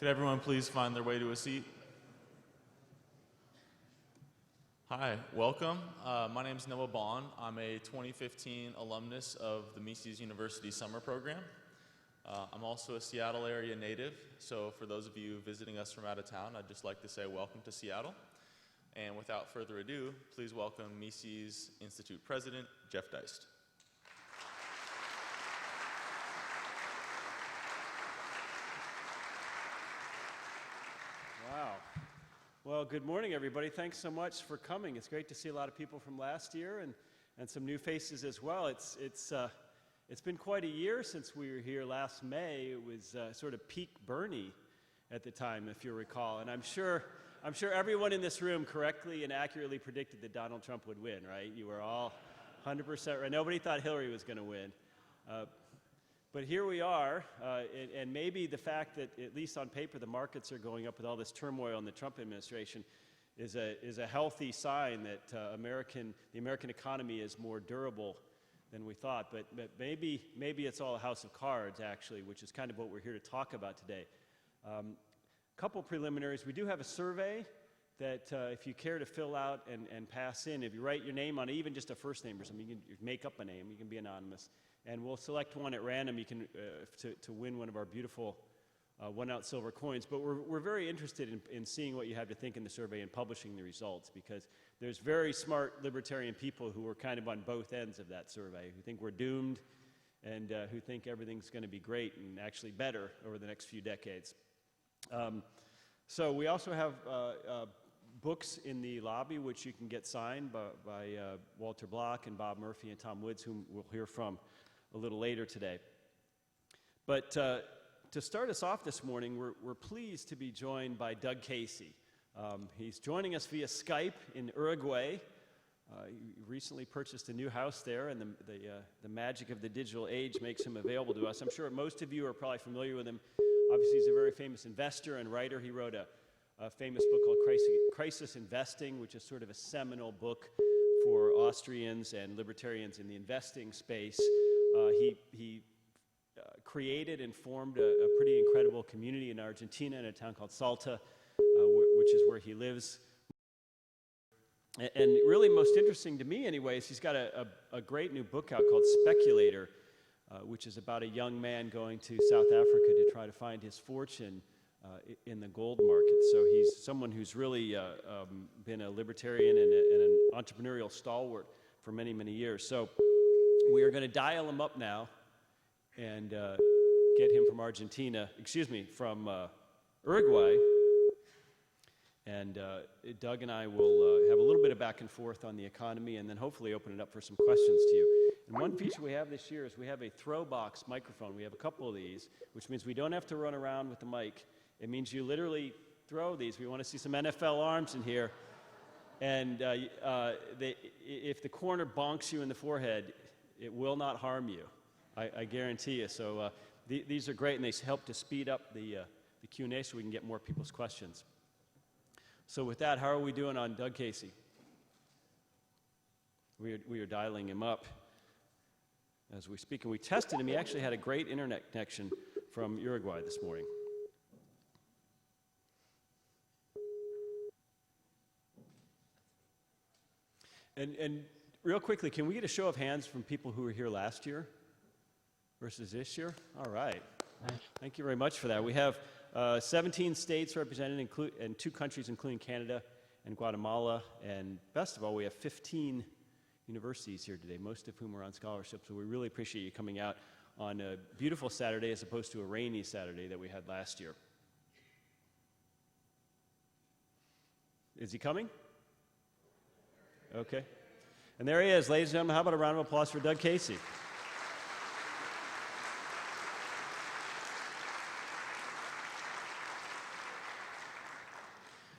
Could everyone please find their way to a seat? Hi, welcome. My name is Noah Bond. I'm a 2015 alumnus of the Mises University Summer Program. I'm also a Seattle area native, so for those of you visiting us from out of town, I'd just like to say welcome to Seattle. And without further ado, please welcome Mises Institute President, Jeff Deist. Wow. Well, good morning, everybody. Thanks so much for coming. It's great to see a lot of people from last year and some new faces as well. It's been quite a year since we were here last May. It was sort of peak Bernie at the time, if you recall. And I'm sure everyone in this room correctly and accurately predicted that Donald Trump would win, right? You were all 100% right. Nobody thought Hillary was going to win. But here we are, and maybe the fact that, at least on paper, the markets are going up with all this turmoil in the Trump administration is a healthy sign that the American economy is more durable than we thought. But maybe it's all a house of cards, actually, which is kind of what we're here to talk about today. Couple preliminaries. We do have a survey that if you care to fill out and pass in, if you write your name on it, even just a first name or something, you can make up a name, you can be anonymous. And we'll select one at random. You can to win one of our beautiful 1-ounce silver coins. But we're very interested in seeing what you have to think in the survey and publishing the results, because there's very smart libertarian people who are kind of on both ends of that survey, who think we're doomed and who think everything's going to be great and actually better over the next few decades. So we also have books in the lobby which you can get signed by Walter Block and Bob Murphy and Tom Woods, whom we'll hear from a little later today. But to start us off this morning, we're pleased to be joined by Doug Casey. He's joining us via Skype in Uruguay. He recently purchased a new house there, and the magic of the digital age makes him available to us. I'm sure most of you are probably familiar with him. Obviously, he's a very famous investor and writer. He wrote a famous book called Crisis Investing, which is sort of a seminal book for Austrians and libertarians in the investing space. He created and formed a pretty incredible community in Argentina in a town called Salta, which is where he lives. And really most interesting to me anyways, he's got a great new book out called Speculator, which is about a young man going to South Africa to try to find his fortune in the gold market. So he's someone who's really been a libertarian and an entrepreneurial stalwart for many, many years. So we are going to dial him up now and get him from from Uruguay. And Doug and I will have a little bit of back and forth on the economy and then hopefully open it up for some questions to you. And one feature we have this year is we have a throw box microphone. We have a couple of these, which means we don't have to run around with the mic. It means you literally throw these. We want to see some NFL arms in here. And if the corner bonks you in the forehead, it will not harm you. I guarantee you. So these are great, and they help to speed up the Q&A so we can get more people's questions. So with that, how are we doing on Doug Casey? We are dialing him up as we speak, and we tested him. He actually had a great internet connection from Uruguay this morning. And real quickly, can we get a show of hands from people who were here last year versus this year? All right. Thank you very much for that. We have 17 states represented, and 2 countries, including Canada and Guatemala. And best of all, we have 15 universities here today, most of whom are on scholarship. So we really appreciate you coming out on a beautiful Saturday as opposed to a rainy Saturday that we had last year. Is he coming? Okay. And there he is, ladies and gentlemen. How about a round of applause for Doug Casey?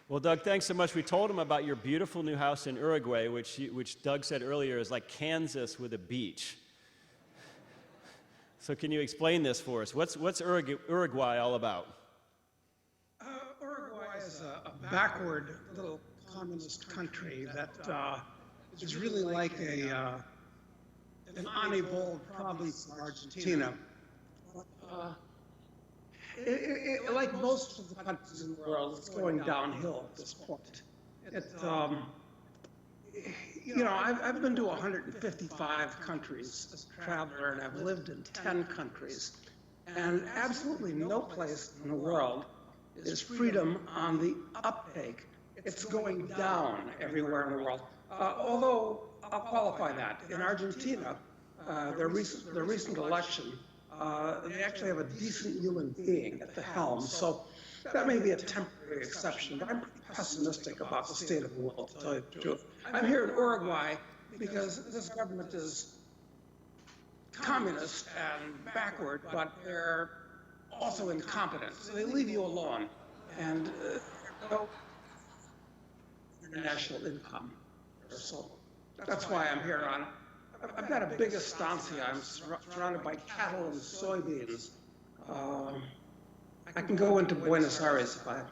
Well, Doug, thanks so much. We told him about your beautiful new house in Uruguay, which Doug said earlier is like Kansas with a beach. So can you explain this for us? What's Uruguay all about? Uruguay is a backward little communist country that is really like an unable province of Argentina. Like most of the countries in the world, it's going downhill at this point. It, I've been to 155 countries as a traveler, and I've lived in 10 countries. And absolutely no place in the world is freedom on the uptake. It's going down everywhere in the world. Although, I'll qualify that. In Argentina, their recent election, they actually have a decent human being at the helm. So that may be a temporary exception, but I'm pretty pessimistic about the state of the world, to tell you the truth. I'm here in Uruguay because this government is communist and backward, but they're also incompetent. So they leave you alone. And no international income. So that's why I'm here on. I've got a big estancia. I'm surrounded by cattle and soybeans. I can go into Buenos Aires if I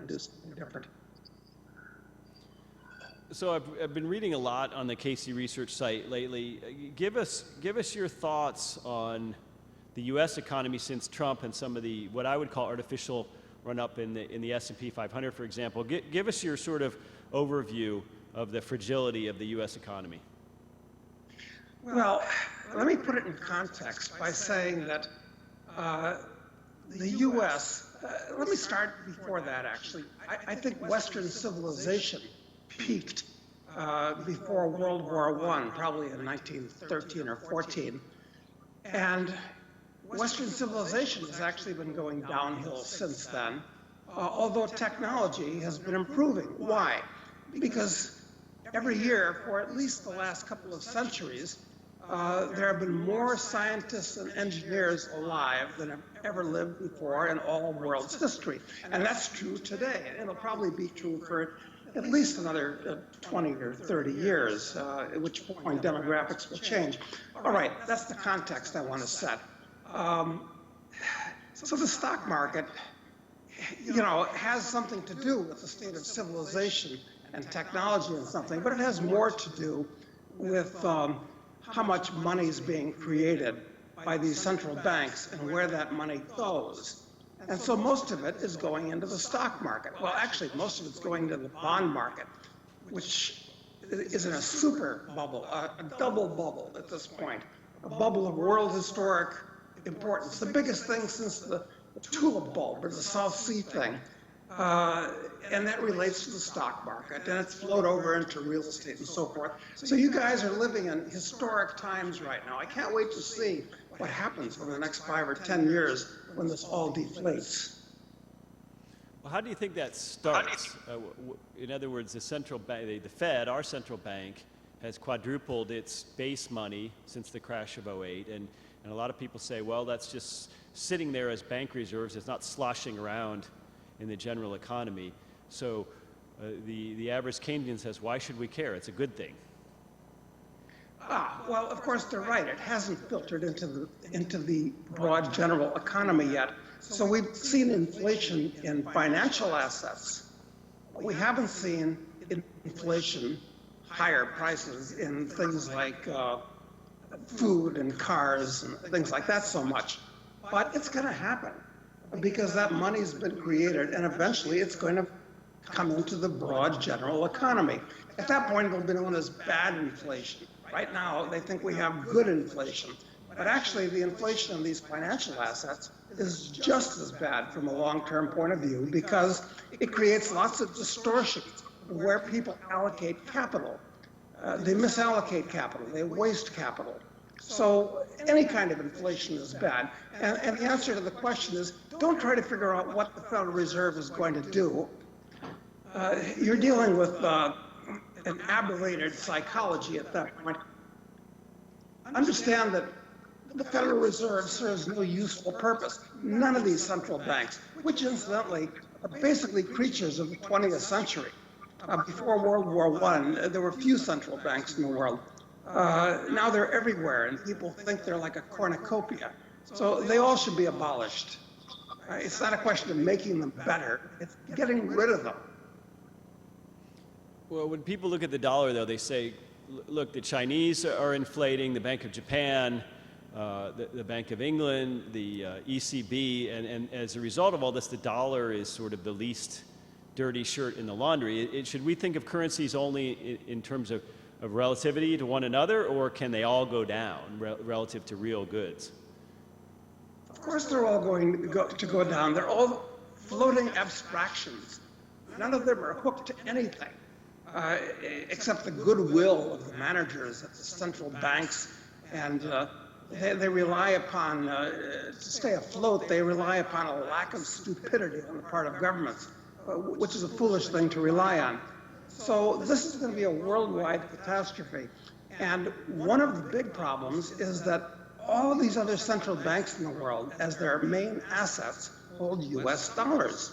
do something different. So I've been reading a lot on the Casey Research site lately. Give us your thoughts on the U.S. economy since Trump and some of the what I would call artificial run-up in the S&P 500, for example. Give us your sort of overview of the fragility of the U.S. economy. Well, let me put it in context by saying that the U.S., let me start before that, actually. I think Western civilization peaked before World War I, probably in 1913 or 14. And Western civilization has actually been going downhill since then, although technology has been improving. Why? Because every year, for at least the last couple of centuries, there have been more scientists and engineers alive than have ever lived before in all world's history. And that's true today. And it'll probably be true for at least another 20 or 30 years, at which point demographics will change. All right, that's the context I want to set. So the stock market, has something to do with the state of civilization and technology and something, but it has more to do with how much money is being created by these central banks and where that money goes. And so most of it is going into the stock market. Well, actually, most of it's going into the bond market, which is in a super bubble, a double bubble at this point, a bubble of world historic importance, the biggest thing since the tulip bulb or the South Sea thing. And that relates to the stock market, and it's flowed over into real estate and so forth. So you guys are living in historic times right now. I can't wait to see what happens over the next 5 or 10 years when this all deflates. Well, how do you think that starts? In other words, the central bank, the Fed, our central bank, has quadrupled its base money since the crash of '08, and a lot of people say, well, that's just sitting there as bank reserves. It's not sloshing around in the general economy. So the average Keynesian says, why should we care? It's a good thing. Well, of course, they're right. It hasn't filtered into the broad general economy yet. So we've seen inflation in financial assets. We haven't seen inflation, higher prices in things like food and cars and things like that so much. But it's going to happen because that money's been created, and eventually it's going to come into the broad general economy. At that point, it'll be known as bad inflation. Right now, they think we have good inflation. But actually, the inflation of these financial assets is just as bad from a long-term point of view because it creates lots of distortions of where people allocate capital. They misallocate capital. They waste capital. So any kind of inflation is bad. And the answer to the question is, don't try to figure out what the Federal Reserve is going to do. You're dealing with an aberrated psychology at that point. Understand that the Federal Reserve serves no useful purpose. None of these central banks, which incidentally are basically creatures of the 20th century. Before World War I, there were few central banks in the world. Now they're everywhere, and people think they're like a cornucopia. So they all should be abolished. It's not a question of making them better, it's getting rid of them. Well, when people look at the dollar, though, they say, look, the Chinese are inflating, the Bank of Japan, the Bank of England, the ECB, and as a result of all this, the dollar is sort of the least dirty shirt in the laundry. Should we think of currencies only in terms of relativity to one another, or can they all go down relative to real goods? Of course they're all going to go down. They're all floating abstractions. None of them are hooked to anything except the goodwill of the managers at the central banks, and they rely upon, to stay afloat, they rely upon a lack of stupidity on the part of governments, which is a foolish thing to rely on. So this is going to be a worldwide catastrophe. And one of the big problems is that all of these other central banks in the world, as their main assets, hold U.S. dollars.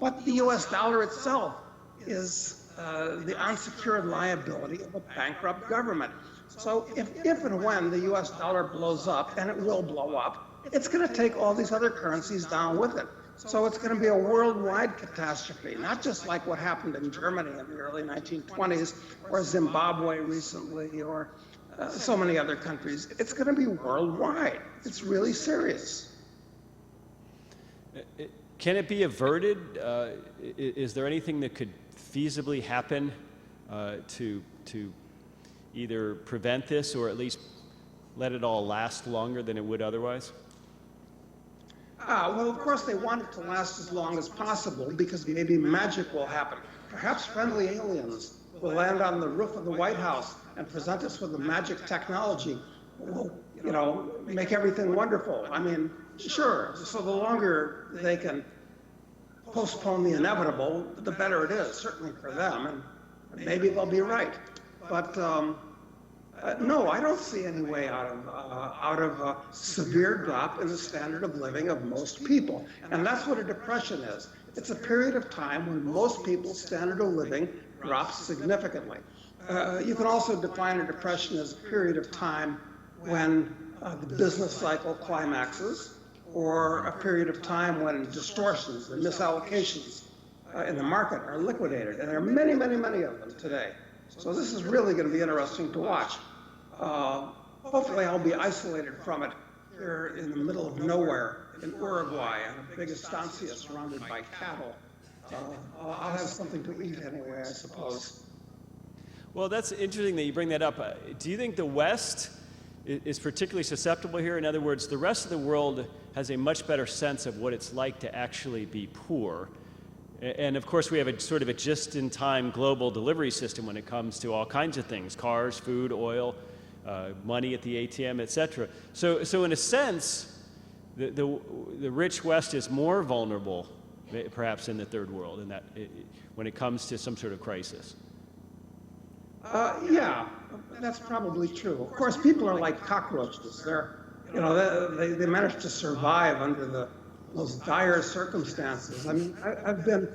But the U.S. dollar itself is the unsecured liability of a bankrupt government. So if and when the U.S. dollar blows up, and it will blow up, it's going to take all these other currencies down with it. So it's going to be a worldwide catastrophe, not just like what happened in Germany in the early 1920s, or Zimbabwe recently, or so many other countries. It's going to be worldwide. It's really serious. Can it be averted? Is there anything that could feasibly happen to either prevent this or at least let it all last longer than it would otherwise? Well, of course, they want it to last as long as possible because maybe magic will happen. Perhaps friendly aliens will land on the roof of the White House and present us with a magic technology. Will, make everything wonderful. I mean, sure. So the longer they can postpone the inevitable, the better it is, certainly for them. And maybe they'll be right. But no, I don't see any way out of a severe drop in the standard of living of most people. And that's what a depression is. It's a period of time when most people's standard of living drops significantly. You can also define a depression as a period of time when the business cycle climaxes, or a period of time when distortions and misallocations in the market are liquidated. And there are many, many, many of them today. So this is really going to be interesting to watch. Hopefully I'll be isolated from it here in the middle of nowhere in Uruguay on a big estancia surrounded by cattle. I'll have something to eat anyway, I suppose. Well, that's interesting that you bring that up. Do you think the West is particularly susceptible here? In other words, the rest of the world has a much better sense of what it's like to actually be poor. And of course, we have a sort of a just-in-time global delivery system when it comes to all kinds of things: cars, food, oil, money at the ATM, etc. So in a sense, the rich West is more vulnerable, perhaps, in the third world, in that when it comes to some sort of crisis. Yeah, that's probably true. Of course, people are like cockroaches. They manage to survive under those dire circumstances. I mean, I've been,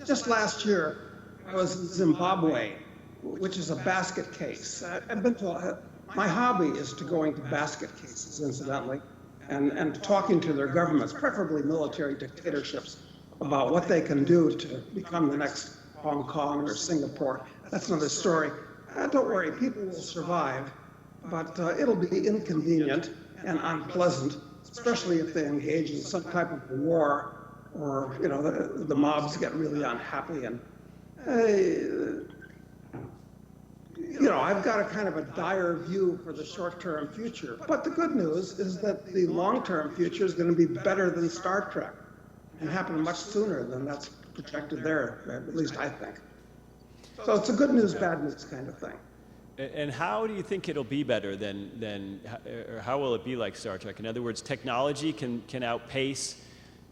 just last year, I was in Zimbabwe, which is a basket case. I've been to, my hobby is to going to basket cases, incidentally, and talking to their governments, preferably military dictatorships, about what they can do to become the next Hong Kong or Singapore. That's another story. Don't worry, people will survive, but it'll be inconvenient and unpleasant, especially if they engage in some type of war, or the mobs get really unhappy. And I've got a kind of a dire view for the short-term future. But the good news is that the long-term future is going to be better than Star Trek, and happen much sooner than that's projected there, at least I think. So it's a good news, bad news kind of thing. And how do you think it'll be better or how will it be like Star Trek? In other words, technology can outpace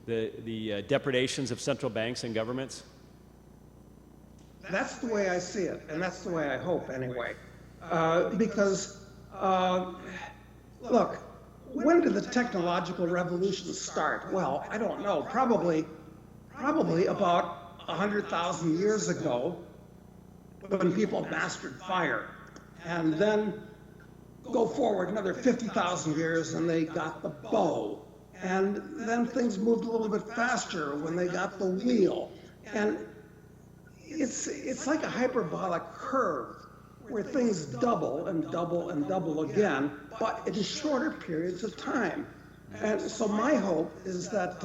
the depredations of central banks and governments? That's the way I see it, and that's the way I hope anyway. Because, look, when did the technological revolution start? Well, I don't know, probably about 100,000 years ago, when people mastered fire. And then go forward another 50,000 years and they got the bow. And then things moved a little bit faster when they got the wheel. And it's like a hyperbolic curve where things double and double and double again, but in shorter periods of time. And so my hope is that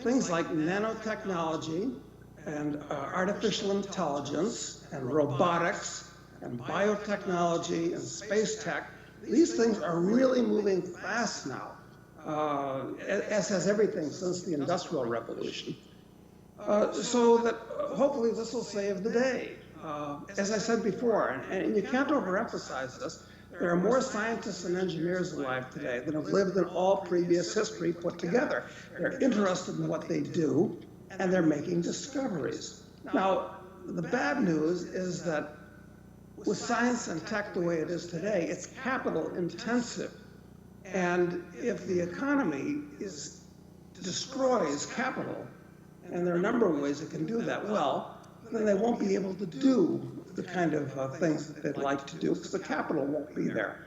things like nanotechnology and artificial intelligence and robotics and biotechnology and space tech, these things are really moving fast now, as has everything since the Industrial Revolution. So that hopefully this will save the day. As I said before, and you can't overemphasize this, there are more scientists and engineers alive today than have lived in all previous history put together. They're interested in what they do, and they're making discoveries. Now, the bad news is that with science and tech the way it is today, it's capital intensive. And if the economy destroys capital, and there are a number of ways it can do that well, then they won't be able to do the kind of things that they'd like to do because the capital won't be there.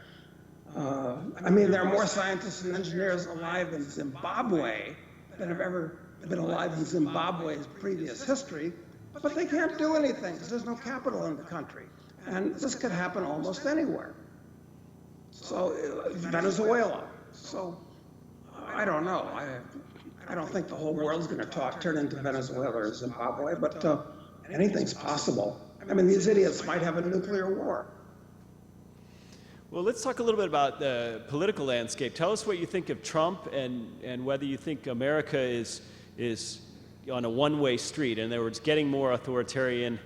I mean, there are more scientists and engineers alive in Zimbabwe than have ever been alive in Zimbabwe's previous history, but they can't do anything because there's no capital in the country. And this could happen almost anywhere. So Venezuela. So I don't know. I don't think the whole world's going to turn into Venezuela or Zimbabwe, but anything's possible. I mean, these idiots might have a nuclear war. Well, let's talk a little bit about the political landscape. Tell us what you think of Trump and whether you think America is on a one-way street. In other words, getting more authoritarian,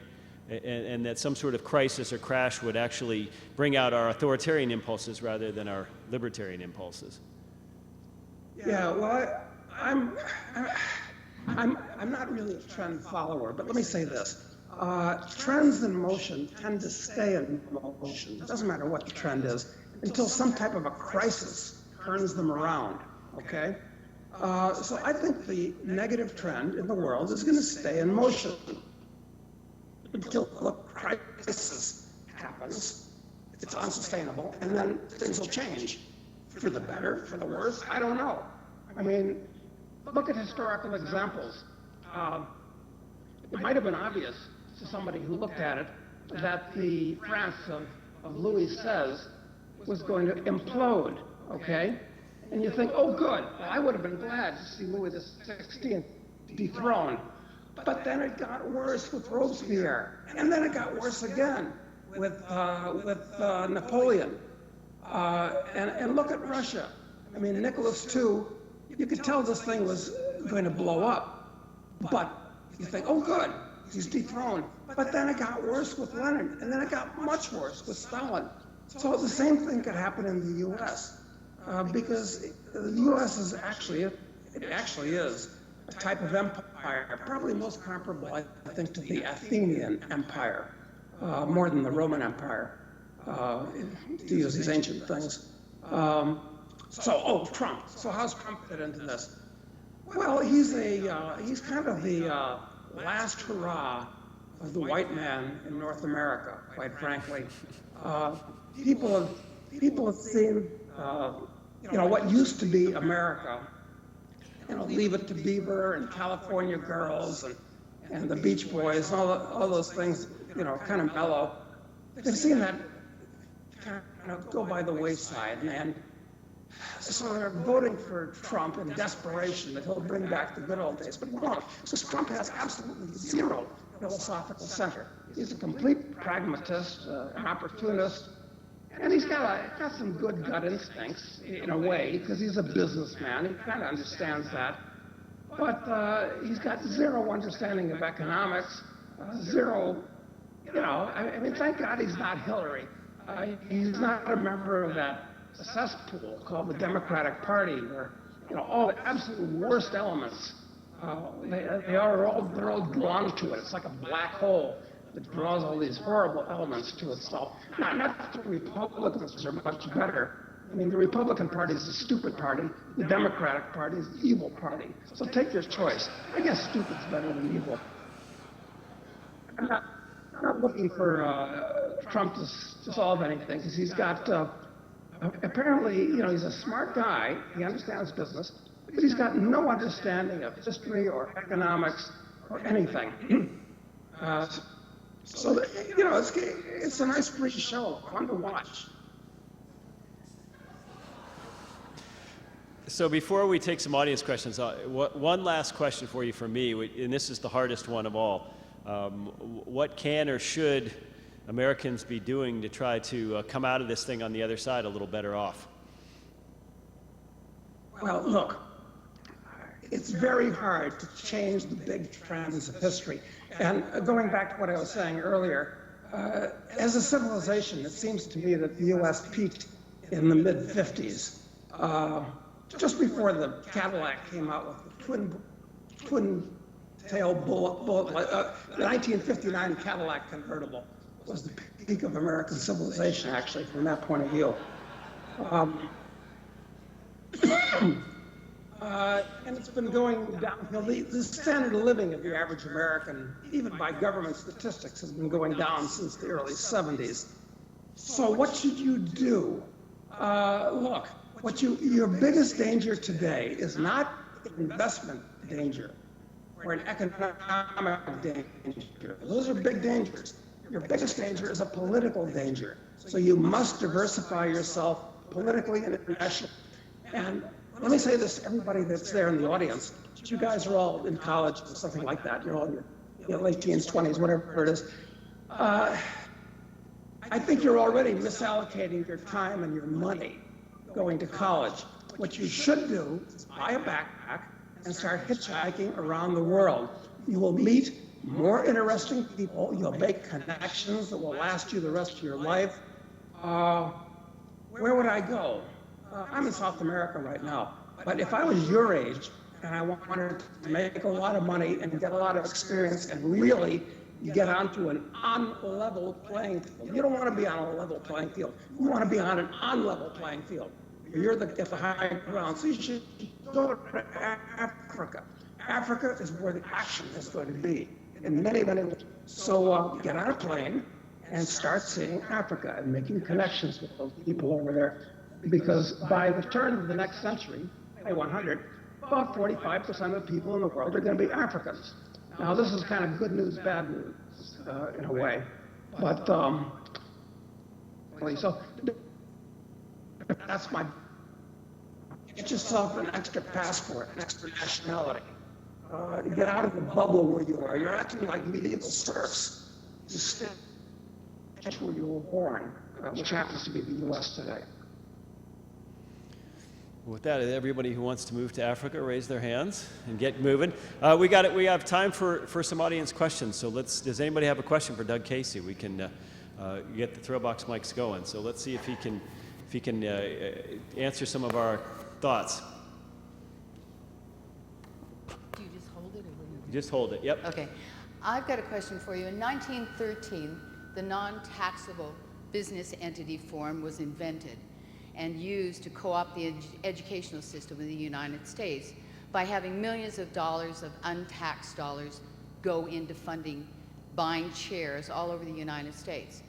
and that some sort of crisis or crash would actually bring out our authoritarian impulses rather than our libertarian impulses. Yeah, well, I'm not really a trend follower, but let me say this. Trends in motion tend to stay in motion. It doesn't matter what the trend is until some type of a crisis turns them around, okay? So I think the negative trend in the world is going to stay in motion until the crisis happens. It's unsustainable, and then things will change for the better, for the worse. I don't know. I mean, look at historical examples. It might have been obvious to somebody who looked at it that the France of Louis XVI was going to implode, okay? And you think, oh, good. Well, I would have been glad to see Louis XVI dethroned. But then it got worse with Robespierre, and then it got worse again with Napoleon. And look at Russia. I mean, Nicholas II, you could tell this thing was going to blow up, but you think, oh, good, he's dethroned. But then it got worse with Lenin, and then it got much worse with Stalin. So the same thing could happen in the U.S. Because the U.S. is actually is a type of empire, probably most comparable, I think, to the Athenian Empire, more than the Roman Empire, to use these ancient things. Trump. So how's Trump fit into this? Well, he's kind of the last hurrah of the white man in North America, quite frankly. People have seen, what used to be America, Leave It to Beaver and California Girls and the Beach Boys, and all those things, kind of mellow. They've seen that kind of go by the wayside, and so they're voting for Trump in desperation that he'll bring back the good old days. But he won't, because Trump has absolutely zero philosophical center. He's a complete pragmatist, an opportunist, and he's got some good gut instincts in a way, because he's a businessman. He kind of understands that. But he's got zero understanding of economics, zero, I mean, thank God he's not Hillary. He's not a member of that cesspool called the Democratic Party, where all the absolute worst elements, they're all drawn to it. It's like a black hole that draws all these horrible elements to itself. Not that the Republicans are much better. I mean, the Republican Party is a stupid party. The Democratic Party is the evil party. So take your choice. I guess stupid's better than evil. I'm not looking for Trump to solve anything, because he's got, apparently, he's a smart guy. He understands business, but he's got no understanding of history or economics or anything. So, it's a nice free show, fun to watch. So before we take some audience questions, one last question for you from me, and this is the hardest one of all. What can or should Americans be doing to try to come out of this thing on the other side a little better off? Well, look, it's very hard to change the big trends of history. And going back to what I was saying earlier, as a civilization, it seems to me that the U.S. peaked in the mid-50s. Just before the Cadillac came out with the twin-tail bullet, the 1959 Cadillac convertible was the peak of American civilization, actually, from that point of view. And it's been going downhill. The standard of living of the average American, even by government statistics, has been going down since the early 70s. So what should you do? Look, your biggest danger today is not investment danger or an economic danger. Those are big dangers. Your biggest danger is a political danger. So you must diversify yourself politically and internationally. And let me say this to everybody that's there in the audience. You guys are all in college or something like that. You're all in your late teens, 20s, whatever it is. I think you're already misallocating your time and your money going to college. What you should do is buy a backpack and start hitchhiking around the world. You will meet more interesting people. You'll make connections that will last you the rest of your life. Where would I go? I'm in South America right now, but if I was your age and I wanted to make a lot of money and get a lot of experience and really get onto an on-level playing field, you don't want to be on a level playing field. You want to be on an on-level playing field. You're at the high ground, so you should go to Africa. Africa is where the action is going to be in many, many ways. So get on a plane and start seeing Africa and making connections with those people over there. Because by the turn of the next century, by 100, about 45% of the people in the world are going to be Africans. Now, this is kind of good news, bad news, in a way. But, so that's my, get yourself an extra passport, an extra nationality. Get out of the bubble where you are. You're acting like medieval serfs. Just stay where you were born, which happens to be the U.S. today. With that, everybody who wants to move to Africa, raise their hands and get moving. We have time for some audience questions. So does anybody have a question for Doug Casey? We can get the Throwbox mics going. So let's see if he can answer some of our thoughts. Do you just hold it, or what do you? Just hold it. Yep. Okay. I've got a question for you. In 1913, the non-taxable business entity form was invented and used to co-opt the educational system in the United States by having millions of dollars of untaxed dollars go into funding buying chairs all over the United States.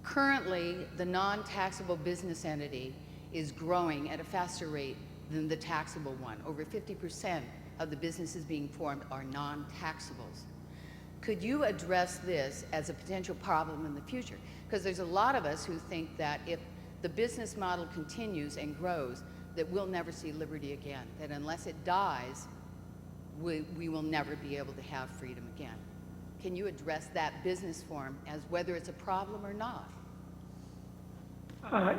Currently, the non-taxable business entity is growing at a faster rate than the taxable one. Over 50% of the businesses being formed are non-taxables. Could you address this as a potential problem in the future? Because there's a lot of us who think that if the business model continues and grows, that we'll never see liberty again, that unless it dies, we will never be able to have freedom again. Can you address that business form as whether it's a problem or not?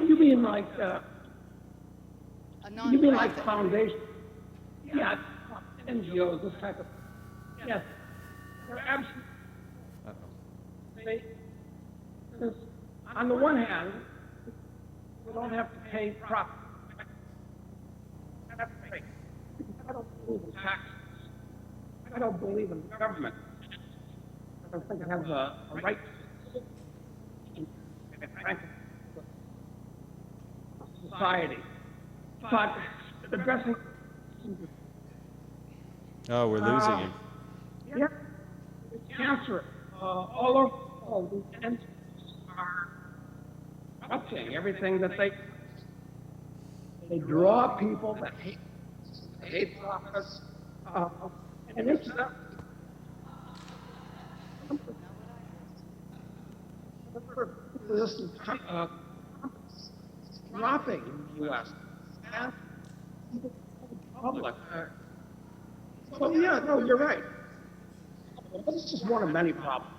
You mean like A you mean like nonprofit. foundation? Yeah, NGOs, this type of. Yes, they're absolutely. Because on the one hand, we don't have to pay profit. That's great. I don't believe in taxes. I don't believe in government. I don't think it has a right to society. But addressing. Oh, we're losing him. Yeah, it's cancer. All over the world, these entities are corrupting everything that they draw people that hate profits, and it's this is dropping in the U.S. and the public. So yeah, no, you're right. This is just one of many problems.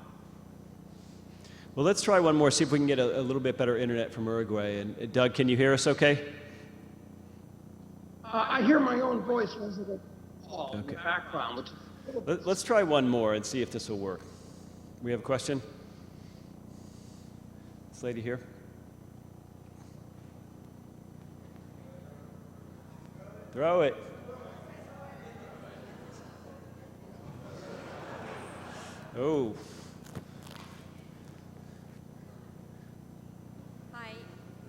Well, let's try one more, see if we can get a little bit better internet from Uruguay. And Doug, can you hear us okay? I hear my own voice in the background. Let's try one more and see if this will work. We have a question? This lady here. Throw it. Oh. Hi,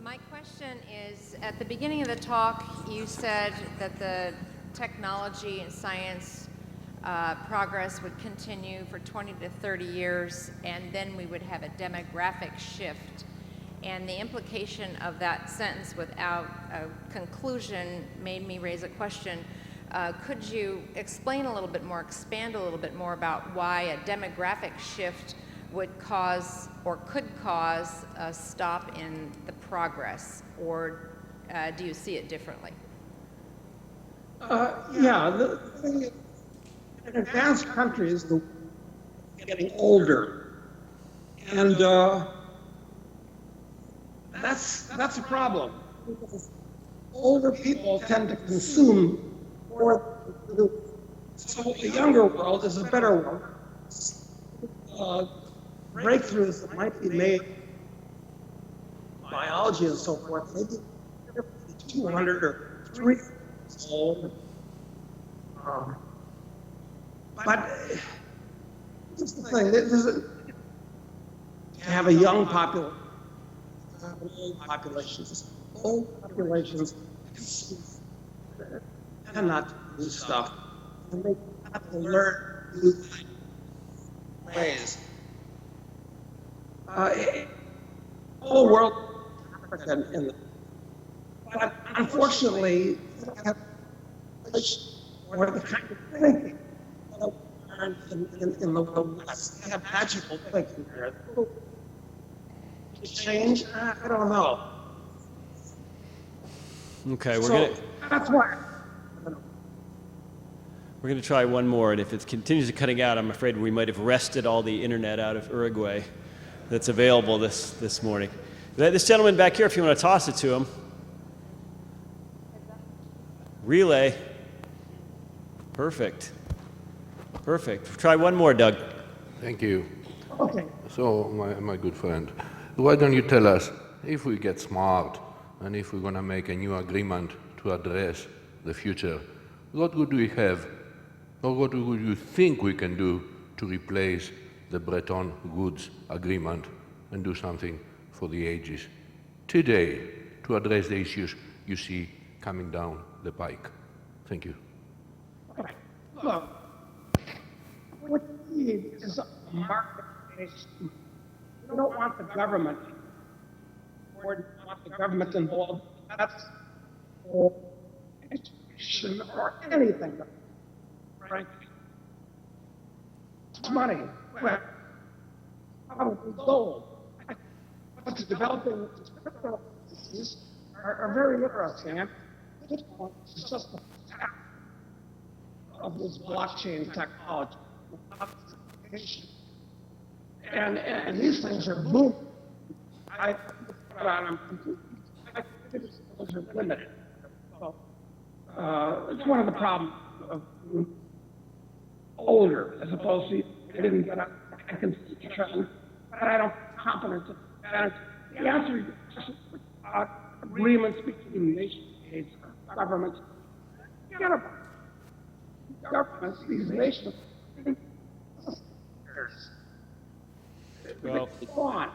my question is, at the beginning of the talk, you said that the technology and science progress would continue for 20 to 30 years, and then we would have a demographic shift. And the implication of that sentence without a conclusion made me raise a question. Could you explain a little bit more, expand a little bit more about why a demographic shift would cause or could cause a stop in the progress, or do you see it differently? Yeah, the thing is, in advanced countries, the getting older, and that's a problem, because older people tend to consume more than they do. So the younger world is a better world. Breakthroughs that might be made in biology and so forth, maybe 200 or 300 years old. But this is the thing, to have a young population, old populations. Old populations cannot do stuff, and they have to learn new ways. The whole world, but unfortunately, they don't have or the kind of thinking that we learned in the West. They have magical thinking there. Change? I don't know. Okay, That's why. we're gonna try one more, and if it continues cutting out, I'm afraid we might have wrested all the internet out of Uruguay that's available this morning. This gentleman back here, if you want to toss it to him. Relay. Perfect. Perfect. Try one more, Doug. Thank you. Okay. So, my good friend, why don't you tell us, if we get smart and if we're going to make a new agreement to address the future, what would we have, or what would you think we can do to replace the Bretton Woods agreement and do something for the ages today to address the issues you see coming down the pike? Thank you. Okay. Look, what you need is a market-based. You don't want the government, or you want the government involved. That's for education or anything, frankly. It's money. Well, probably gold. What's developing cryptocurrencies are very interesting. And Bitcoin is just the fact of this blockchain technology. And these things are booming. I think those are limited. So, it's one of the problems of being older, as opposed to I didn't get up. I can see the trend, but I don't confidence it. And the answer is agreements between nation states, governments. Get up. Governments, these nations. Well, Go on.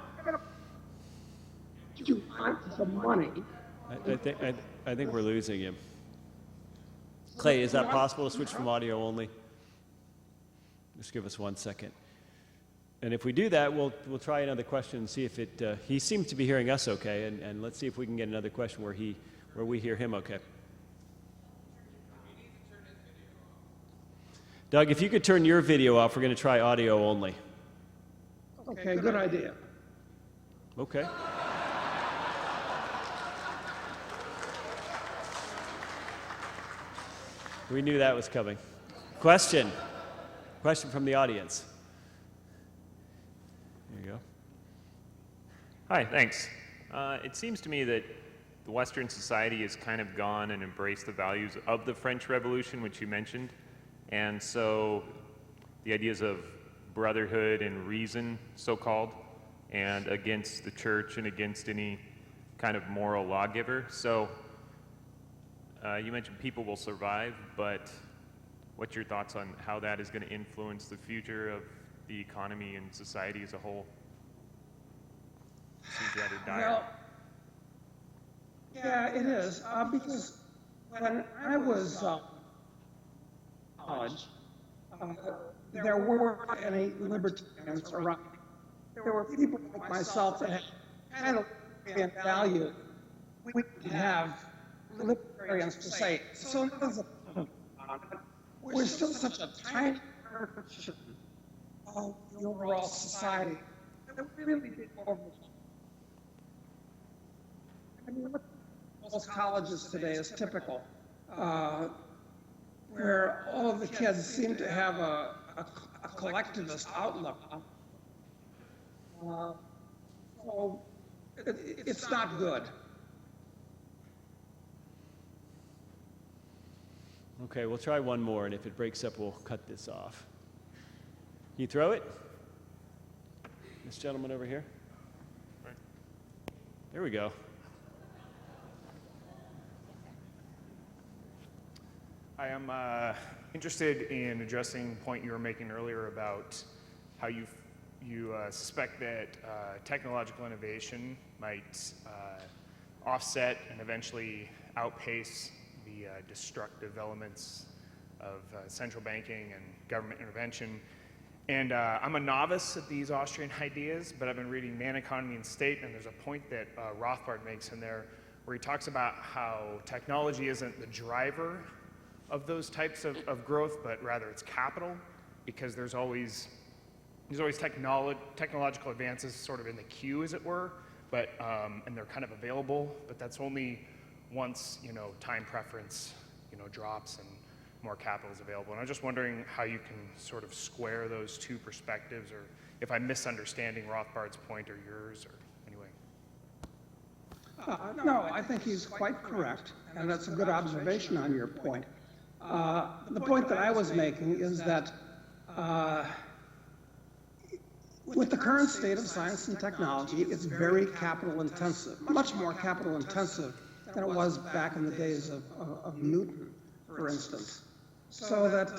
Did you want some money? I think we're losing him. Clay, is that possible to switch from audio only? Just give us 1 second. And if we do that, we'll try another question and see if it. He seems to be hearing us okay, and let's see if we can get another question where we hear him okay. Doug, if you could turn your video off, we're going to try audio only. Okay, good idea. Okay. We knew that was coming. Question from the audience. There you go. Hi, thanks. It seems to me that the Western society has kind of gone and embraced the values of the French Revolution, which you mentioned. And so the ideas of brotherhood and reason, so-called, and against the church and against any kind of moral lawgiver. So you mentioned people will survive, but what's your thoughts on how that is going to influence the future of the economy and society as a whole? Seems rather dire. Well, yeah, it is, because when I was college, there weren't any libertarians around. There were people like myself that had kind of libertarian value. We didn't have libertarians to say, so we're still such a tiny portion of the overall society that we really did over. I mean, look at most colleges today is typical, where all of the kids seem to have a collectivist outlook. So it's not good. Okay, we'll try one more, and if it breaks up, we'll cut this off. Can you throw it? This gentleman over here. Right. There we go. I am interested in addressing a point you were making earlier about how you suspect that technological innovation might offset and eventually outpace the destructive elements of central banking and government intervention. And I'm a novice at these Austrian ideas, but I've been reading Man, Economy, and State, and there's a point that Rothbard makes in there where he talks about how technology isn't the driver of those types of growth, but rather it's capital, because there's always technological advances sort of in the queue, as it were, but and they're kind of available, but that's only once time preference drops and more capital is available. And I'm just wondering how you can sort of square those two perspectives, or if I'm misunderstanding Rothbard's point or yours, or anyway. No, I think he's quite correct, and that's a good observation on your point. The point that I was making is that with the current state of science and technology, it's very capital intensive, much more capital intensive than it was back in the days of Newton, for instance. So that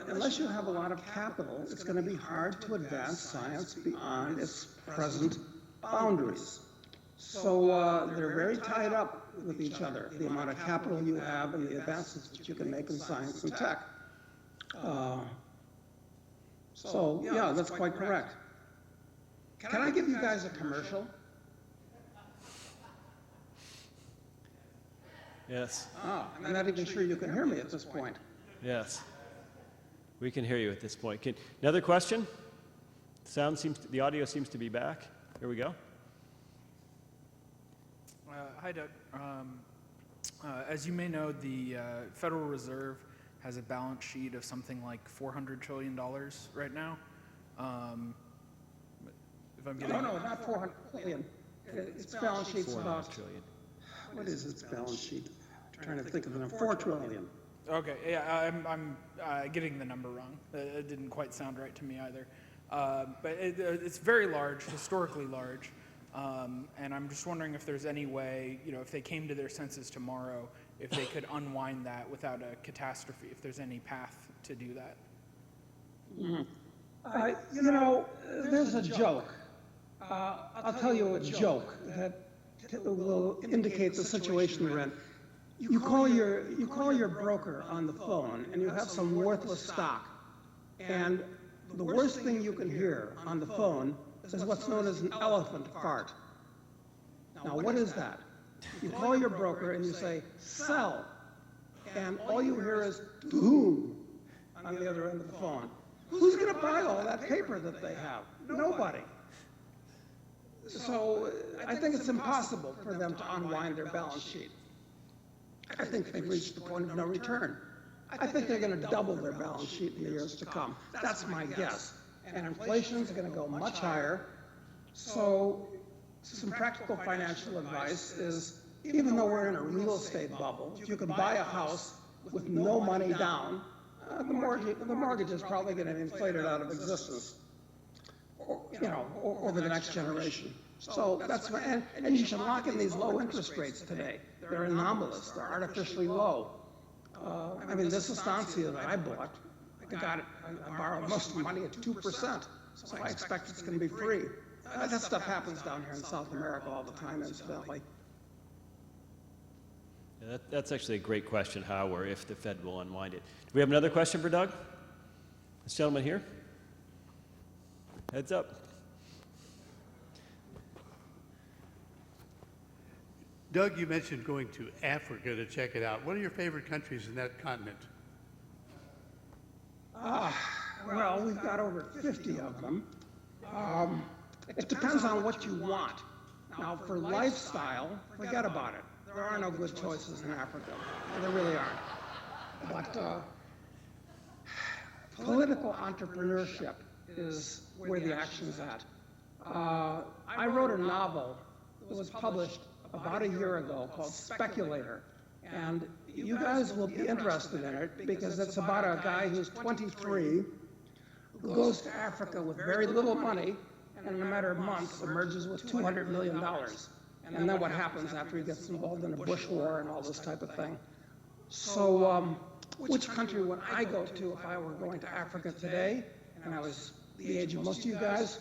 unless you have a lot of capital, it's going to be hard to advance science beyond its present boundaries. So they're very tied up with each other, the amount of capital you have and the advances that you can make in science and tech. So yeah, that's quite correct. Can I give you guys a commercial? Yes. Oh, I'm not even sure you can hear me at this point. Yes. We can hear you at this point. Another question? The audio seems to be back. Here we go. Hi, Doug. As you may know, the Federal Reserve has a balance sheet of something like $400 trillion right now. If I'm getting No, not 400 billion. Its balance sheet's about, trillion. what is its balance sheet? I'm trying to think of the number, 4 trillion. Okay, yeah, I'm getting the number wrong. It didn't quite sound right to me either. But it's very large, historically large. And I'm just wondering if there's any way, if they came to their senses tomorrow, if they could unwind that without a catastrophe, if there's any path to do that. There's a joke. I'll tell you a joke that will indicate the situation we're in. You call your broker on the phone and you have some worthless stock, and the worst thing you can hear on the phone is what's known as an elephant fart. Now, what is that? You call your broker and you say, sell, and all you hear is boom on the other end of the phone. Who's going to buy all that paper that they have? Nobody. So I think it's impossible for them to unwind their balance sheet. I think they've reached the point of no return. I think they're going to double their balance sheet in the years to come. That's my guess. And inflation's going to go much higher. So some practical financial advice is, even though we're in a real estate bubble, if you can buy a house with no money down, the mortgage is probably going to inflate it out of existence, over the next generation. So that's what, and you should lock in these low interest rates today. They're anomalous. They're artificially low. I mean, this estancia that I bought, I borrowed most of the money at 2%. So I expect it's going to be free. That stuff happens down here in South America all the time, incidentally. Yeah, that's actually a great question, how or if the Fed will unwind it. Do we have another question for Doug? This gentleman here. Heads up. Doug, you mentioned going to Africa to check it out. What are your favorite countries in that continent? Well, we've got over 50 of them. It depends on what you want. Now, for lifestyle, forget about it. There are no good choices in Africa. There really aren't. But political entrepreneurship is where the action's at. I wrote a novel that was published about a year ago called Speculator. And you guys will be interested in it because it's about a guy who's 23 who goes to Africa with very little money and in a matter of months emerges with $200 million. And then what happens after he gets involved in a bush war and all this type of thing. So which country would I go to if I were going to Africa today and I was the age of most of you guys?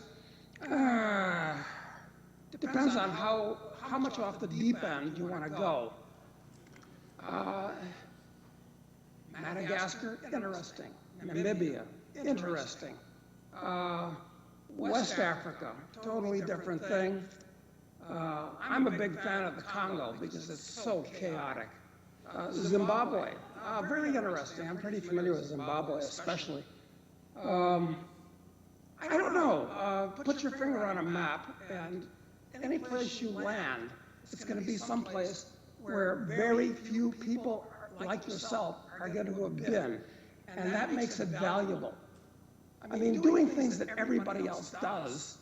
Depends on how much off the deep end you want to go. Madagascar, interesting. Namibia, interesting. West Africa, totally different thing. I'm a big fan of the Congo because it's so chaotic. Zimbabwe, very interesting. I'm pretty familiar with Zimbabwe especially. I don't know. Put your finger on a map and any place you land, it's going to be someplace where very few people like yourself are going to have been. And that makes it valuable. I mean, doing things that everybody else does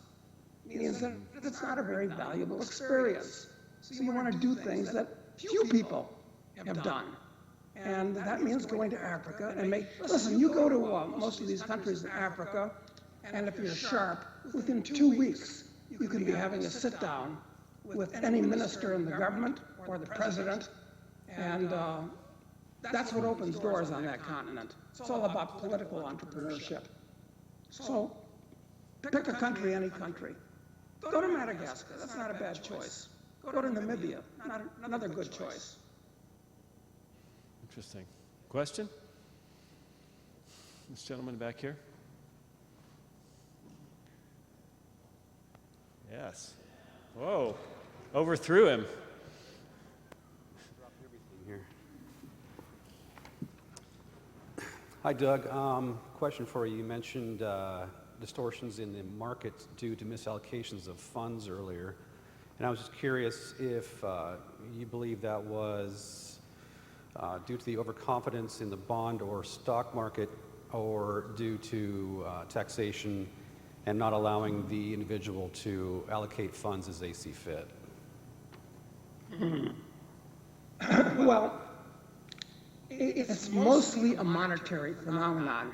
means that it's not a very valuable experience. So you want to do things that few people have done. And that means going to Africa and listen, you go to most of these countries in Africa, and if you're sharp, within 2 weeks, you can be having a sit down with any minister in the government or the president, and that's what opens doors on that continent. It's all about political entrepreneurship. So pick a country, any country. Go to Madagascar, that's not a bad choice. Go to Namibia, another good choice. Interesting. Question? This gentleman back here. Yes. Whoa, overthrew him. Hi, Doug. Question for you. You mentioned distortions in the market due to misallocations of funds earlier. And I was just curious if you believe that was due to the overconfidence in the bond or stock market or due to taxation and not allowing the individual to allocate funds as they see fit. Well, it's mostly a monetary phenomenon,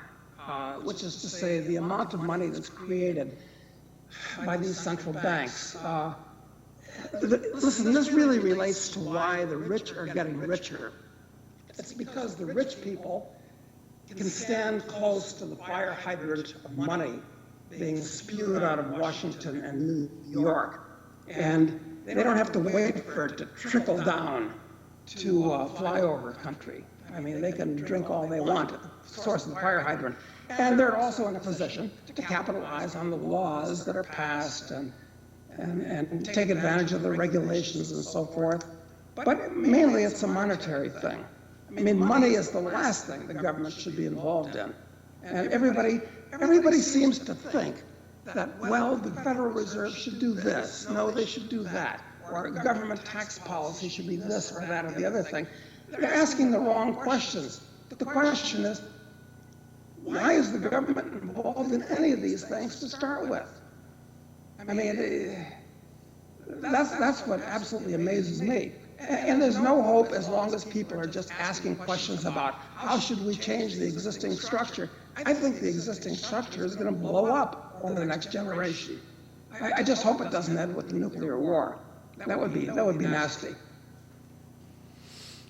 which is to say the amount of money that's created by these central banks. Listen, this really relates to why the rich are getting richer. It's because the rich people can stand close to the fire hydrant of money being spewed out of Washington and New York. And they don't have to wait for it to trickle down to flyover country. I mean, they can drink all they want at the source of the fire hydrant. And they're also in a position to capitalize on the laws that are passed and take advantage of the regulations and so forth. But mainly it's a monetary thing. I mean, money is the last thing the government should be involved in. And everybody seems to think that, well, the Federal Reserve should do this, no, they should do that, or government tax policy should be this or that or the other thing. They're asking the wrong questions. The question is, why is the government involved in any of these things to start with? I mean, that's what absolutely amazes me. And there's no hope as long as people are just asking questions about how should we change the existing structure. I think the existing structure is going to blow up over the next generation. I just hope it doesn't end with a nuclear war. That would be nasty.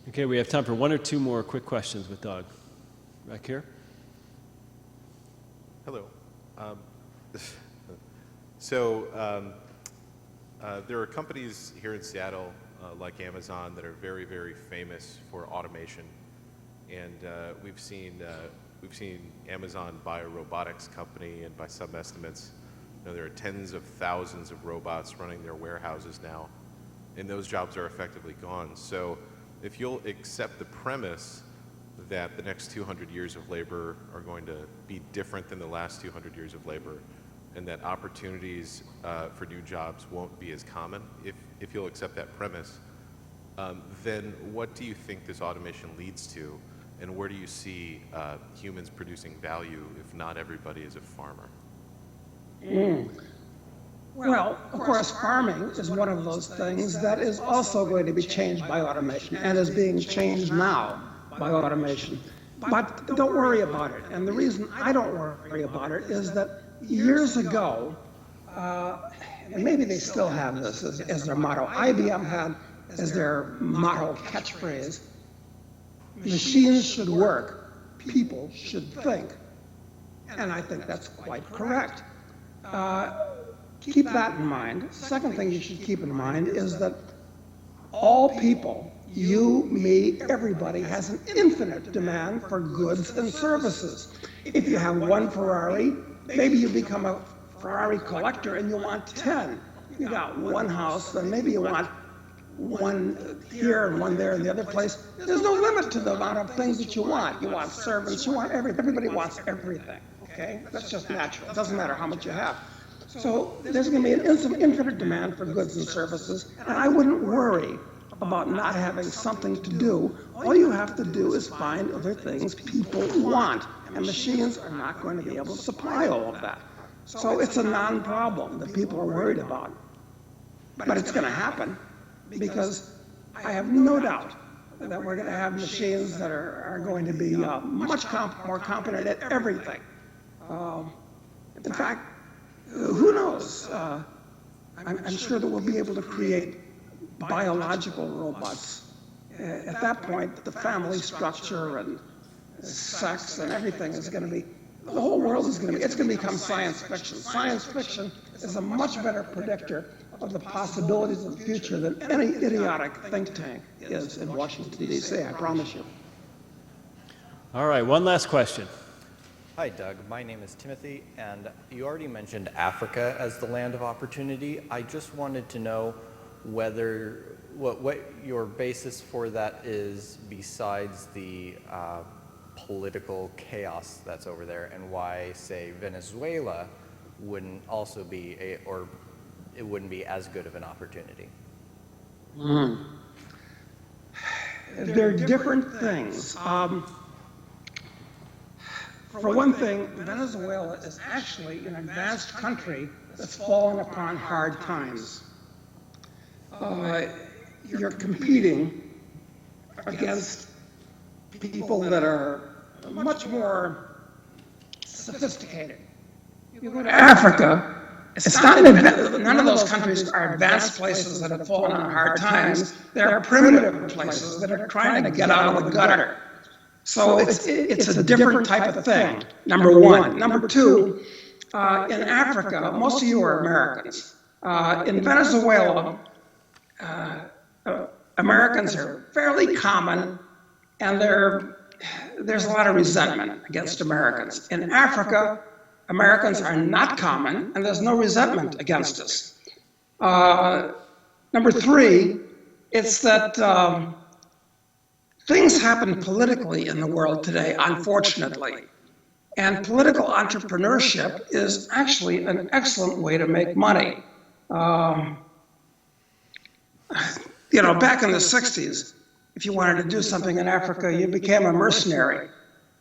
Okay, we have time for one or two more quick questions with Doug. Back here. Hello. There are companies here in Seattle like Amazon that are very, very famous for automation, and we've seen Amazon buy a robotics company, and by some estimates, there are tens of thousands of robots running their warehouses now, and those jobs are effectively gone. So, if you'll accept the premise that the next 200 years of labor are going to be different than the last 200 years of labor, and that opportunities for new jobs won't be as common, if you'll accept that premise, then what do you think this automation leads to, and where do you see humans producing value if not everybody is a farmer? Well, of course, farming is one of those things that is also going to be changed by automation and is being changed now by automation. But don't worry about it. And the reason I don't worry about it is that years ago, and maybe they still have this as their motto, IBM had as their motto catchphrase, machines should work, people should think. And I think that's quite correct. Keep that in mind. Second thing you should keep in mind is that all people, you, me, everybody, has an infinite demand for goods and services. If you have one Ferrari, maybe you become a Ferrari collector and you want 10. You got one house, then maybe you want one here and one there and the other place. There's no limit to the amount of things that you want. You want servants, you want everything. Everybody wants everything, okay? That's just natural. It doesn't matter how much you have. So there's going to be an infinite demand for goods and services, and I wouldn't worry about not having something to do. All you have to do is find other things people want, and machines are not going to be able to supply all of that. So it's a non-problem that people are worried about. But it's going to happen, because I have no doubt that we're going to have machines that are going to be much more competent at everything. In fact, who knows? I'm sure that we'll be able to create biological robots. At that point, the family structure and sex and everything is going to be, the whole world is going to be, it's going to become science fiction. Science fiction is a much better predictor of the possibilities of the future than any idiotic think tank is in Washington, D.C., I promise you. All right, one last question. Hi, Doug. My name is Timothy, and you already mentioned Africa as the land of opportunity. I just wanted to know whether what your basis for that is besides the political chaos that's over there, and why, say, Venezuela wouldn't also be or it wouldn't be as good of an opportunity. They're different things. For one thing, Venezuela is actually an advanced country that's fallen upon hard times. You're competing against people that are much more sophisticated. You go to Africa, it's not none of those countries are advanced places that have fallen on hard times. They're primitive places that are trying to get out of the gutter. So it's a different type of thing, number one. Number two, in Africa, most of you are Americans. In Venezuela, Americans are fairly common, and there's a lot of resentment against Americans. In Africa, Americans are not common, and there's no resentment against us. Number three, it's that things happen politically in the world today, unfortunately, And political entrepreneurship is actually an excellent way to make money. Back in the 60s, if you wanted to do something in Africa, you became a mercenary.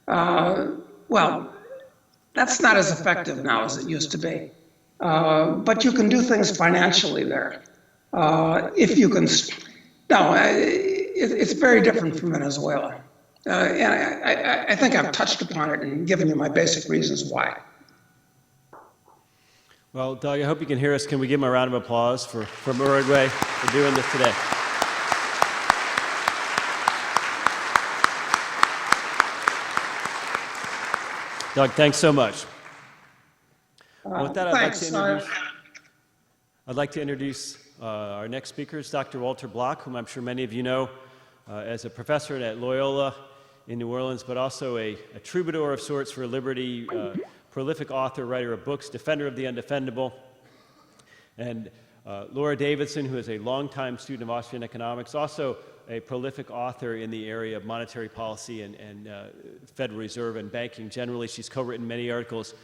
Well, that's not as effective now as it used to be. But you can do things financially there. If you can, no, it's very different from Venezuela. And I think I've touched upon it and given you my basic reasons why. Well, Doug, I hope you can hear us. Can we give him a round of applause for Uruguay for doing this today? Doug, thanks so much. With that, I'd like to introduce our next speakers, Dr. Walter Block, whom I'm sure many of you know as a professor at Loyola in New Orleans, but also a troubadour of sorts for liberty, prolific author, writer of books, defender of the undefendable, and Laura Davidson, who is a longtime student of Austrian economics, also a prolific author in the area of monetary policy and Federal Reserve and banking generally. She's co-written many articles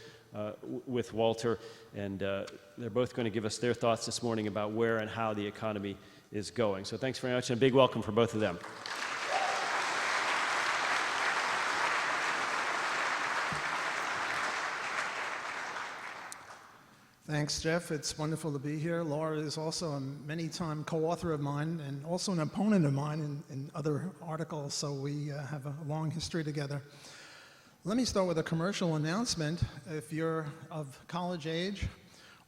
with Walter, and they're both going to give us their thoughts this morning about where and how the economy is going. So thanks very much, and a big welcome for both of them. Thanks, Jeff. It's wonderful to be here. Laura is also a many-time co-author of mine and also an opponent of mine in other articles, so we have a long history together. Let me start with a commercial announcement. If you're of college age,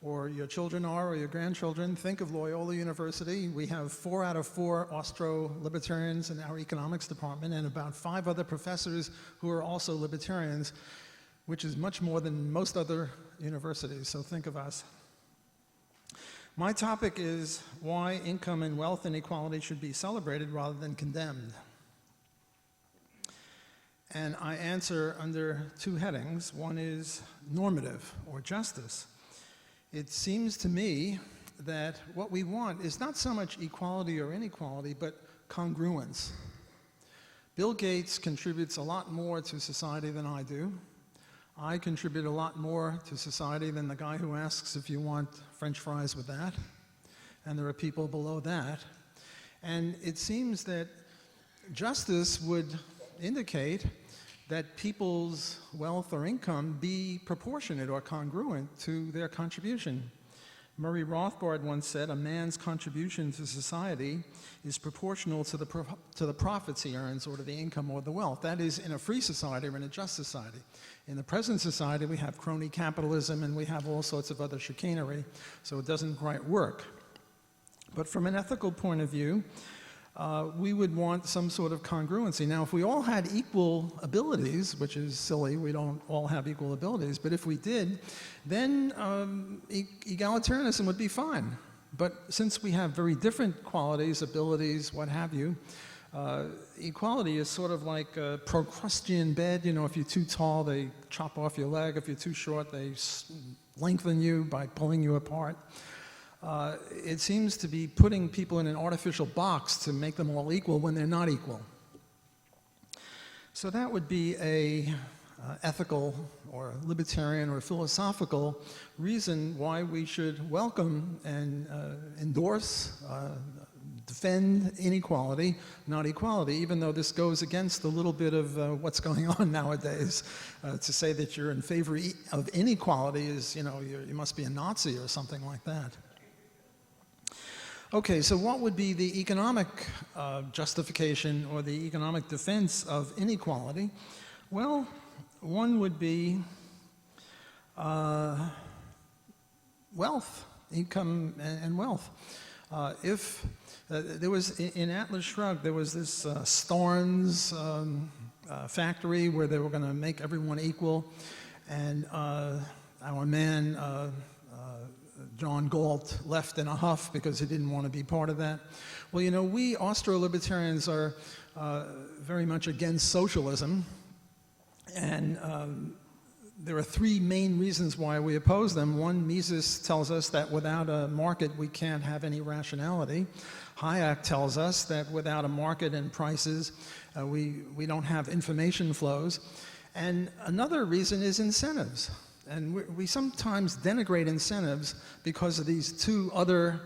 or your children are, or your grandchildren, think of Loyola University. We have 4 out of 4 Austro-libertarians in our economics department and about 5 other professors who are also libertarians, which is much more than most other universities, so think of us. My topic is why income and wealth inequality should be celebrated rather than condemned. And I answer under 2 headings. One is normative, or justice. It seems to me that what we want is not so much equality or inequality, but congruence. Bill Gates contributes a lot more to society than I do. I contribute a lot more to society than the guy who asks if you want French fries with that. And there are people below that. And it seems that justice would indicate that people's wealth or income be proportionate or congruent to their contribution. Murray Rothbard once said, a man's contribution to society is proportional to the profits he earns or to the income or the wealth. That is in a free society or in a just society. In the present society, we have crony capitalism and we have all sorts of other chicanery, so it doesn't quite work. But from an ethical point of view, we would want some sort of congruency. Now, if we all had equal abilities, which is silly, we don't all have equal abilities, but if we did, then egalitarianism would be fine. But since we have very different qualities, abilities, what have you, equality is sort of like a Procrustean bed. You know, if you're too tall, they chop off your leg. If you're too short, they lengthen you by pulling you apart. It seems to be putting people in an artificial box to make them all equal when they're not equal. So that would be a ethical or libertarian or philosophical reason why we should welcome and endorse, defend inequality, not equality, even though this goes against a little bit of what's going on nowadays. To say that you're in favor of inequality is, you know, you must be a Nazi or something like that. Okay, so what would be the economic justification or the economic defense of inequality? Well, one would be wealth, income and wealth. If there was, in Atlas Shrugged, there was this Starnes factory where they were going to make everyone equal, and our man, John Galt, left in a huff because he didn't want to be part of that. Well, you know, we Austro-libertarians are very much against socialism, and there are 3 main reasons why we oppose them. One, Mises tells us that without a market we can't have any rationality. Hayek tells us that without a market and prices we don't have information flows. And another reason is incentives. And we sometimes denigrate incentives because of these two other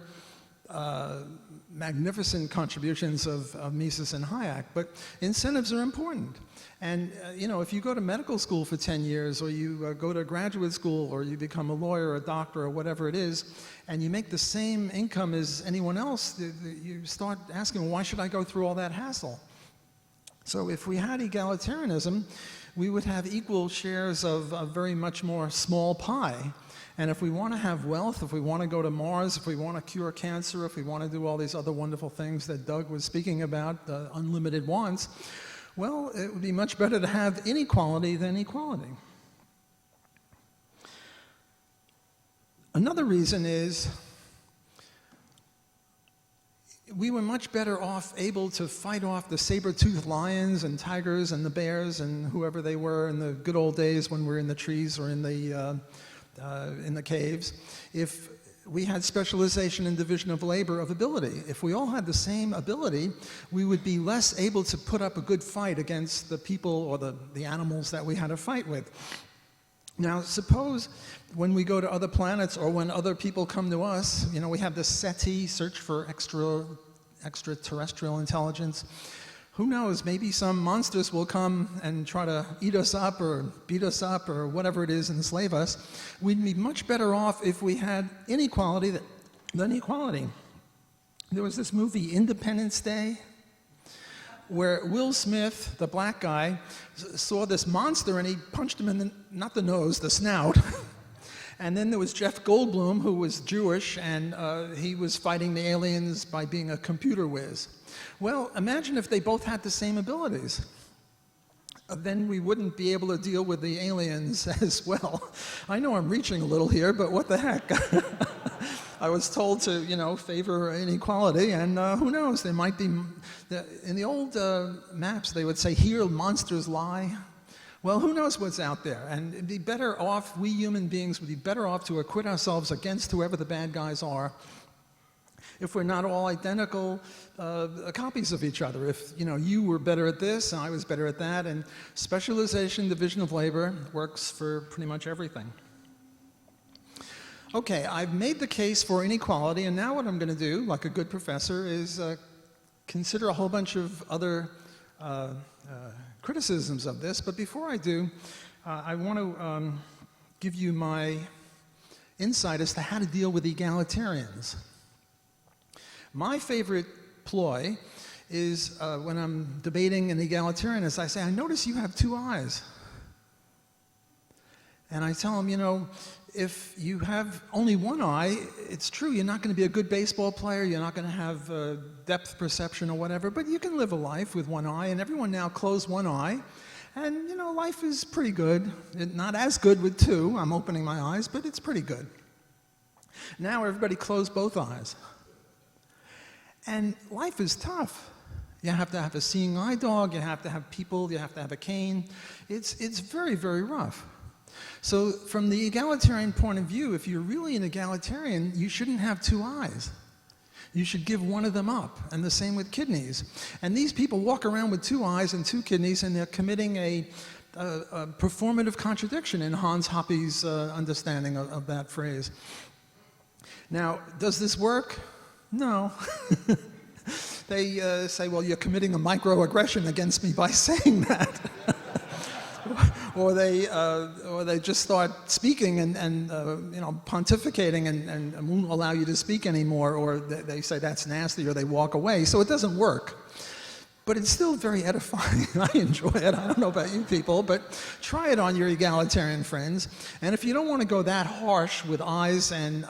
magnificent contributions of Mises and Hayek, but incentives are important. And you know, if you go to medical school for 10 years, or you go to graduate school, or you become a lawyer or a doctor or whatever it is, and you make the same income as anyone else, you start asking, why should I go through all that hassle? So if we had egalitarianism, we would have equal shares of a very much more small pie. And if we want to have wealth, if we want to go to Mars, if we want to cure cancer, if we want to do all these other wonderful things that Doug was speaking about, unlimited wants, well, it would be much better to have inequality than equality. Another reason is we were much better off able to fight off the saber-toothed lions and tigers and the bears and whoever they were in the good old days when we were in the trees or in the caves, if we had specialization and division of labor of ability. If we all had the same ability, we would be less able to put up a good fight against the people or the animals that we had to fight with. Now, suppose when we go to other planets or when other people come to us, you know, we have the SETI, search for extraterrestrial intelligence. Who knows, maybe some monsters will come and try to eat us up or beat us up or whatever it is, enslave us. We'd be much better off if we had inequality than equality. There was this movie, Independence Day, where Will Smith, the black guy, saw this monster and he punched him in the, not the nose, the snout. And then there was Jeff Goldblum, who was Jewish, and he was fighting the aliens by being a computer whiz. Well, imagine if they both had the same abilities. Then we wouldn't be able to deal with the aliens as well. I know I'm reaching a little here, but what the heck? I was told to, you know, favor inequality, and who knows, there might be, in the old maps, they would say, here monsters lie. Well, who knows what's out there? And it'd be better off, we human beings would be better off to acquit ourselves against whoever the bad guys are if we're not all identical copies of each other. If, you know, you were better at this and I was better at that, and specialization, division of labor works for pretty much everything. Okay, I've made the case for inequality, and now what I'm going to do, like a good professor, is consider a whole bunch of other criticisms of this. But before I do, I want to give you my insight as to how to deal with egalitarians. My favorite ploy is when I'm debating an egalitarian, is I say, I notice you have two eyes. And I tell them, you know, if you have only one eye, it's true, you're not going to be a good baseball player, you're not going to have depth perception or whatever, but you can live a life with one eye, and everyone now close one eye, and, you know, life is pretty good. Not as good with two, I'm opening my eyes, but it's pretty good. Now everybody close both eyes. And life is tough. You have to have a seeing eye dog, you have to have people, you have to have a cane. It's very, very rough. So from the egalitarian point of view, if you're really an egalitarian, you shouldn't have two eyes. You should give one of them up, and the same with kidneys. And these people walk around with two eyes and two kidneys, and they're committing a performative contradiction in Hans Hoppe's understanding of that phrase. Now, does this work? No. They say, well, you're committing a microaggression against me by saying that. or they just start speaking and you know, pontificating and won't allow you to speak anymore, or they say that's nasty, or they walk away. So it doesn't work. But it's still very edifying. I enjoy it. I don't know about you people, but try it on your egalitarian friends. And if you don't want to go that harsh with eyes and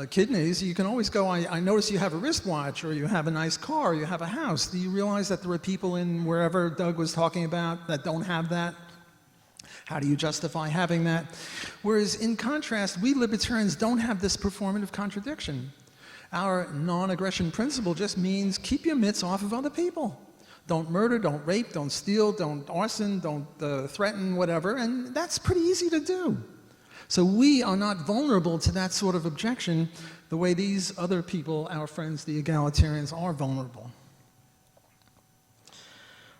kidneys, you can always go, I notice you have a wristwatch, or you have a nice car, or you have a house. Do you realize that there are people in wherever Doug was talking about that don't have that? How do you justify having that? Whereas in contrast, we libertarians don't have this performative contradiction. Our non-aggression principle just means keep your mitts off of other people. Don't murder, don't rape, don't steal, don't arson, don't threaten, whatever, and that's pretty easy to do. So we are not vulnerable to that sort of objection the way these other people, our friends, the egalitarians, are vulnerable.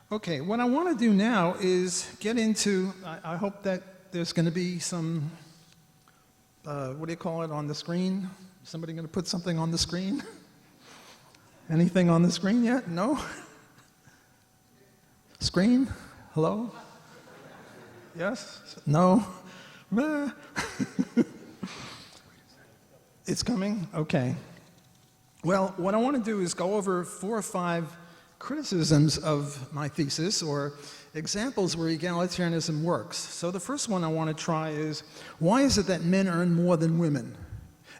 Okay, what I want to do now is get into, I hope that there's going to be some, what do you call it, on the screen? Somebody going to put something on the screen? Anything on the screen yet? No? Screen? Hello? Yes? No? Meh. It's coming? Okay. Well, what I want to do is go over 4 or 5 criticisms of my thesis, or examples where egalitarianism works. So the first one I want to try is, why is it that men earn more than women?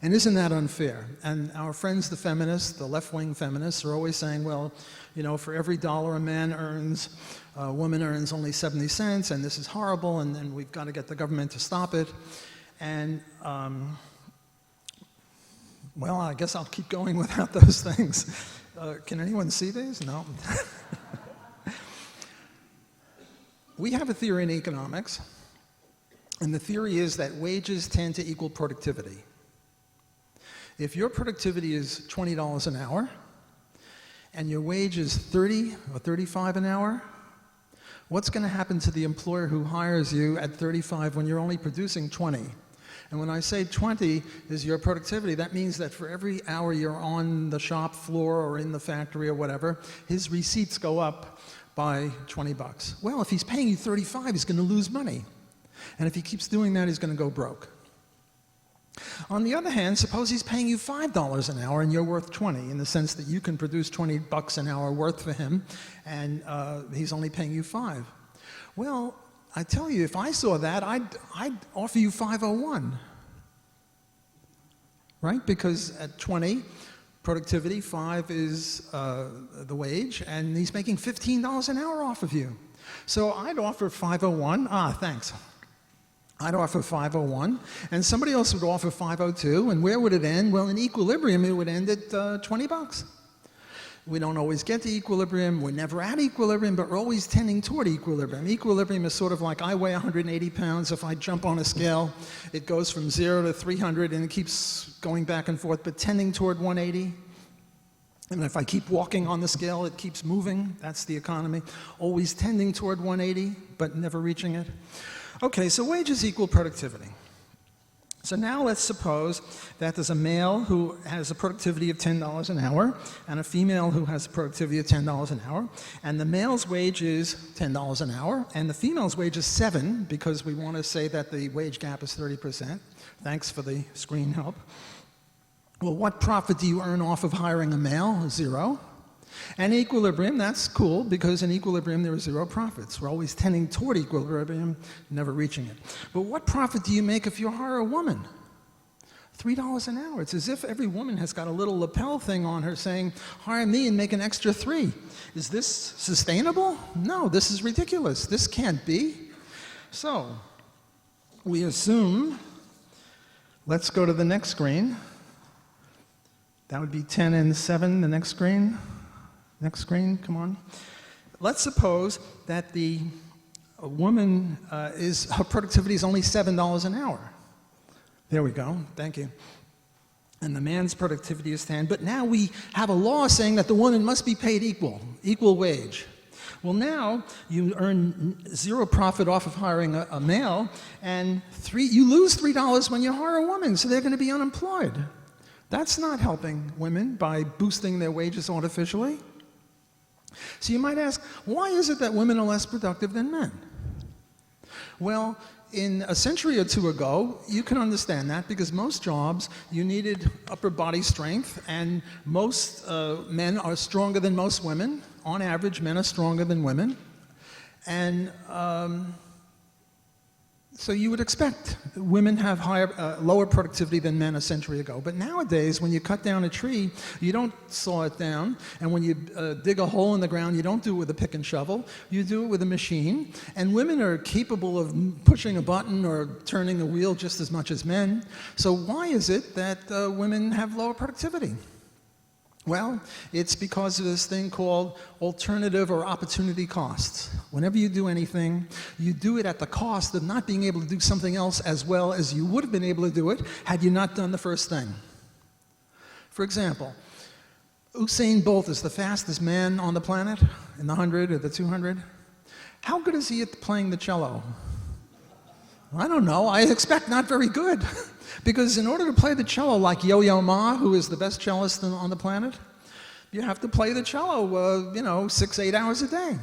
And isn't that unfair? And our friends, the feminists, the left-wing feminists, are always saying, well, you know, for every dollar a man earns, a woman earns only 70 cents, and this is horrible, and we've got to get the government to stop it. And, well, I guess I'll keep going without those things. Can anyone see these? No. We have a theory in economics, and the theory is that wages tend to equal productivity. If your productivity is $20 an hour, and your wage is $30 or $35 an hour, what's going to happen to the employer who hires you at $35 when you're only producing $20? And when I say 20 is your productivity, that means that for every hour you're on the shop floor or in the factory or whatever, his receipts go up by 20 bucks. Well, if he's paying you 35, he's going to lose money. And if he keeps doing that, he's going to go broke. On the other hand, suppose he's paying you $5 an hour and you're worth 20, in the sense that you can produce 20 bucks an hour worth for him, and he's only paying you 5. Well, I tell you, if I saw that, I'd offer you 501, right? Because at 20, productivity, 5 is the wage, and he's making $15 an hour off of you. So I'd offer 501. Thanks. I'd offer 501, and somebody else would offer 502, and where would it end? Well, in equilibrium, it would end at 20 bucks. We don't always get to equilibrium. We're never at equilibrium, but we're always tending toward equilibrium. Equilibrium is sort of like, I weigh 180 pounds. If I jump on a scale, it goes from 0 to 300, and it keeps going back and forth, but tending toward 180. And if I keep walking on the scale, it keeps moving. That's the economy. Always tending toward 180, but never reaching it. Okay, so wages equal productivity. So now let's suppose that there's a male who has a productivity of $10 an hour and a female who has a productivity of $10 an hour, and the male's wage is $10 an hour and the female's wage is 7, because we want to say that the wage gap is 30%. Thanks for the screen help. Well, what profit do you earn off of hiring a male? 0. And equilibrium, that's cool, because in equilibrium there are 0 profits. We're always tending toward equilibrium, never reaching it. But what profit do you make if you hire a woman? $3 an hour. It's as if every woman has got a little lapel thing on her saying, hire me and make an extra 3. Is this sustainable? No, this is ridiculous. This can't be. So, we assume, let's go to the next screen. That would be 10 and 7, the next screen. Next screen, come on. Let's suppose that a woman, her productivity is only $7 an hour. There we go, thank you. And the man's productivity is 10, but now we have a law saying that the woman must be paid equal wage. Well, now you earn 0 profit off of hiring a male, and you lose $3 when you hire a woman, so they're going to be unemployed. That's not helping women by boosting their wages artificially. So you might ask, why is it that women are less productive than men? Well, in a century or two ago, you can understand that, because most jobs, you needed upper body strength, and most men are stronger than most women. On average, men are stronger than women. And so you would expect women have lower productivity than men a century ago. But nowadays, when you cut down a tree, you don't saw it down. And when you dig a hole in the ground, you don't do it with a pick and shovel. You do it with a machine. And women are capable of pushing a button or turning a wheel just as much as men. So why is it that women have lower productivity? Well, it's because of this thing called alternative or opportunity costs. Whenever you do anything, you do it at the cost of not being able to do something else as well as you would have been able to do it had you not done the first thing. For example, Usain Bolt is the fastest man on the planet in the 100 or the 200. How good is he at playing the cello? I don't know. I expect not very good. Because in order to play the cello like Yo-Yo Ma, who is the best cellist on the planet, you have to play the cello, 6-8 hours a day.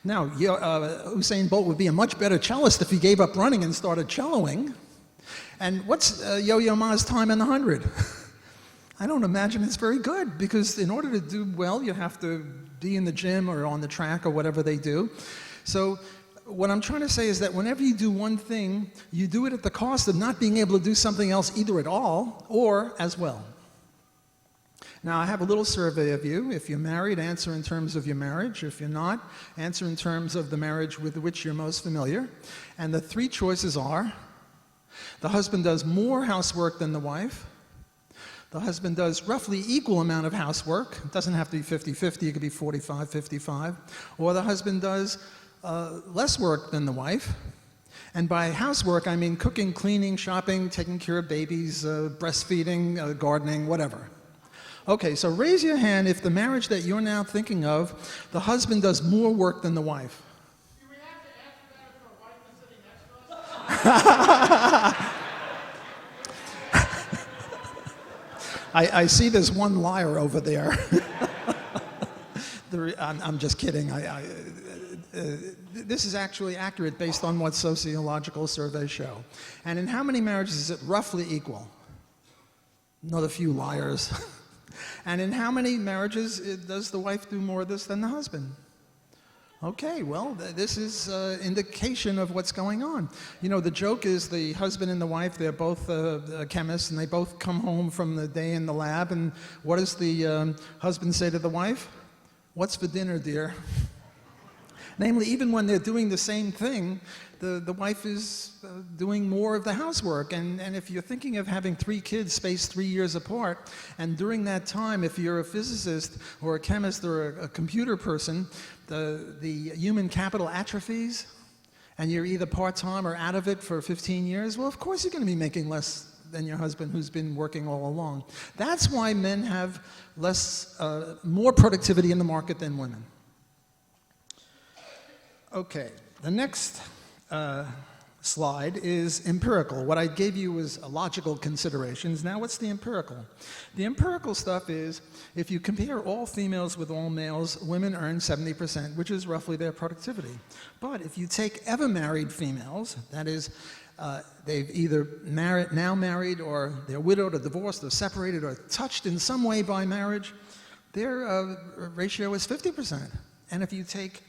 Now, Usain Bolt would be a much better cellist if he gave up running and started celloing. And what's Yo-Yo Ma's time in the 100? I don't imagine it's very good, because in order to do well, you have to be in the gym or on the track or whatever they do. So what I'm trying to say is that whenever you do one thing, you do it at the cost of not being able to do something else either at all or as well. Now, I have a little survey of you. If you're married, answer in terms of your marriage. If you're not, answer in terms of the marriage with which you're most familiar. And the three choices are: the husband does more housework than the wife. The husband does roughly equal amount of housework. It doesn't have to be 50-50, it could be 45-55. Or the husband does less work than the wife. And by housework, I mean cooking, cleaning, shopping, taking care of babies, breastfeeding, gardening, whatever. Okay, so raise your hand if the marriage that you're now thinking of, the husband does more work than the wife. Do we have to answer that if our wife is sitting next to us? I see there's one liar over there. I'm just kidding. This is actually accurate based on what sociological surveys show. And in how many marriages is it roughly equal? Not a few liars. And in how many marriages does the wife do more of this than the husband? Okay, well, this is indication of what's going on. You know, the joke is the husband and the wife, they're both chemists, and they both come home from the day in the lab, and what does the husband say to the wife? "What's for dinner, dear?" Namely, even when they're doing the same thing, the wife is doing more of the housework. And if you're thinking of having 3 kids spaced 3 years apart, and during that time, if you're a physicist or a chemist or a computer person, the human capital atrophies, and you're either part-time or out of it for 15 years, well, of course you're going to be making less than your husband who's been working all along. That's why men have more productivity in the market than women. Okay, the next slide is empirical. What I gave you was logical considerations. Now what's the empirical? The empirical stuff is, if you compare all females with all males, women earn 70%, which is roughly their productivity. But if you take ever married females, that is, they've either now married, or they're widowed or divorced or separated or touched in some way by marriage, their ratio is 50%. And if you take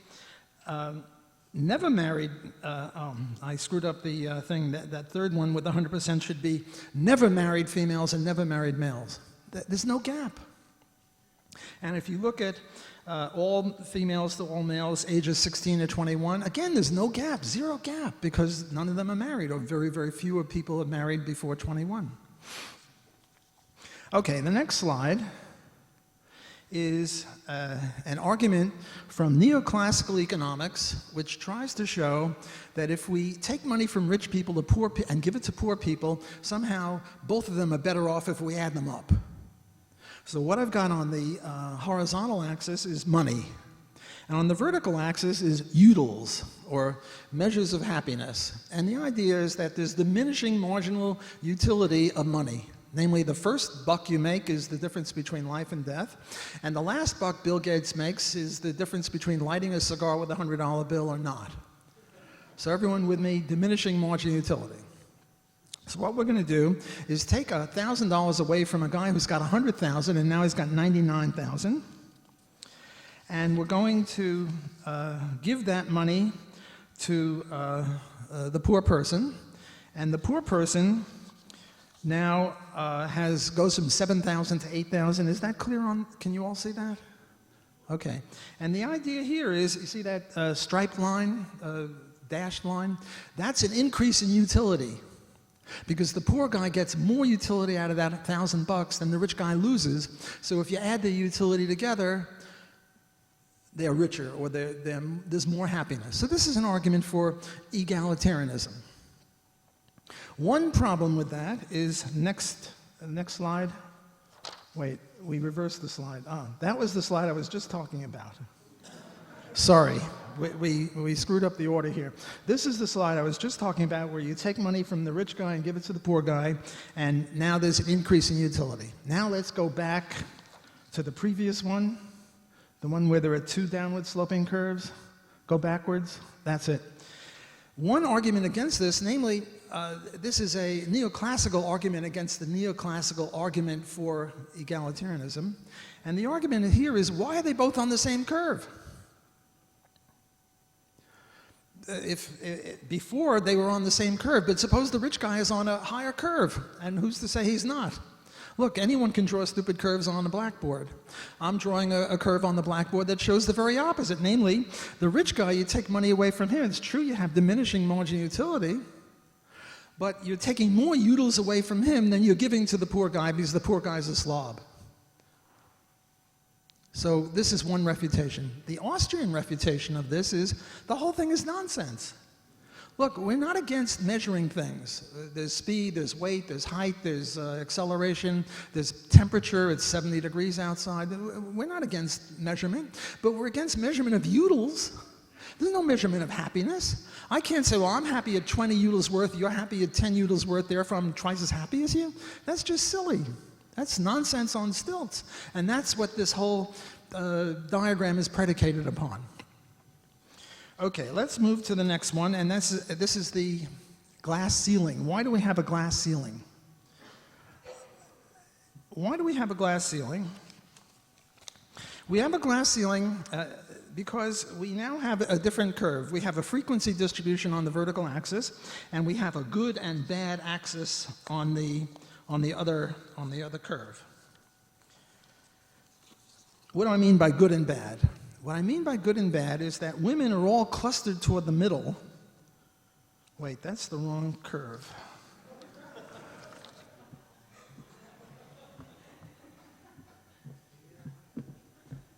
never married, I screwed up the thing, that third one with 100% should be never married females and never married males. There's no gap. And if you look at all females to all males, ages 16 to 21, again, there's no gap, zero gap, because none of them are married, or very, very few people are married before 21. Okay, the next slide is an argument from neoclassical economics, which tries to show that if we take money from rich people to poor and give it to poor people, somehow both of them are better off if we add them up. So what I've got on the horizontal axis is money, and on the vertical axis is utils, or measures of happiness. And the idea is that there's diminishing marginal utility of money. Namely, the first buck you make is the difference between life and death, and the last buck Bill Gates makes is the difference between lighting a cigar with a $100 bill or not. So everyone with me, diminishing marginal utility. So what we're going to do is take $1,000 away from a guy who's got 100,000 and now he's got 99,000, and we're going to give that money to the poor person, and the poor person now goes from 7,000 to 8,000. Is that clear on, can you all see that? Okay. And the idea here is, you see that striped line, dashed line? That's an increase in utility, because the poor guy gets more utility out of that $1,000 than the rich guy loses. So if you add the utility together, they're richer, or there's more happiness. So this is an argument for egalitarianism. One problem with that is, next slide. Wait. We reversed the slide. That was the slide I was just talking about. Sorry, we screwed up the order here. This is the slide I was just talking about where you take money from the rich guy and give it to the poor guy, and now there's an increase in utility. Now let's go back to the previous one, the one where there are two downward sloping curves. Go backwards. That's it. One argument against this, namely, this is a neoclassical argument against the neoclassical argument for egalitarianism. And the argument here is, why are they both on the same curve? Before they were on the same curve, but suppose the rich guy is on a higher curve, and who's to say he's not? Look, anyone can draw stupid curves on a blackboard. I'm drawing a curve on the blackboard that shows the very opposite, namely, the rich guy, you take money away from him. It's true you have diminishing margin utility, but you're taking more utils away from him than you're giving to the poor guy because the poor guy's a slob. So this is one refutation. The Austrian refutation of this is the whole thing is nonsense. Look, we're not against measuring things. There's speed, there's weight, there's height, there's acceleration, there's temperature, it's 70 degrees outside. We're not against measurement, but we're against measurement of utils. There's no measurement of happiness. I can't say, well, I'm happy at 20 utils worth, you're happy at 10 utils worth, therefore I'm twice as happy as you. That's just silly. That's nonsense on stilts. And that's what this whole diagram is predicated upon. Okay, let's move to the next one, and this is the glass ceiling. Why do we have a glass ceiling? Why do we have a glass ceiling? We have a glass ceiling because we now have a different curve. We have a frequency distribution on the vertical axis, and we have a good and bad axis on the other curve. What do I mean by good and bad? What I mean by good and bad is that women are all clustered toward the middle. Wait, that's the wrong curve.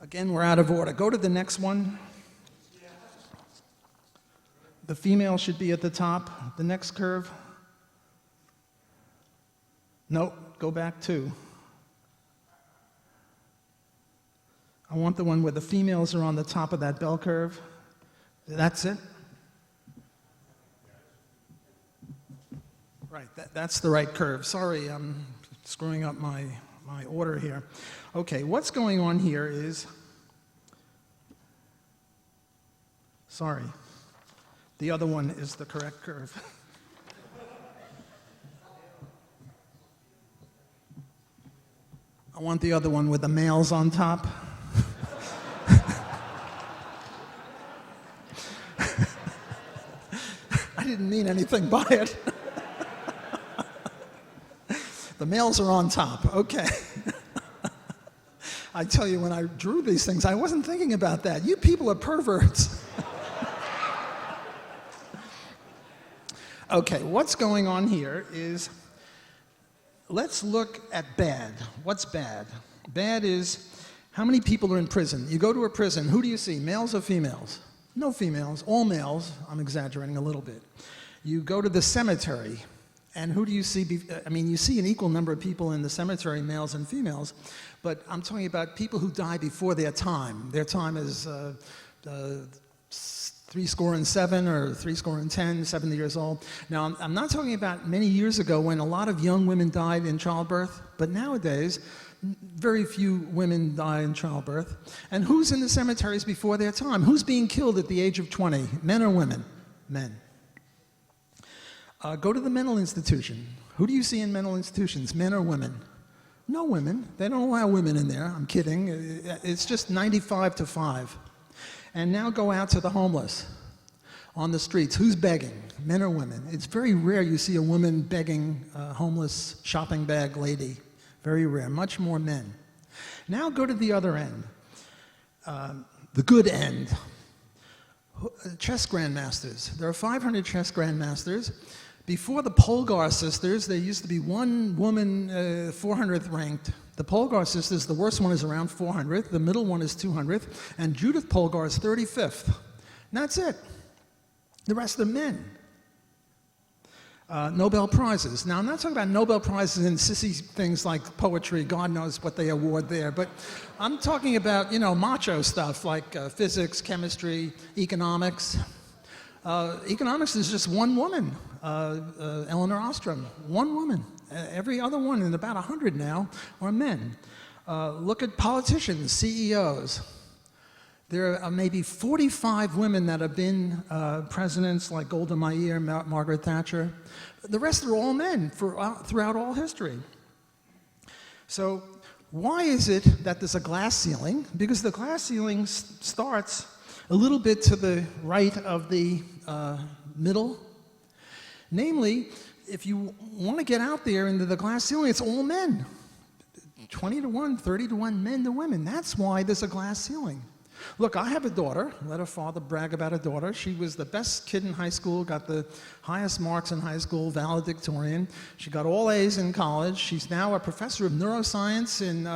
Again, we're out of order. Go to the next one. The female should be at the top. The next curve. Nope, go back two. I want the one where the females are on the top of that bell curve. That's it? Right, that's the right curve. Sorry, I'm screwing up my order here. Okay, what's going on here is, sorry, the other one is the correct curve. I want the other one with the males on top. I didn't mean anything by it. The males are on top, okay. I tell you, when I drew these things, I wasn't thinking about that. You people are perverts. Okay, what's going on here is, let's look at bad. What's bad? Bad is how many people are in prison. You go to a prison, who do you see, males or females? No females, all males. I'm exaggerating a little bit. You go to the cemetery, and who do you see? I mean, you see an equal number of people in the cemetery, males and females, but I'm talking about people who die before their time. Their time is 67 or 10, 70 years old. Now, I'm not talking about many years ago when a lot of young women died in childbirth, but nowadays, very few women die in childbirth. And who's in the cemeteries before their time? Who's being killed at the age of 20? Men or women? Men. Go to the mental institution. Who do you see in mental institutions, men or women? No women. They don't allow women in there. I'm kidding. It's just 95-5. And now go out to the homeless on the streets. Who's begging, men or women? It's very rare you see a woman begging a homeless shopping bag lady. Very rare, much more men. Now go to the other end, the good end. Chess grandmasters. There are 500 chess grandmasters. Before the Polgar sisters, there used to be one woman 400th ranked. The Polgar sisters, the worst one is around 400th, the middle one is 200th, and Judith Polgar is 35th. And that's it. The rest are men. Nobel Prizes. Now, I'm not talking about Nobel Prizes in sissy things like poetry, God knows what they award there, but I'm talking about, macho stuff like physics, chemistry, economics. Economics is just one woman, Eleanor Ostrom, one woman. Every other one, and about 100 now, are men. Look at politicians, CEOs. There are maybe 45 women that have been presidents, like Golda Meir, Margaret Thatcher. The rest are all men throughout all history. So why is it that there's a glass ceiling? Because the glass ceiling starts a little bit to the right of the middle. Namely, if you want to get out there into the glass ceiling, it's all men. 20 to 1, 30 to 1 men to women. That's why there's a glass ceiling. Look, I have a daughter. Let her father brag about a daughter. She was the best kid in high school, got the highest marks in high school, valedictorian. She got all A's in college. She's now a professor of neuroscience in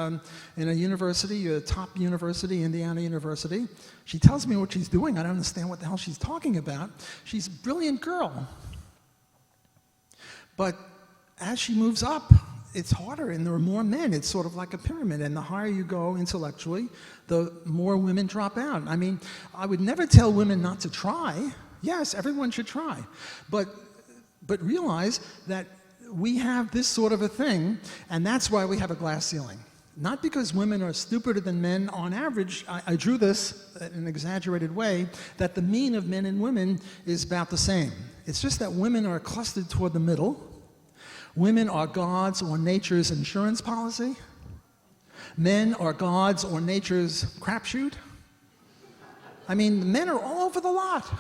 a university, a top university, Indiana University. She tells me what she's doing. I don't understand what the hell she's talking about. She's a brilliant girl. But as she moves up, it's harder, and there are more men. It's sort of like a pyramid, and the higher you go intellectually, the more women drop out. I mean, I would never tell women not to try. Yes, everyone should try. But realize that we have this sort of a thing, and that's why we have a glass ceiling. Not because women are stupider than men. On average, I drew this in an exaggerated way, that the mean of men and women is about the same. It's just that women are clustered toward the middle. Women are God's or nature's insurance policy. Men are God's or nature's crapshoot. I mean, men are all over the lot.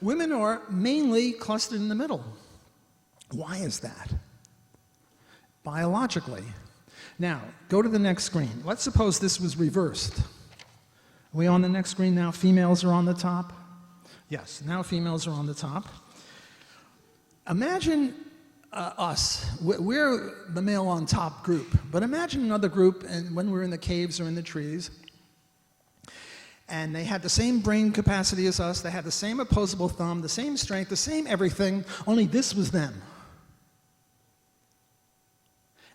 Women are mainly clustered in the middle. Why is that? Biologically. Now, go to the next screen. Let's suppose this was reversed. Are we on the next screen now? Females are on the top? Yes, now females are on the top. Imagine us. We're the male on top group, but imagine another group, and when we're in the caves or in the trees, and they had the same brain capacity as us, they had the same opposable thumb, the same strength, the same everything, only this was them.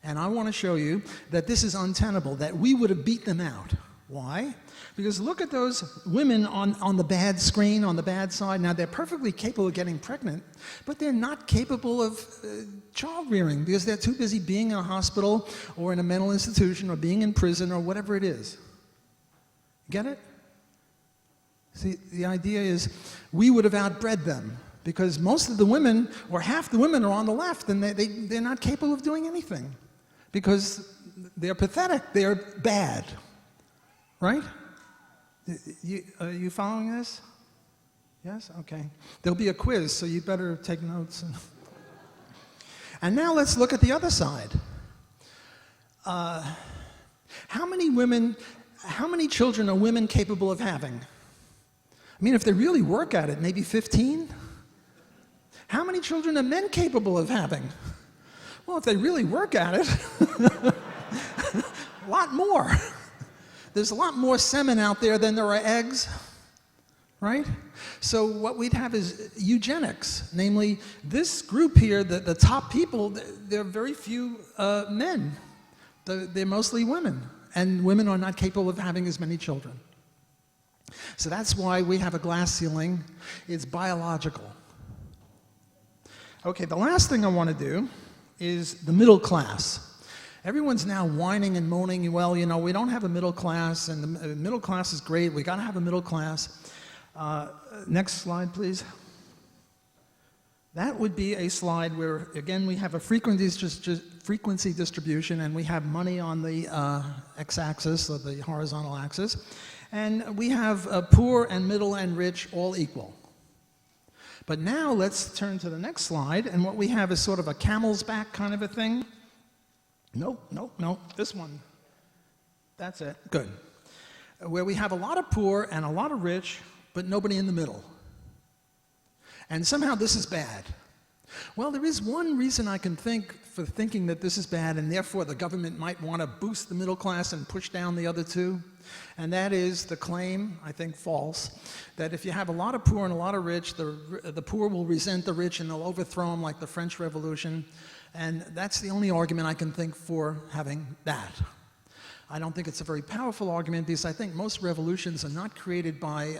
And I want to show you that this is untenable, that we would have beat them out. Why? Because look at those women on the bad screen, on the bad side. Now, they're perfectly capable of getting pregnant, but they're not capable of child rearing because they're too busy being in a hospital or in a mental institution or being in prison or whatever it is. Get it? See, the idea is we would have outbred them because most of the women, or half the women, are on the left, and they're not capable of doing anything because they're pathetic, they're bad. Right? Are you following this? Yes? Okay. There'll be a quiz, so you better take notes. And now let's look at the other side. How many children are women capable of having? I mean, if they really work at it, maybe 15? How many children are men capable of having? Well, if they really work at it, a lot more. There's a lot more semen out there than there are eggs, right? So what we'd have is eugenics, namely this group here, the top people, there are very few men. They're mostly women, and women are not capable of having as many children. So that's why we have a glass ceiling. It's biological. Okay, the last thing I want to do is the middle class. Everyone's now whining and moaning, well, we don't have a middle class, and the middle class is great, we got to have a middle class. Next slide, please. That would be a slide where, again, we have a frequency distribution, and we have money on the x-axis, or the horizontal axis, and we have poor and middle and rich all equal. But now let's turn to the next slide, and what we have is sort of a camel's back kind of a thing. Nope, this one. That's it, good. Where we have a lot of poor and a lot of rich, but nobody in the middle. And somehow this is bad. Well, there is one reason I can think for thinking that this is bad, and therefore the government might want to boost the middle class and push down the other two. and that is the claim, I think false, that if you have a lot of poor and a lot of rich, the poor will resent the rich and they'll overthrow them like the French Revolution. And that's the only argument I can think for having that. I don't think it's a very powerful argument because I think most revolutions are not created by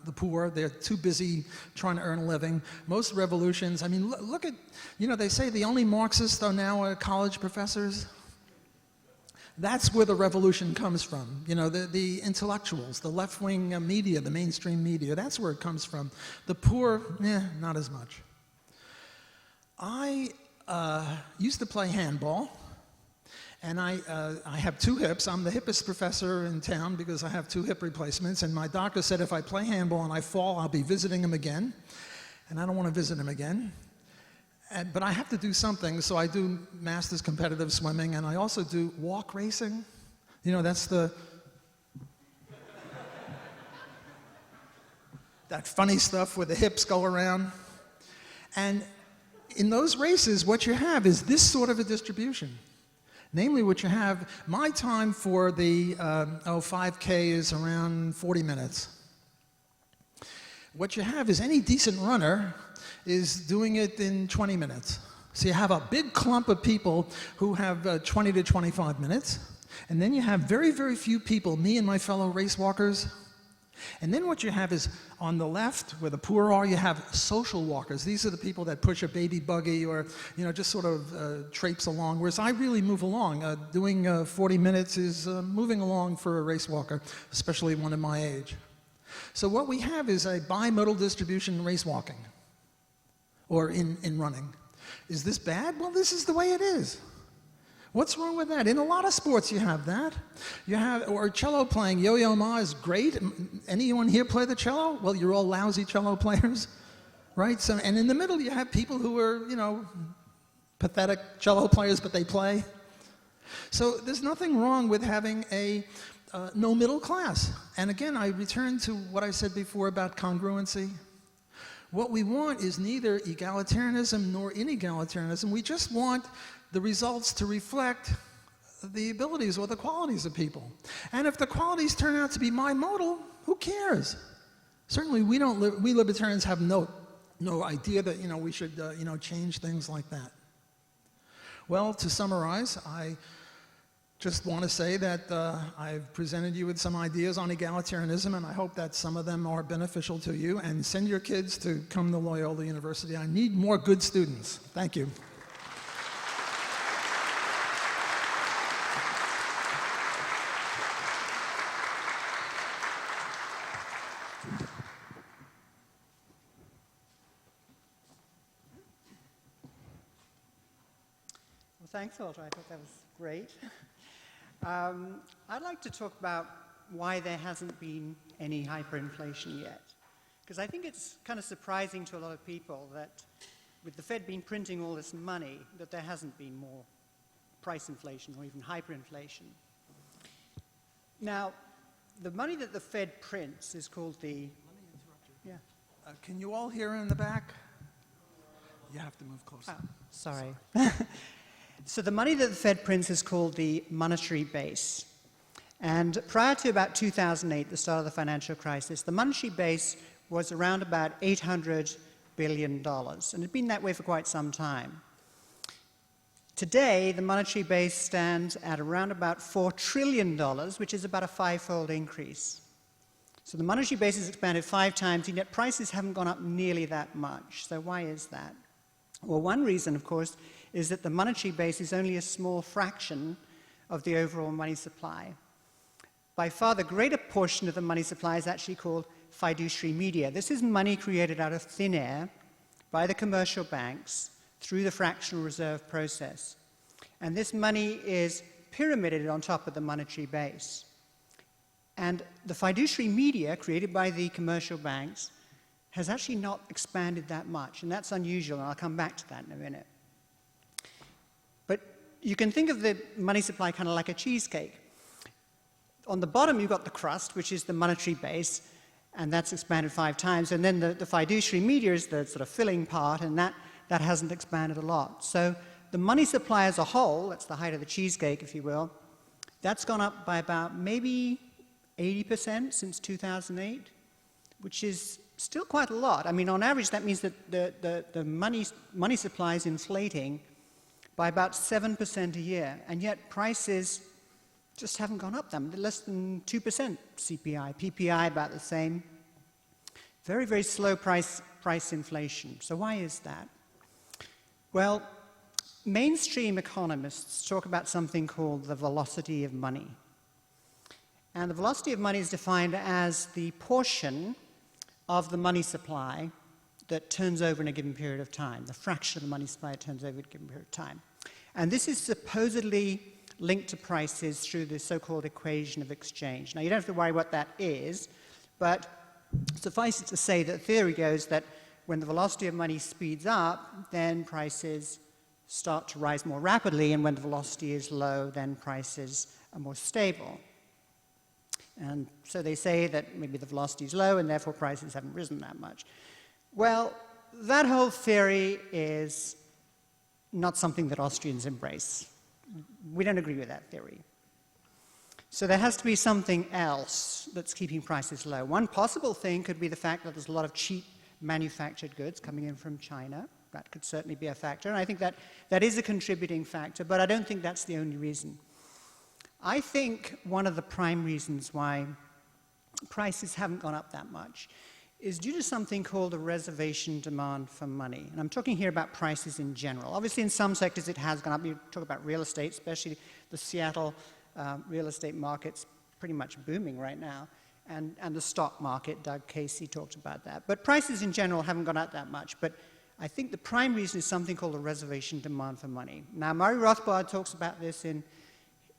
the poor. They're too busy trying to earn a living. Most revolutions, I mean, look at, you know, they say the only Marxists are now college professors. That's where the revolution comes from. You know, the intellectuals, the left-wing media, the mainstream media, that's where it comes from. The poor, not as much. I used to play handball. And I have two hips. I'm the hippest professor in town because I have two hip replacements. And my doctor said if I play handball and I fall, I'll be visiting him again. And I don't want to visit him again. But I have to do something, so I do masters competitive swimming, and I also do walk racing. You know, that's that funny stuff where the hips go around. And in those races, what you have is this sort of a distribution. Namely, what you have, my time for the 5K is around 40 minutes. What you have is any decent runner is doing it in 20 minutes. So you have a big clump of people who have 20 to 25 minutes. And then you have very, very few people, me and my fellow race walkers. And then what you have is on the left, where the poor are, you have social walkers. These are the people that push a baby buggy or, you know, just sort of traipse along, whereas I really move along. Doing 40 minutes is moving along for a race walker, especially one of my age. So what we have is a bimodal distribution in race walking, or in running. Is this bad? Well, this is the way it is. What's wrong with that? In a lot of sports you have that. You have, or cello playing, Yo-Yo Ma is great. Anyone here play the cello? Well, you're all lousy cello players, right? So, and in the middle you have people who are, you know, pathetic cello players, but they play. So there's nothing wrong with having a no middle class. And again, I return to what I said before about congruency. What we want is neither egalitarianism nor inegalitarianism. We just want the results to reflect the abilities or the qualities of people. And if the qualities turn out to be bimodal, who cares? Certainly we libertarians have no idea that, you know, we should change things like that. Well, to summarize, I just want to say that I've presented you with some ideas on egalitarianism, and I hope that some of them are beneficial to you. And send your kids to come to Loyola University. I need more good students. Thank you. Thanks, Walter. I thought that was great. I'd like to talk about why there hasn't been any hyperinflation yet. Because I think it's kind of surprising to a lot of people that with the Fed been printing all this money, that there hasn't been more price inflation or even hyperinflation. Now, the money that the Fed prints is called the... Let me interrupt you. Yeah. Can you all hear in the back? You have to move closer. Oh, sorry. So the money that the Fed prints is called the monetary base. And prior to about 2008, the start of the financial crisis, the monetary base was around about $800 billion. And it had been that way for quite some time. Today, the monetary base stands at around about $4 trillion, which is about a five-fold increase. So the monetary base has expanded 5 times, and yet prices haven't gone up nearly that much. So why is that? Well, one reason, of course, is that the monetary base is only a small fraction of the overall money supply. By far, the greater portion of the money supply is actually called fiduciary media. This is money created out of thin air by the commercial banks through the fractional reserve process. And this money is pyramided on top of the monetary base. And the fiduciary media created by the commercial banks has actually not expanded that much, and that's unusual, and I'll come back to that in a minute. But you can think of the money supply kind of like a cheesecake. On the bottom, you've got the crust, which is the monetary base, and that's expanded 5 times, and then the fiduciary media is the sort of filling part, and that hasn't expanded a lot. So the money supply as a whole, that's the height of the cheesecake, if you will, that's gone up by about maybe 80% since 2008, which is still quite a lot. I mean, on average, that means that the money supply is inflating by about 7% a year, and yet prices just haven't gone up that much, less than 2% CPI, PPI about the same. Very, very slow price inflation. So why is that? Well, mainstream economists talk about something called the velocity of money. And the velocity of money is defined as the portion of the money supply that turns over in a given period of time, the fraction of the money supply that turns over in a given period of time. And this is supposedly linked to prices through the so-called equation of exchange. Now, you don't have to worry what that is, but suffice it to say that theory goes that when the velocity of money speeds up, then prices start to rise more rapidly, and when the velocity is low, then prices are more stable. And so they say that maybe the velocity is low, and therefore prices haven't risen that much. Well, that whole theory is not something that Austrians embrace. We don't agree with that theory. So there has to be something else that's keeping prices low. One possible thing could be the fact that there's a lot of cheap manufactured goods coming in from China. That could certainly be a factor, and I think that is a contributing factor, but I don't think that's the only reason. I think one of the prime reasons why prices haven't gone up that much is due to something called a reservation demand for money. And I'm talking here about prices in general. Obviously, in some sectors it has gone up. You talk about real estate, especially the Seattle real estate market's pretty much booming right now. And the stock market, Doug Casey talked about that. But prices in general haven't gone up that much. But I think the prime reason is something called a reservation demand for money. Now, Murray Rothbard talks about this in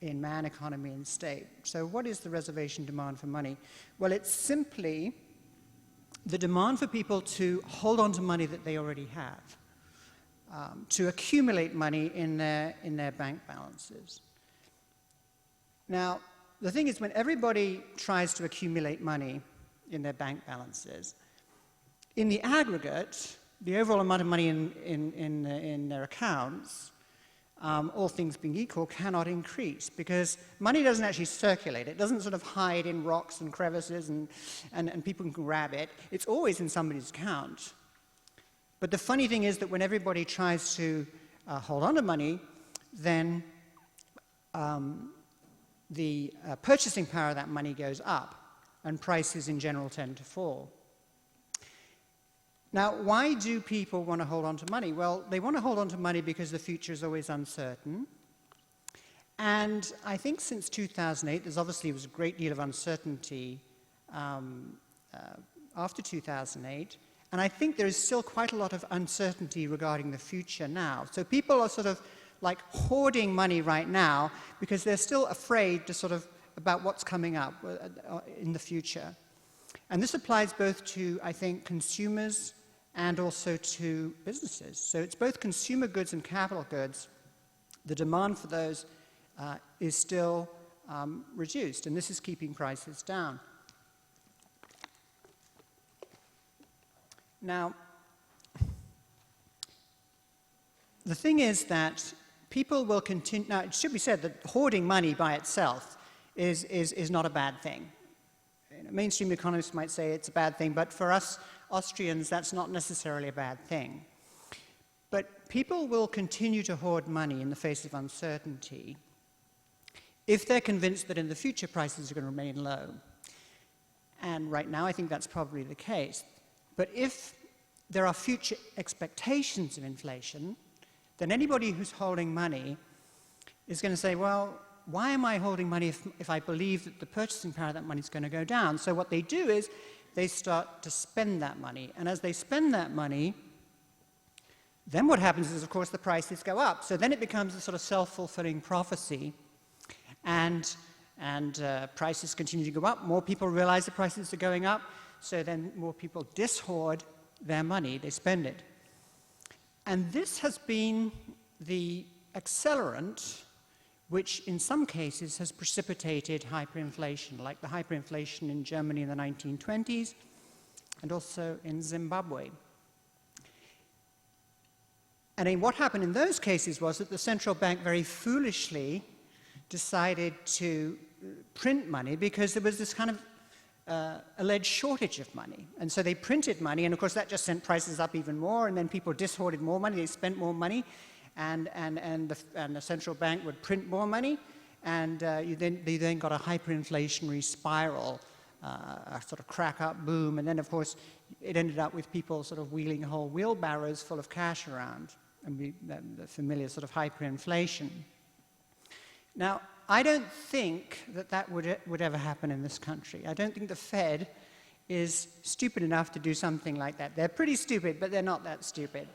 Man, Economy, and State. So what is the reservation demand for money? Well, it's simply the demand for people to hold on to money that they already have, to accumulate money in their bank balances. Now, the thing is, when everybody tries to accumulate money in their bank balances, in the aggregate, the overall amount of money in their accounts, all things being equal, cannot increase because money doesn't actually circulate. It doesn't sort of hide in rocks and crevices and people can grab it. It's always in somebody's account. But the funny thing is that when everybody tries to hold on to money, then the purchasing power of that money goes up and prices in general tend to fall. Now, why do people want to hold on to money? Well, they want to hold on to money because the future is always uncertain. And I think since 2008, there's obviously was a great deal of uncertainty after 2008. And I think there is still quite a lot of uncertainty regarding the future now. So people are sort of like hoarding money right now because they're still afraid to sort of about what's coming up in the future. And this applies both to, I think, consumers and also to businesses. So it's both consumer goods and capital goods. The demand for those is still reduced, and this is keeping prices down. Now, the thing is that people will continue. Now, it should be said that hoarding money by itself is not a bad thing. Mainstream economists might say it's a bad thing, but for us Austrians, that's not necessarily a bad thing. But people will continue to hoard money in the face of uncertainty if they're convinced that in the future prices are going to remain low. And right now, I think that's probably the case. But if there are future expectations of inflation, then anybody who's holding money is going to say, well, why am I holding money if I believe that the purchasing power of that money is going to go down? So what they do is they start to spend that money. And as they spend that money, then what happens is, of course, the prices go up. So then it becomes a sort of self-fulfilling prophecy. And prices continue to go up. More people realize the prices are going up. So then more people dishoard their money. They spend it. And this has been the accelerant which in some cases has precipitated hyperinflation, like the hyperinflation in Germany in the 1920s and also in Zimbabwe. And what happened in those cases was that the central bank very foolishly decided to print money because there was this kind of alleged shortage of money. And so they printed money, and of course that just sent prices up even more, and then people dishoarded more money, they spent more money, and the central bank would print more money, and they then got a hyperinflationary spiral, a sort of crack-up boom, and then of course it ended up with people sort of wheeling whole wheelbarrows full of cash around, and the familiar sort of hyperinflation. Now, I don't think that would ever happen in this country. I don't think the Fed is stupid enough to do something like that. They're pretty stupid, but they're not that stupid.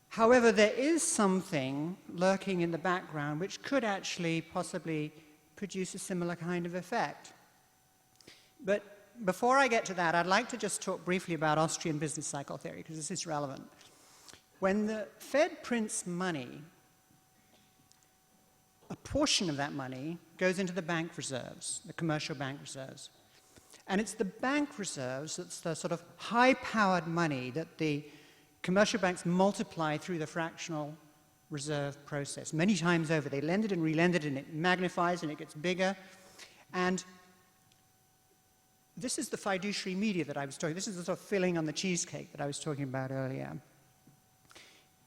However, there is something lurking in the background which could actually possibly produce a similar kind of effect. But before I get to that, I'd like to just talk briefly about Austrian business cycle theory, because this is relevant. When the Fed prints money, a portion of that money goes into the bank reserves, the commercial bank reserves. And it's the bank reserves that's the sort of high-powered money that the commercial banks multiply through the fractional reserve process. Many times over, they lend it and relend it, and it magnifies and it gets bigger. And this is the fiduciary media that I was talking about. This is the sort of filling on the cheesecake that I was talking about earlier.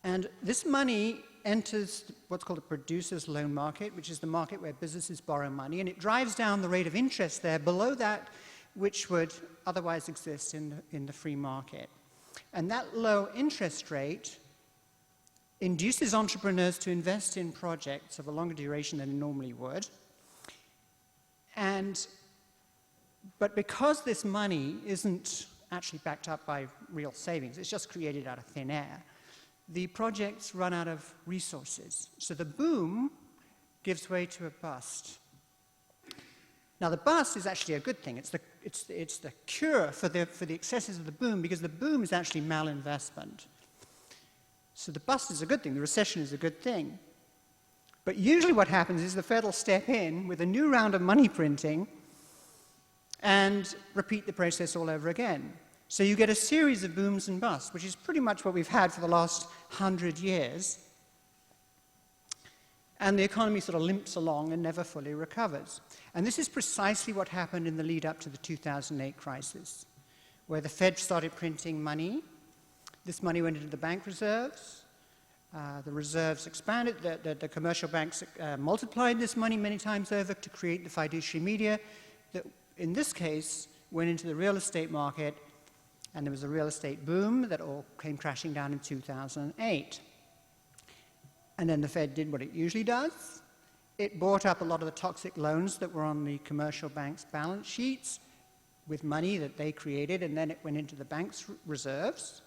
And this money enters what's called a producer's loan market, which is the market where businesses borrow money, and it drives down the rate of interest there below that which would otherwise exist in the free market. And that low interest rate induces entrepreneurs to invest in projects of a longer duration than they normally would. But because this money isn't actually backed up by real savings, it's just created out of thin air, the projects run out of resources. So the boom gives way to a bust. Now, the bust is actually a good thing. It's the cure for the excesses of the boom, because the boom is actually malinvestment. So the bust is a good thing. The recession is a good thing. But usually what happens is the Fed will step in with a new round of money printing and repeat the process all over again. So you get a series of booms and busts, which is pretty much what we've had for the last 100 years. And the economy sort of limps along and never fully recovers. And this is precisely what happened in the lead up to the 2008 crisis, where the Fed started printing money. This money went into the bank reserves. The reserves expanded. The commercial banks multiplied this money many times over to create the fiduciary media that, in this case, went into the real estate market, and there was a real estate boom that all came crashing down in 2008. And then the Fed did what it usually does. It bought up a lot of the toxic loans that were on the commercial banks' balance sheets with money that they created, and then it went into the bank's reserves.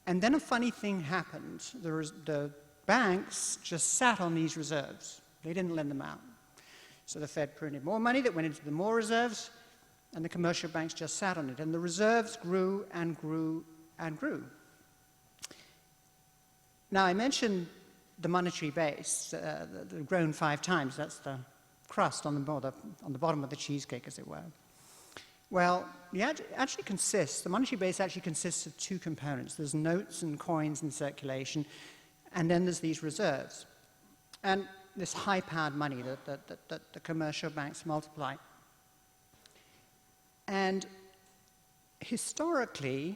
And then a funny thing happened. The banks just sat on these reserves. They didn't lend them out. So the Fed printed more money that went into the more reserves, and the commercial banks just sat on it. And the reserves grew and grew and grew. Now, I mentioned the monetary base, grown 5 times. That's the crust on the bottom of the cheesecake, as it were. Well, the monetary base actually consists of 2 components. There's notes and coins in circulation, and then there's these reserves. And this high-powered money that the commercial banks multiply. And historically,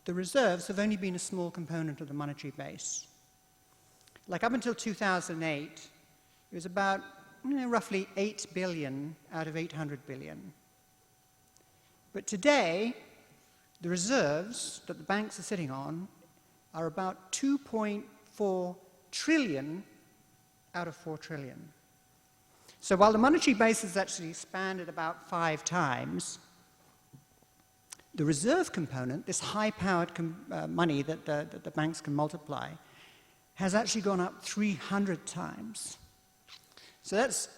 the reserves have only been a small component of the monetary base. Like up until 2008, it was about roughly 8 billion out of 800 billion. But today, the reserves that the banks are sitting on are about 2.4 trillion out of 4 trillion. So while the monetary base has actually expanded about 5 times, the reserve component, this high-powered money that the banks can multiply, has actually gone up 300 times. So that's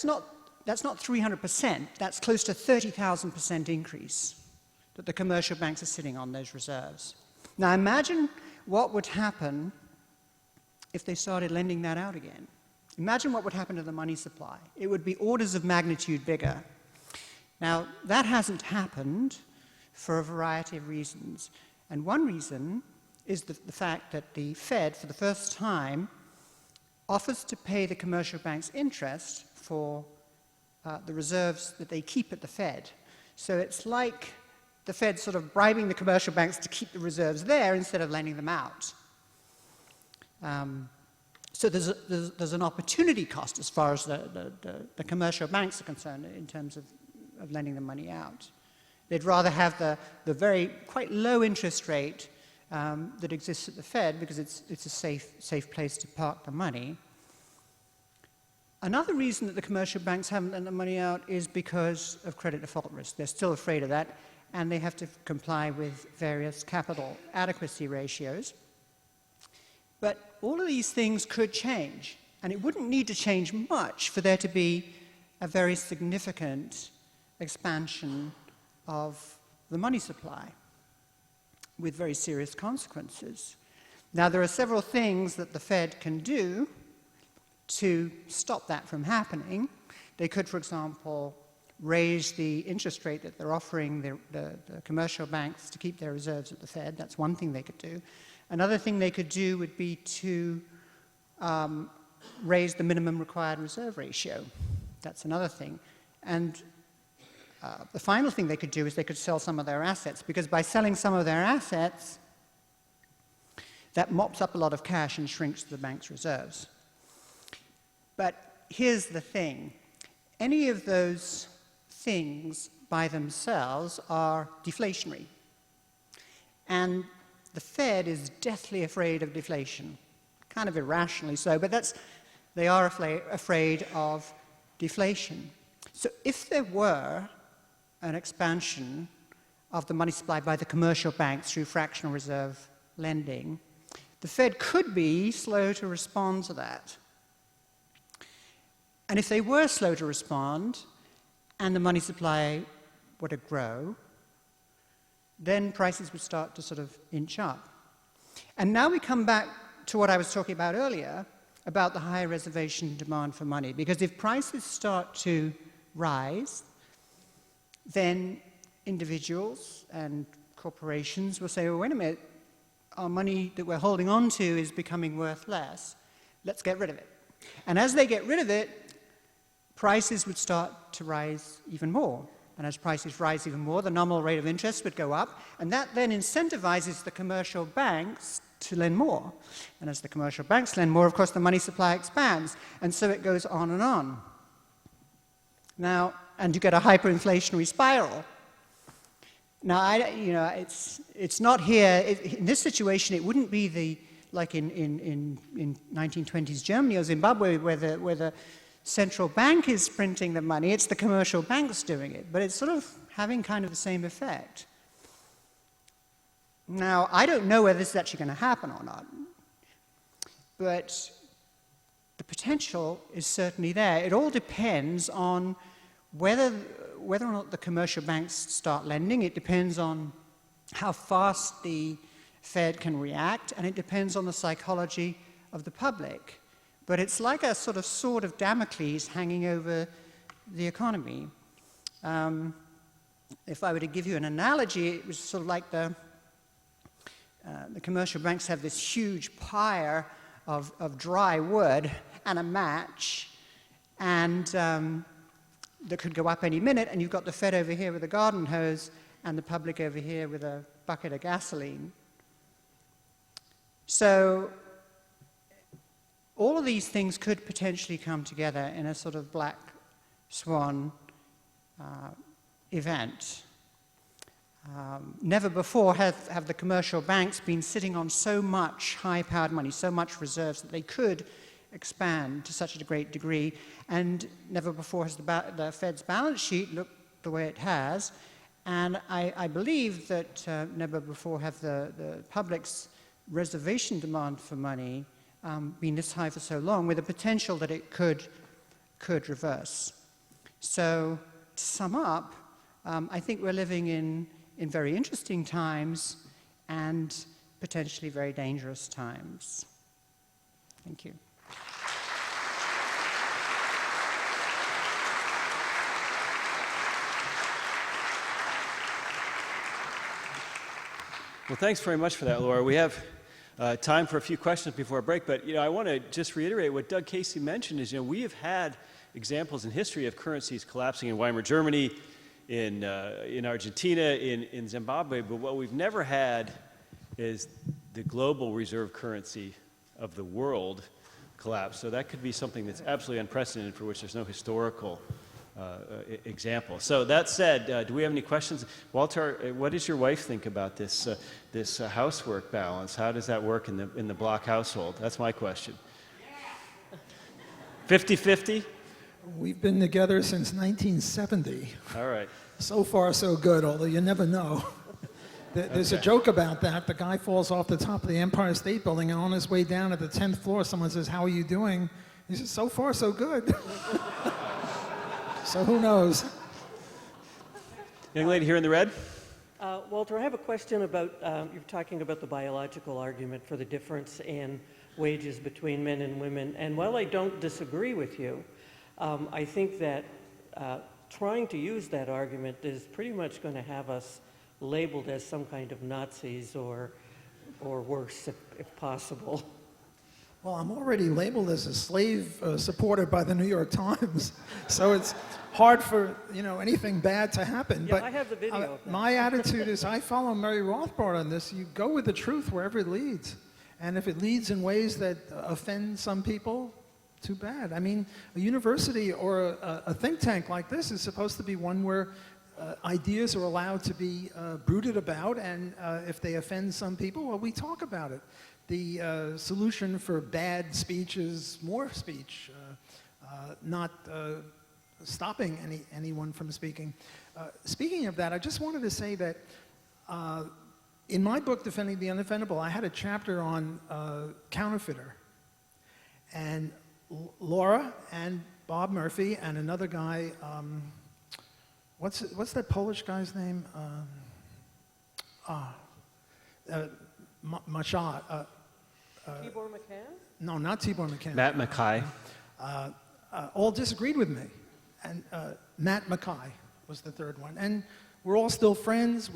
not 300%, that's close to 30,000% increase that the commercial banks are sitting on those reserves. Now imagine what would happen if they started lending that out again. Imagine what would happen to the money supply. It would be orders of magnitude bigger. Now, that hasn't happened for a variety of reasons. And one reason is the fact that the Fed, for the first time, offers to pay the commercial banks interest for the reserves that they keep at the Fed. So it's like the Fed sort of bribing the commercial banks to keep the reserves there instead of lending them out. So there's an opportunity cost as far as the commercial banks are concerned in terms of lending the money out. They'd rather have the very quite low interest rate that exists at the Fed because it's a safe place to park the money. Another reason that the commercial banks haven't lent the money out is because of credit default risk. They're still afraid of that, and they have to comply with various capital adequacy ratios. But all of these things could change, and it wouldn't need to change much for there to be a very significant expansion of the money supply with very serious consequences. Now, there are several things that the Fed can do to stop that from happening. They could, for example, raise the interest rate that they're offering the commercial banks to keep their reserves at the Fed. That's one thing they could do. Another thing they could do would be to raise the minimum required reserve ratio. That's another thing. And the final thing they could do is they could sell some of their assets, because by selling some of their assets, that mops up a lot of cash and shrinks the bank's reserves. But here's the thing. Any of those things by themselves are deflationary. And the Fed is deathly afraid of deflation, kind of irrationally so, but they are afraid of deflation. So if there were an expansion of the money supply by the commercial banks through fractional reserve lending, the Fed could be slow to respond to that. And if they were slow to respond and the money supply were to grow, then prices would start to sort of inch up. And now we come back to what I was talking about earlier about the high reservation demand for money. Because if prices start to rise, then individuals and corporations will say, well, wait a minute, our money that we're holding on to is becoming worth less. Let's get rid of it. And as they get rid of it, prices would start to rise even more. And as prices rise even more, the nominal rate of interest would go up, and that then incentivizes the commercial banks to lend more. And as the commercial banks lend more, of course, the money supply expands, and so it goes on and on. Now, and you get a hyperinflationary spiral. Now, it's not here. In this situation, it wouldn't be like in 1920s Germany or Zimbabwe, where the central bank is printing the money. It's the commercial banks doing it, but it's sort of having kind of the same effect. Now, I don't know whether this is actually going to happen or not, but the potential is certainly there. It all depends on whether or not the commercial banks start lending. It depends on how fast the Fed can react, and it depends on the psychology of the public. But it's like a sort of sword of Damocles hanging over the economy. If I were to give you an analogy, it was sort of like the commercial banks have this huge pyre of dry wood and a match, and that could go up any minute, and you've got the Fed over here with a garden hose and the public over here with a bucket of gasoline. So all of these things could potentially come together in a sort of black swan event. Never before have the commercial banks been sitting on so much high-powered money, so much reserves that they could expand to such a great degree, and never before has the Fed's balance sheet looked the way it has, and I believe that never before have the public's reservation demand for money been this high for so long, with the potential that it could reverse. So to sum up, I think we're living in very interesting times and potentially very dangerous times. Thank you. Well, thanks very much for that, Laura. We have Time for a few questions before a break, but I want to just reiterate what Doug Casey mentioned is, we have had examples in history of currencies collapsing in Weimar Germany, in Argentina, in Zimbabwe, but what we've never had is the global reserve currency of the world collapse. So that could be something that's absolutely unprecedented, for which there's no historical example. So that said, do we have any questions? Walter, what does your wife think about this housework balance? How does that work in the Block household? That's my question. 50-50? We've been together since 1970. All right. So far, so good, although you never know. There's a joke about that. The guy falls off the top of the Empire State Building, and on his way down at the 10th floor, someone says, "How are you doing?" He says, "So far, so good." So who knows? Young lady here in the red. Walter, I have a question about, you're talking about the biological argument for the difference in wages between men and women. And while I don't disagree with you, I think that trying to use that argument is pretty much going to have us labeled as some kind of Nazis or worse, if possible. Well, I'm already labeled as a slave supporter by the New York Times, so it's hard for anything bad to happen. Yeah, but I have the video of that. My attitude is I follow Murray Rothbard on this. You go with the truth wherever it leads, and if it leads in ways that offend some people, too bad. I mean, a university or a think tank like this is supposed to be one where ideas are allowed to be brooded about, and if they offend some people, well, we talk about it. The solution for bad speech is more speech, not stopping anyone from speaking. Speaking of that, I just wanted to say that in my book, Defending the Undefendable, I had a chapter on counterfeiter. And Laura and Bob Murphy and another guy, what's that Polish guy's name? Machad. Tibor McCann? No, not Tibor McCann. Matt Mackay. All disagreed with me. And Matt Mackay was the third one. And we're all still friends.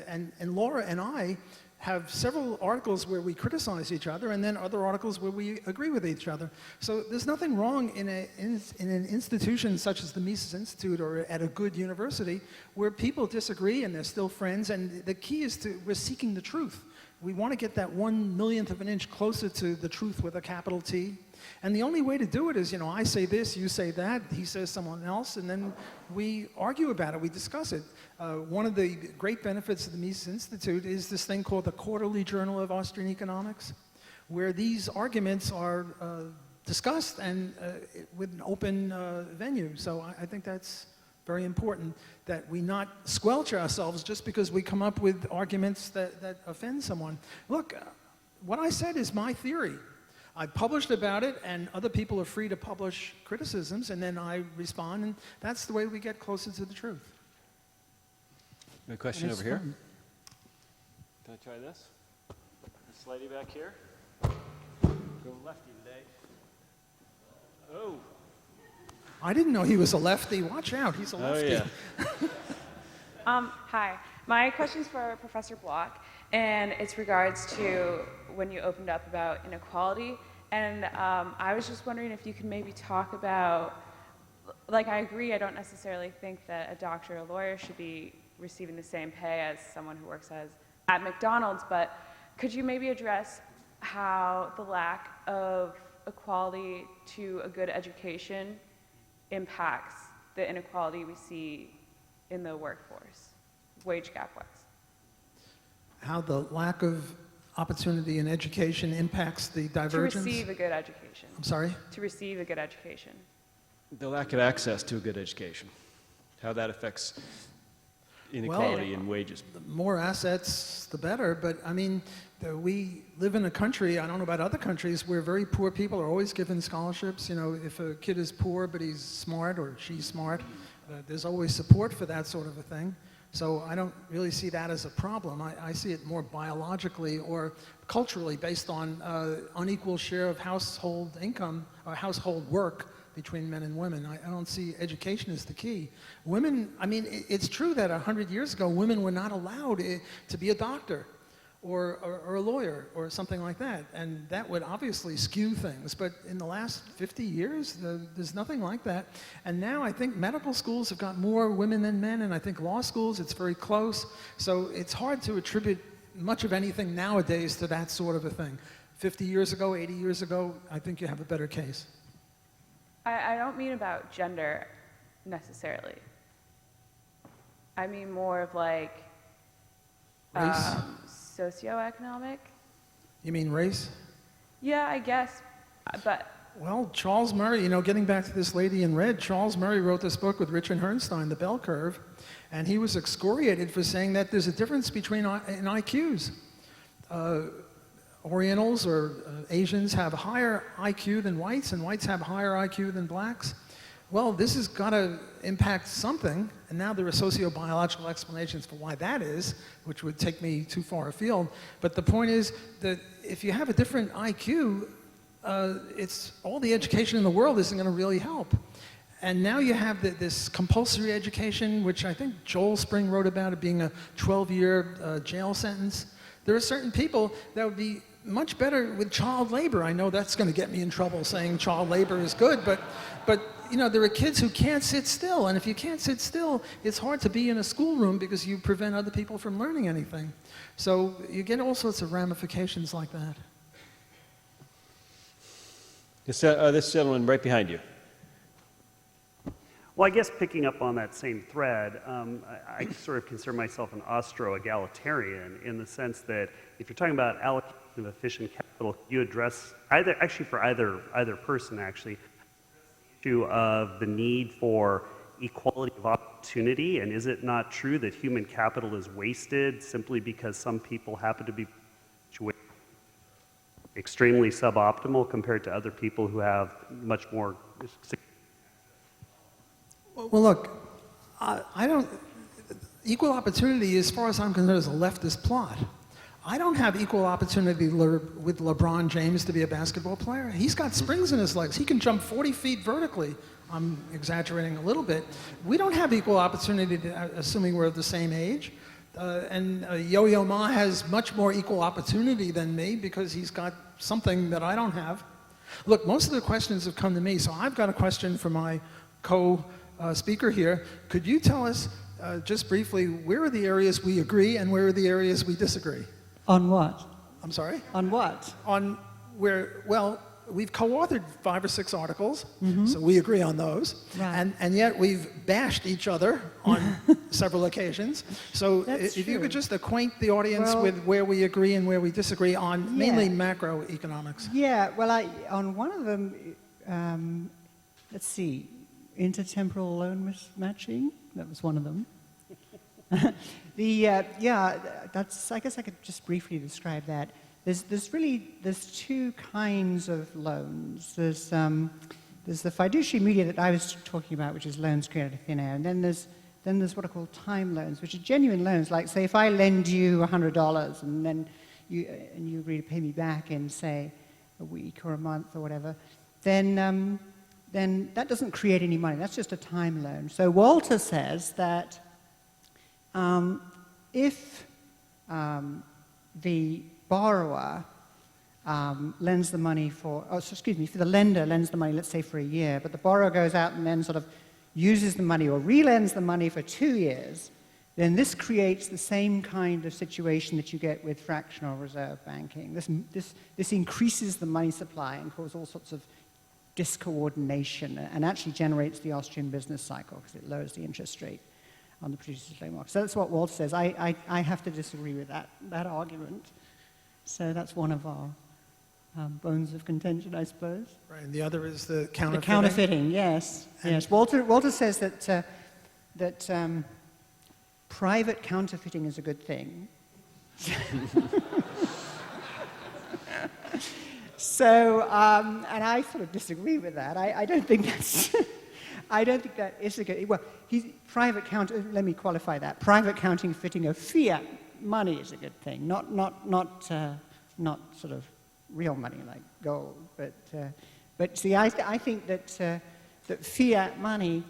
And Laura and I have several articles where we criticize each other, and then other articles where we agree with each other. So there's nothing wrong in an institution such as the Mises Institute or at a good university where people disagree and they're still friends. And the key is we're seeking the truth. We want to get that 1/1,000,000th of an inch closer to the truth with a capital T. And the only way to do it is, I say this, you say that, he says someone else, and then we argue about it, we discuss it. One of the great benefits of the Mises Institute is this thing called the Quarterly Journal of Austrian Economics, where these arguments are discussed and with an open venue. So I think that's very important, that we not squelch ourselves just because we come up with arguments that offend someone. Look, what I said is my theory. I published about it, and other people are free to publish criticisms, and then I respond, and that's the way we get closer to the truth. Good question over here. Fun. Can I try this? This lady back here. Go lefty today. Oh. I didn't know he was a lefty. Watch out, he's a lefty. Oh, yeah. Hi. My question's for Professor Block, and it's regards to when you opened up about inequality. And I was just wondering if you could maybe talk about, like, I agree, I don't necessarily think that a doctor or a lawyer should be receiving the same pay as someone who works at McDonald's, but could you maybe address how the lack of equality to a good education impacts the inequality we see in the workforce, wage gap-wise? How the lack of opportunity in education impacts the divergence? To receive a good education. I'm sorry? To receive a good education. The lack of access to a good education. How that affects inequality in wages. The more assets, the better. But I mean, we live in a country, I don't know about other countries, where very poor people are always given scholarships. If a kid is poor but he's smart or she's smart, there's always support for that sort of a thing. So I don't really see that as a problem. I see it more biologically or culturally based on unequal share of household income or household work between men and women. I don't see education as the key. Women, I mean, it's true that 100 years ago, women were not allowed to be a doctor or a lawyer or something like that. And that would obviously skew things. But in the last 50 years, there's nothing like that. And now I think medical schools have got more women than men, and I think law schools, it's very close. So it's hard to attribute much of anything nowadays to that sort of a thing. 50 years ago, 80 years ago, I think you have a better case. I don't mean about gender necessarily. I mean more of like Race? Socioeconomic. You mean race? Yeah, I guess, but Well, Charles Murray, getting back to this lady in red, Charles Murray wrote this book with Richard Herrnstein, The Bell Curve, and he was excoriated for saying that there's a difference between in IQs. Orientals or Asians have a higher IQ than whites, and whites have a higher IQ than blacks. Well, this has got to impact something, and now there are sociobiological explanations for why that is, which would take me too far afield. But the point is that if you have a different IQ, it's all the education in the world isn't going to really help. And now you have this compulsory education, which I think Joel Spring wrote about it being a 12-year jail sentence. There are certain people that would be much better with child labor. I know that's going to get me in trouble saying child labor is good, but there are kids who can't sit still, and if you can't sit still, it's hard to be in a schoolroom because you prevent other people from learning anything. So you get all sorts of ramifications like that. This gentleman right behind you. Well, I guess picking up on that same thread, I sort of consider myself an Austro-egalitarian in the sense that if you're talking about allocation of efficient capital, you address either person actually, the issue of the need for equality of opportunity, and is it not true that human capital is wasted simply because some people happen to be extremely suboptimal compared to other people who have much more. Well, look, equal opportunity, as far as I'm concerned, is a leftist plot. I don't have equal opportunity with LeBron James to be a basketball player. He's got springs in his legs. He can jump 40 feet vertically. I'm exaggerating a little bit. We don't have equal opportunity, assuming we're of the same age. And Yo-Yo Ma has much more equal opportunity than me because he's got something that I don't have. Look, most of the questions have come to me, so I've got a question for my co-speaker here. Could you tell us, just briefly, where are the areas we agree and where are the areas we disagree? On what? I'm sorry? On what? On where, well, we've co-authored 5 or 6 articles, so we agree on those. Right. And yet we've bashed each other on several occasions. So That's if you true. could just acquaint the audience Well, with where we agree and where we disagree on mainly macroeconomics. Yeah, well, on one of them, let's see, intertemporal loan mismatching, that was one of them. I guess I could just briefly describe that. There's 2 kinds of loans. There's the fiduciary media that I was talking about, which is loans created out of thin air, and then there's what are called time loans, which are genuine loans. Like, say, if I lend you $100 and then you agree to pay me back in, say, a week or a month or whatever, then that doesn't create any money. That's just a time loan. So Walter says that if the borrower lends the money for the lender lends the money, let's say for a year, but the borrower goes out and then sort of uses the money or relends the money for 2 years, then this creates the same kind of situation that you get with fractional reserve banking. This increases the money supply and causes all sorts of discoordination and actually generates the Austrian business cycle because it lowers the interest rate on the producer's loan market. So that's what Walter says. I have to disagree with that argument. So that's one of our bones of contention, I suppose. Right, and the other is the counterfeiting. The counterfeiting, yes. Yes. Walter says that private counterfeiting is a good thing. So, and I sort of disagree with that. I don't think that's. I don't think that is a good. Well, let me qualify that. Private counterfeiting of fiat money is a good thing, not sort of real money like gold. But see, I think that fiat money,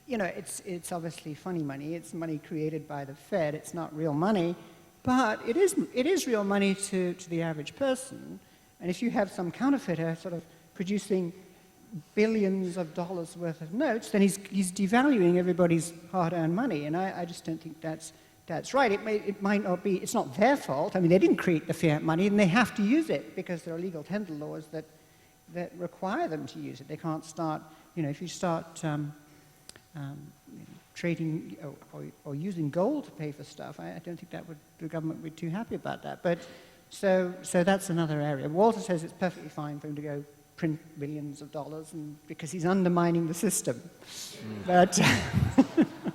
it's obviously funny money. It's money created by the Fed. It's not real money. But it is real money to the average person. And if you have some counterfeiter sort of producing billions of dollars worth of notes, then he's devaluing everybody's hard-earned money. And I just don't think that's right. It might not be, it's not their fault. I mean, they didn't create the fiat money, and they have to use it because there are legal tender laws that require them to use it. They can't start, if you start trading or using gold to pay for stuff, I don't think the government would be too happy about that. But so that's another area. Walter says it's perfectly fine for him to go print billions of dollars because he's undermining the system. But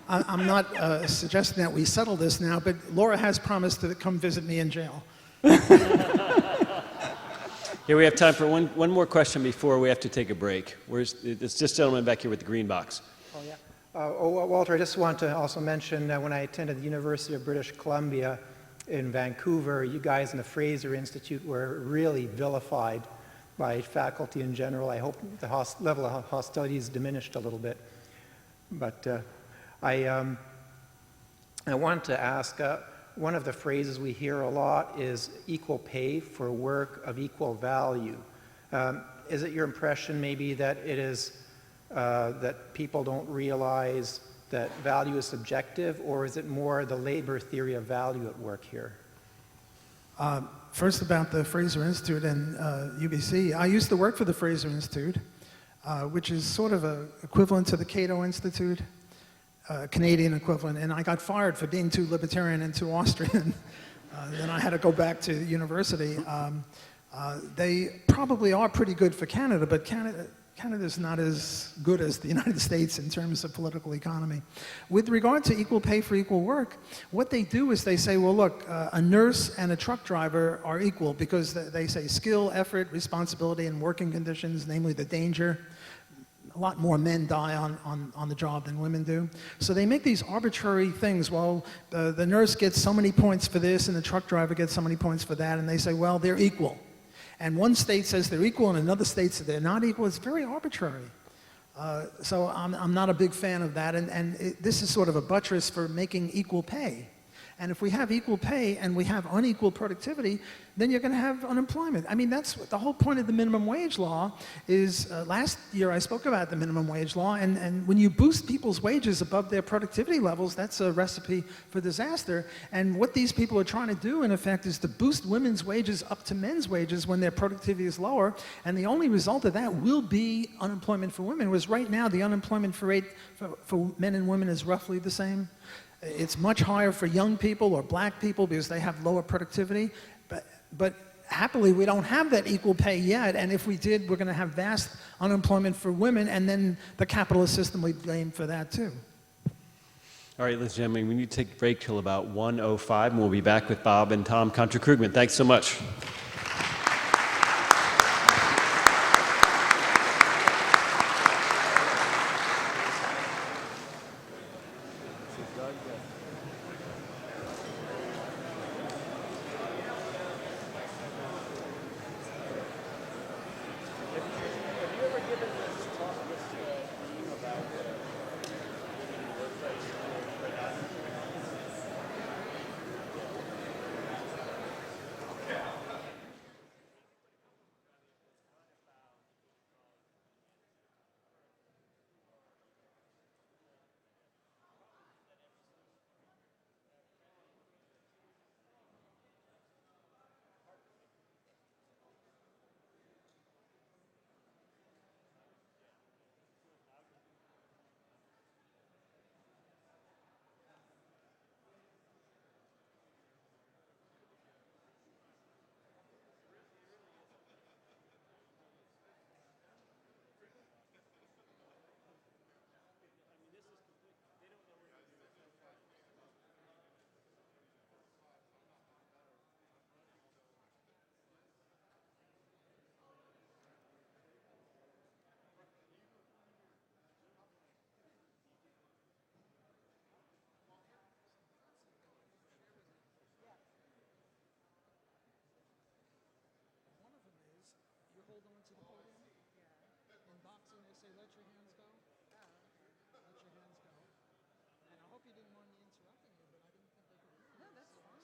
I'm not suggesting that we settle this now, but Laura has promised to come visit me in jail. Here we have time for one more question before we have to take a break. It's this gentleman back here with the green box. Oh, yeah. Walter, I just want to also mention that when I attended the University of British Columbia in Vancouver, you guys in the Fraser Institute were really vilified by faculty in general. I hope the level of hostility is diminished a little bit. But I want to ask, one of the phrases we hear a lot is equal pay for work of equal value. Is it your impression maybe that it is that people don't realize that value is subjective, or is it more the labor theory of value at work here? First, about the Fraser Institute and UBC. I used to work for the Fraser Institute, which is sort of equivalent to the Cato Institute, Canadian equivalent, and I got fired for being too libertarian and too Austrian. Then I had to go back to university. They probably are pretty good for Canada, but Canada's not as good as the United States in terms of political economy. With regard to equal pay for equal work, what they do is they say, well, look, a nurse and a truck driver are equal because they say skill, effort, responsibility, and working conditions, namely the danger. A lot more men die on the job than women do. So they make these arbitrary things. Well, the nurse gets so many points for this, and the truck driver gets so many points for that, and they say, well, they're equal. And one state says they're equal, and another state says they're not equal. It's very arbitrary. So I'm not a big fan of that, and this is sort of a buttress for making equal pay. And if we have equal pay and we have unequal productivity, then you're going to have unemployment. I mean, that's what the whole point of the minimum wage law is. Last year I spoke about the minimum wage law, and when you boost people's wages above their productivity levels, that's a recipe for disaster. And what these people are trying to do, in effect, is to boost women's wages up to men's wages when their productivity is lower, and the only result of that will be unemployment for women, whereas right now the unemployment rate for men and women is roughly the same. It's much higher for young people or black people because they have lower productivity. But happily, we don't have that equal pay yet. And if we did, we're going to have vast unemployment for women, and then the capitalist system we blame for that too. All right, ladies and gentlemen, we need to take a break till about 1:05, and we'll be back with Bob and Tom Contra Krugman. Thanks so much. And I hope you didn't mind me interrupting you, but I didn't think they could. No, that's fine.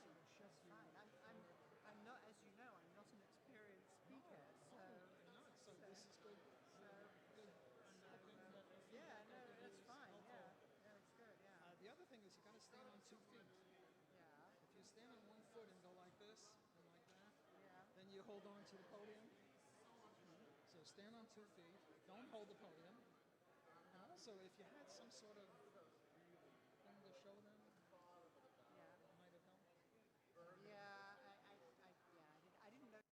2 feet. Yeah. If you stand on 1 foot and go like this and like that, Yeah. then you hold on to the podium. So stand on 2 feet. Don't hold the podium. And also, if you had some sort of thing to show them, Yeah. it might have helped. Yeah, I didn't know.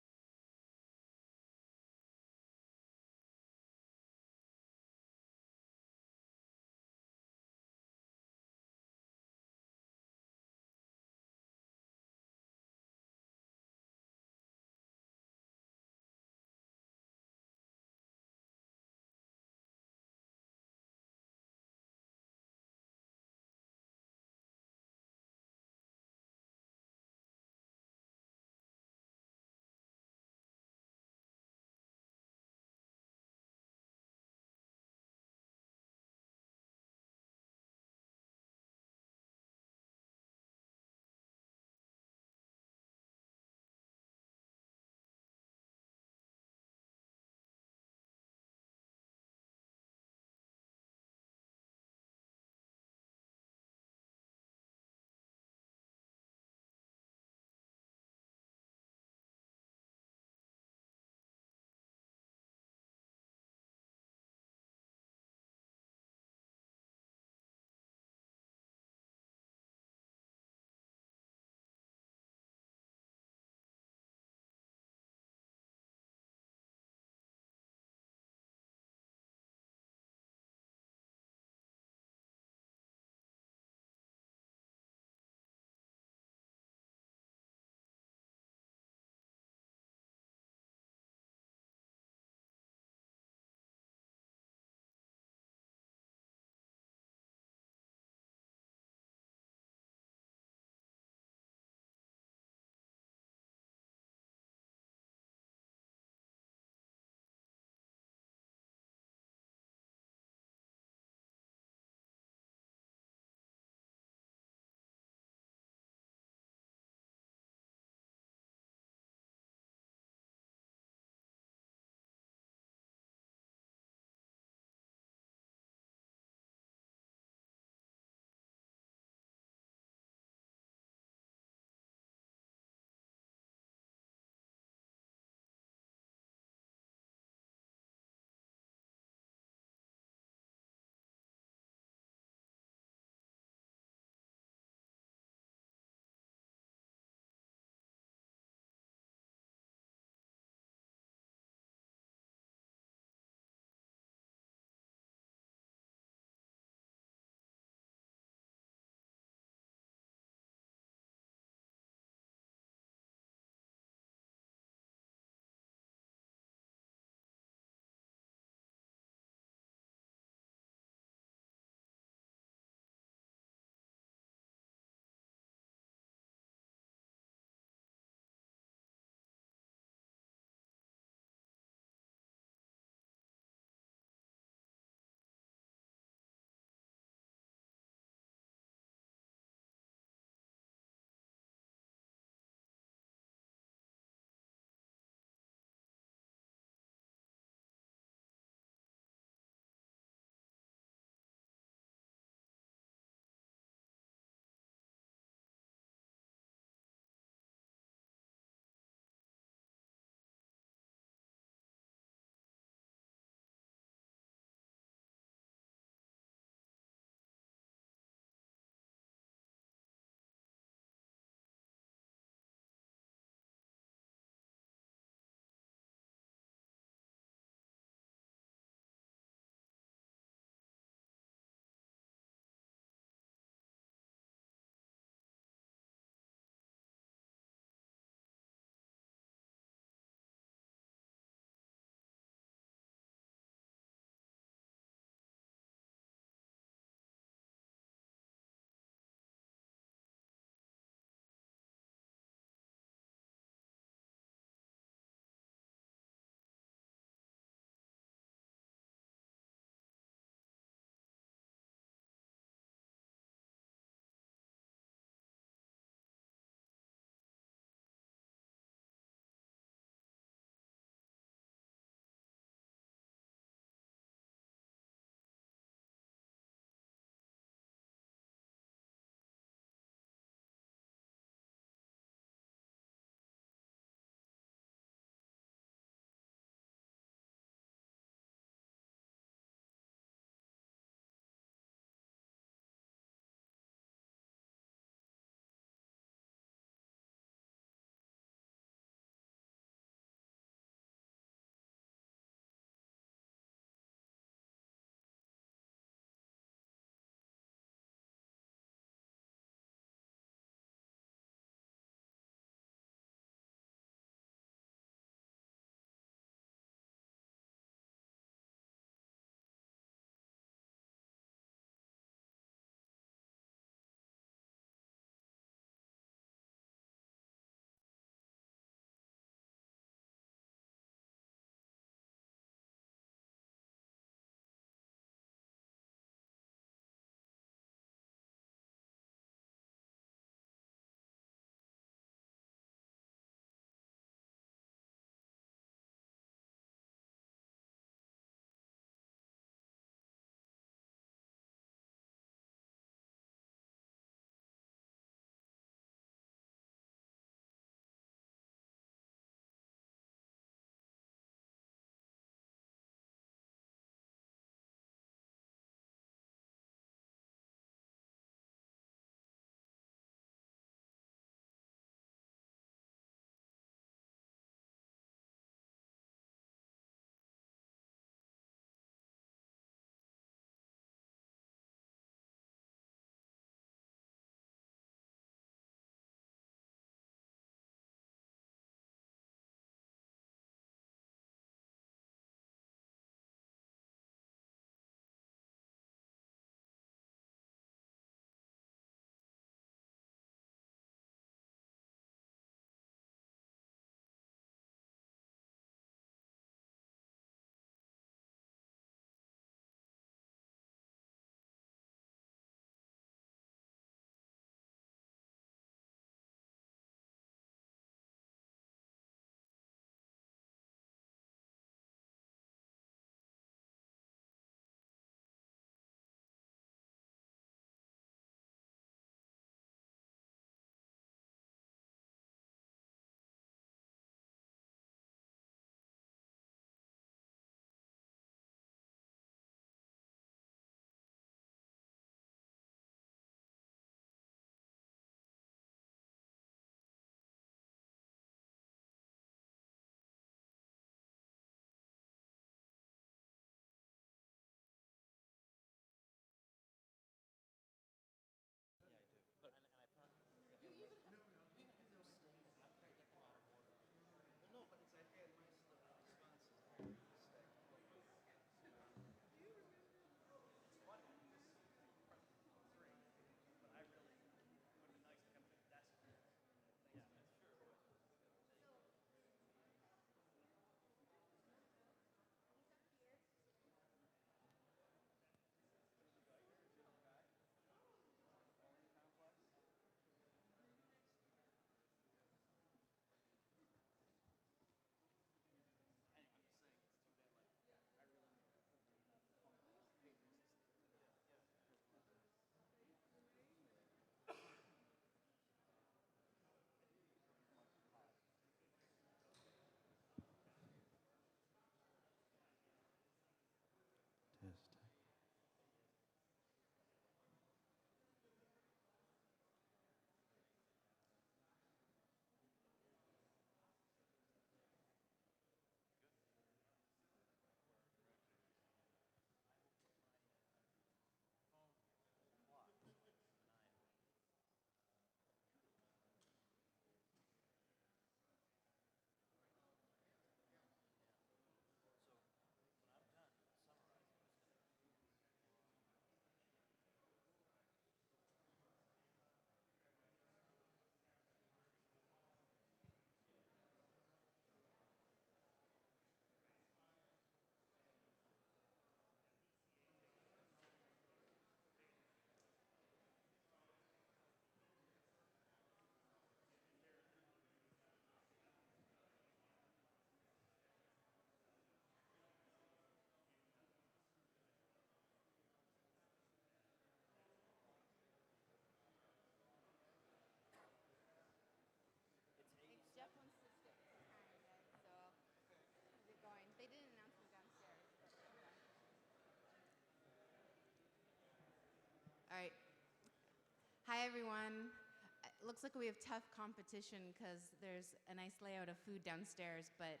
Hi, everyone. It looks like we have tough competition because there's a nice layout of food downstairs, but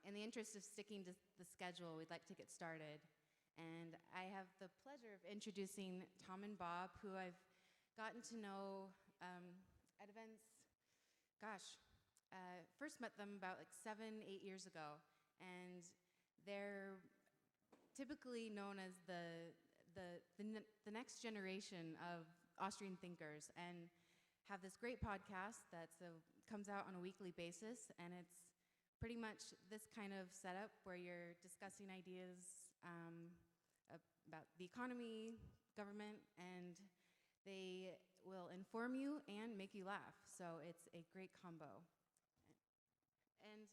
in the interest of sticking to the schedule, we'd like to get started. And I have the pleasure of introducing Tom and Bob, who I've gotten to know at events, first met them about like 7-8 years ago, and they're typically known as the next generation of Austrian thinkers, and have this great podcast that comes out on a weekly basis, and it's pretty much this kind of setup where you're discussing ideas about the economy, government, and they will inform you and make you laugh. So it's a great combo. And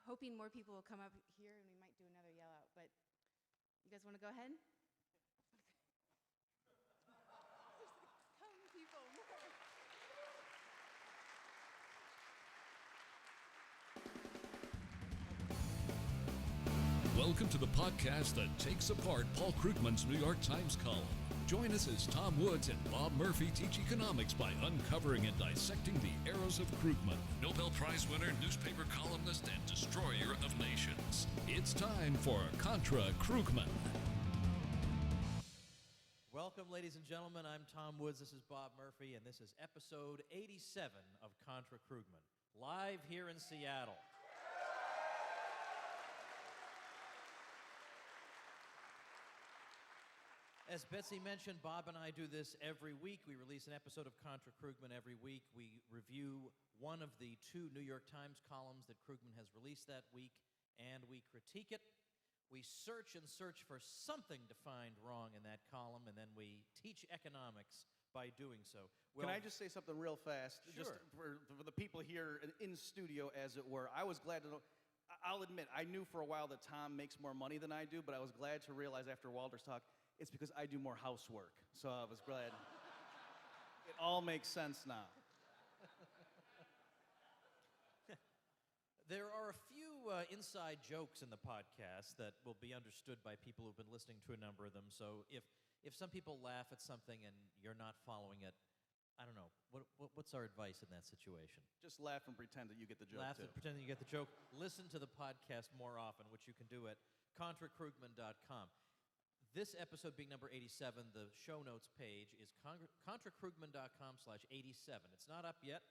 hoping more people will come up here, and we might do another yell out, but you guys want to go ahead? Come, people, more. Welcome to the podcast that takes apart Paul Krugman's New York Times column. Join us as Tom Woods and Bob Murphy teach economics by uncovering and dissecting the arrows of Krugman, Nobel Prize winner, newspaper columnist, and destroyer of nations. It's time for Contra Krugman. Welcome, ladies and gentlemen. I'm Tom Woods. This is Bob Murphy, and this is episode 87 of Contra Krugman, live here in Seattle. As Betsy mentioned, Bob and I do this every week. We release an episode of Contra Krugman every week. We review one of the 2 New York Times columns that Krugman has released that week, and we critique it. We search and search for something to find wrong in that column, and then we teach economics by doing so. Can I just say something real fast? Sure. Just for the people here in studio, as it were. I was glad to know. I'll admit, I knew for a while that Tom makes more money than I do, but I was glad to realize after Walter's talk, it's because I do more housework. So I was glad. It all makes sense now. There are a few inside jokes in the podcast that will be understood by people who've been listening to a number of them. So if some people laugh at something and you're not following it, I don't know. What's our advice in that situation? Just laugh and pretend that you get the joke, Laugh too. and pretend that you get the joke. Listen to the podcast more often, which you can do at ContraKrugman.com. This episode being number 87, the show notes page is ContraKrugman.com/87. It's not up yet.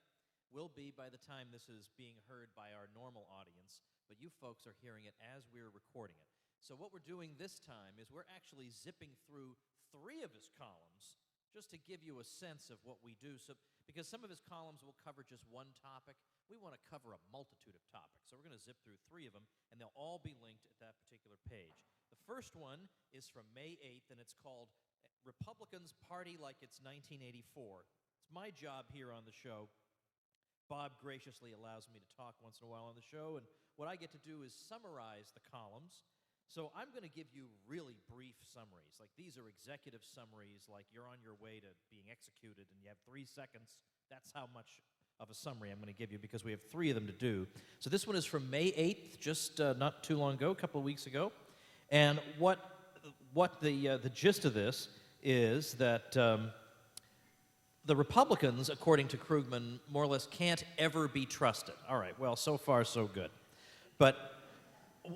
Will be by the time this is being heard by our normal audience, but you folks are hearing it as we're recording it. So what we're doing this time is we're actually zipping through 3 of his columns just to give you a sense of what we do. So, because some of his columns will cover just one topic, we want to cover a multitude of topics. So we're going to zip through 3 of them, and they'll all be linked at that particular page. The first one is from May 8th, and it's called Republicans Party Like It's 1984. It's my job here on the show. Bob graciously allows me to talk once in a while on the show, and what I get to do is summarize the columns. So I'm going to give you really brief summaries. Like, these are executive summaries, like you're on your way to being executed and you have 3 seconds. That's how much of a summary I'm going to give you because we have 3 of them to do. So this one is from May 8th, just not too long ago, a couple of weeks ago. And what the gist of this is that the Republicans, according to Krugman, more or less can't ever be trusted. All right, well, so far so good. But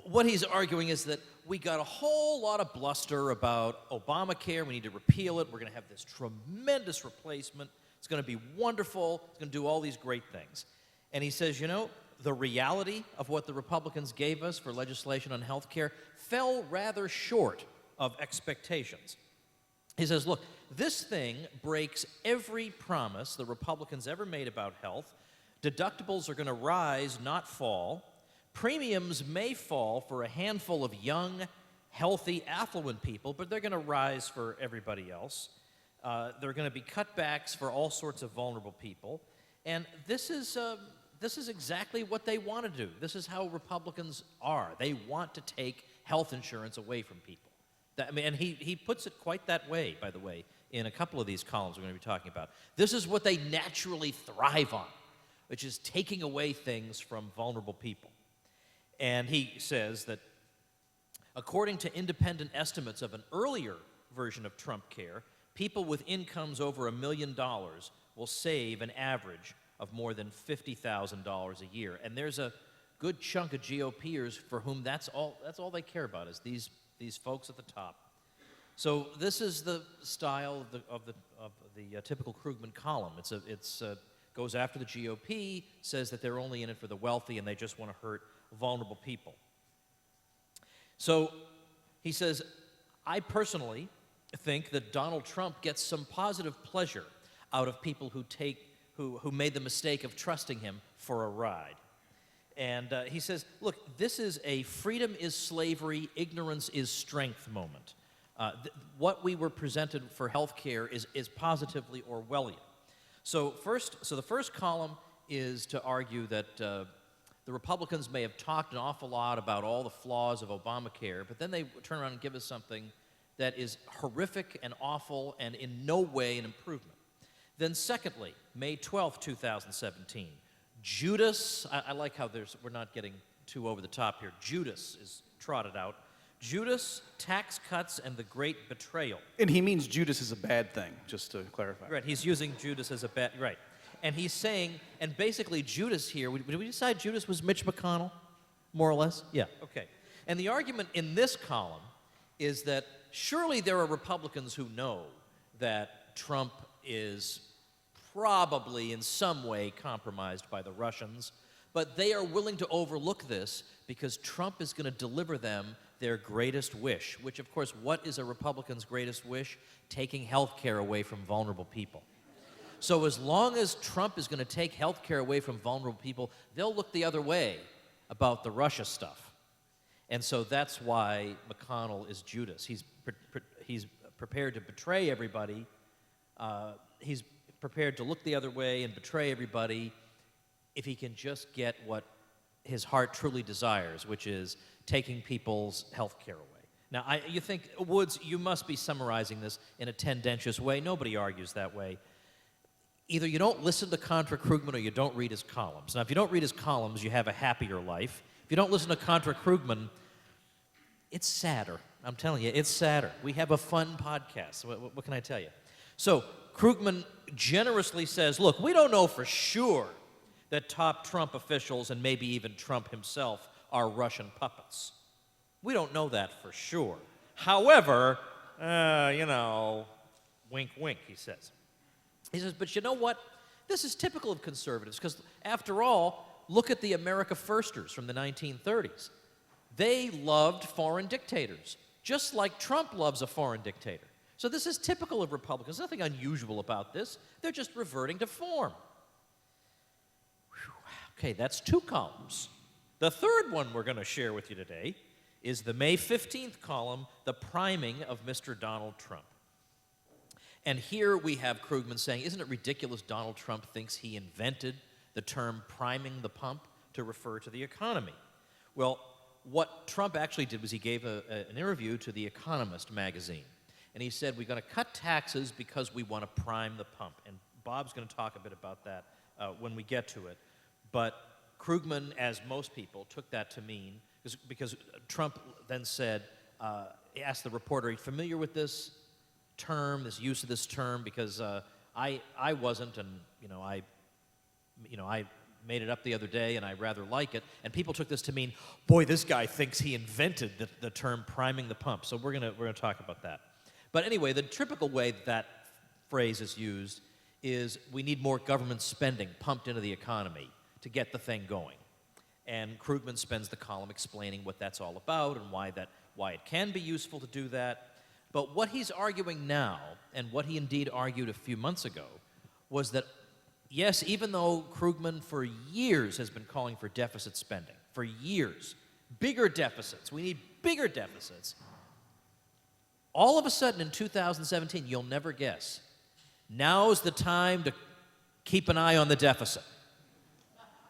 what he's arguing is that we got a whole lot of bluster about Obamacare. We need to repeal it. We're going to have this tremendous replacement. It's going to be wonderful. It's going to do all these great things. And he says, you know, the reality of what the Republicans gave us for legislation on health care fell rather short of expectations. He says, look, this thing breaks every promise the Republicans ever made about health. Deductibles are going to rise, not fall. Premiums may fall for a handful of young, healthy, affluent people, but they're going to rise for everybody else. There are going to be cutbacks for all sorts of vulnerable people. And this is exactly what they want to do. This is how Republicans are. They want to take health insurance away from people. And he puts it quite that way, by the way, in a couple of these columns we're going to be talking about. This is what they naturally thrive on, which is taking away things from vulnerable people. And he says that according to independent estimates of an earlier version of Trump Care, people with incomes over $1 million will save an average of more than $50,000 a year. And there's a good chunk of GOPers for whom that's all they care about is these folks at the top. So this is the style of the typical Krugman column. It's goes after the GOP, says that they're only in it for the wealthy and they just want to hurt vulnerable people. So he says, I personally think that Donald Trump gets some positive pleasure out of people who made the mistake of trusting him for a ride. And he says, look, this is a freedom is slavery, ignorance is strength moment. What we were presented for health care is positively Orwellian. So the first column is to argue that the Republicans may have talked an awful lot about all the flaws of Obamacare, but then they turn around and give us something that is horrific and awful and in no way an improvement. Then secondly, May 12th, 2017, Judas, I like how we're not getting too over the top here. Judas is trotted out. Judas, tax cuts, and the great betrayal. And he means Judas is a bad thing, just to clarify. Right, he's using Judas as a bad, right. And he's saying, and basically Judas here, did we decide Judas was Mitch McConnell, more or less? Yeah, okay. And the argument in this column is that surely there are Republicans who know that Trump is probably in some way compromised by the Russians, but they are willing to overlook this because Trump is going to deliver them their greatest wish, which, of course, what is a Republican's greatest wish? Taking health care away from vulnerable people. So as long as Trump is going to take health care away from vulnerable people, they'll look the other way about the Russia stuff. And so that's why McConnell is Judas. He's prepared to betray everybody. He's prepared to look the other way and betray everybody if he can just get what his heart truly desires, which is taking people's health care away. Now, you think, Woods, you must be summarizing this in a tendentious way. Nobody argues that way. Either you don't listen to Contra Krugman or you don't read his columns. Now, if you don't read his columns, you have a happier life. If you don't listen to Contra Krugman, it's sadder. I'm telling you, it's sadder. We have a fun podcast. What can I tell you? So, Krugman generously says, look, we don't know for sure that top Trump officials and maybe even Trump himself are Russian puppets. We don't know that for sure. However, wink, wink, he says. He says, but you know what? This is typical of conservatives because, after all, look at the America Firsters from the 1930s. They loved foreign dictators, just like Trump loves a foreign dictator. So this is typical of Republicans. Nothing unusual about this. They're just reverting to form. Whew. Okay, that's two columns. The third one we're going to share with you today is the May 15th column, The Priming of Mr. Donald Trump. And here we have Krugman saying, isn't it ridiculous Donald Trump thinks he invented the term priming the pump to refer to the economy? Well, what Trump actually did was he gave an interview to The Economist magazine. And he said, we're going to cut taxes because we want to prime the pump. And Bob's going to talk a bit about that when we get to it. But Krugman, as most people, took that to mean, because Trump then said, he asked the reporter, are you familiar with this term, this use of this term? Because I wasn't, and I made it up the other day, and I rather like it. And people took this to mean, boy, this guy thinks he invented the term priming the pump. So we're gonna talk about that. But anyway, the typical way that phrase is used is we need more government spending pumped into the economy to get the thing going. And Krugman spends the column explaining what that's all about and why it can be useful to do that. But what he's arguing now, and what he indeed argued a few months ago, was that, yes, even though Krugman for years has been calling for deficit spending, for years, bigger deficits, we need bigger deficits, all of a sudden in 2017, you'll never guess, now's the time to keep an eye on the deficit.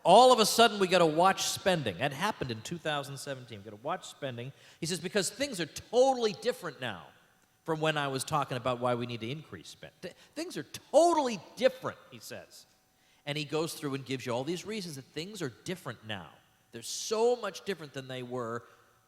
All of a sudden, we got to watch spending. That happened in 2017. We got to watch spending. He says, because things are totally different now from when I was talking about why we need to increase spend. Things are totally different, he says. And he goes through and gives you all these reasons that things are different now. They're so much different than they were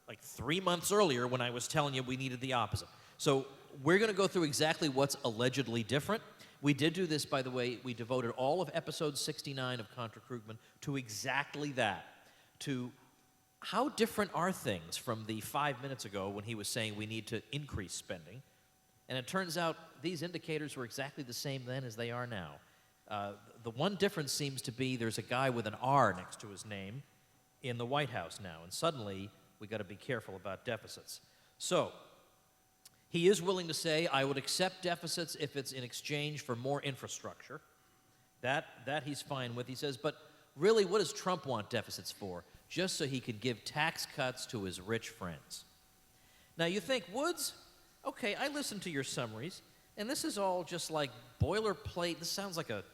like 3 months earlier when I was telling you we needed the opposite. So we're going to go through exactly what's allegedly different. We did do this, by the way. We devoted all of episode 69 of Contra Krugman to exactly that, to how different are things from the 5 minutes ago when he was saying we need to increase spending. And it turns out these indicators were exactly the same then as they are now. The one difference seems to be there's a guy with an R next to his name in the White House now, and suddenly we got to be careful about deficits. So he is willing to say, I would accept deficits if it's in exchange for more infrastructure. That he's fine with. He says, but really, what does Trump want deficits for? Just so he could give tax cuts to his rich friends. Now you think, Woods, okay, I listened to your summaries, and this is all just like boilerplate. This sounds like a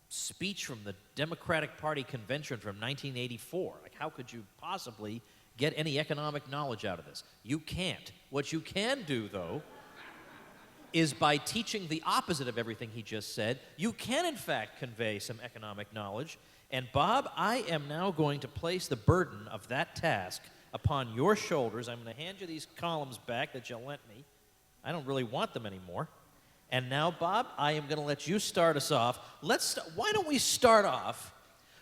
speech from the Democratic Party convention from 1984. Like, how could you possibly get any economic knowledge out of this? You can't. What you can do, though, is by teaching the opposite of everything he just said, you can, in fact, convey some economic knowledge. And, Bob, I am now going to place the burden of that task upon your shoulders. I'm going to hand you these columns back that you lent me. I don't really want them anymore. And now, Bob, I am going to let you start us off. Why don't we start off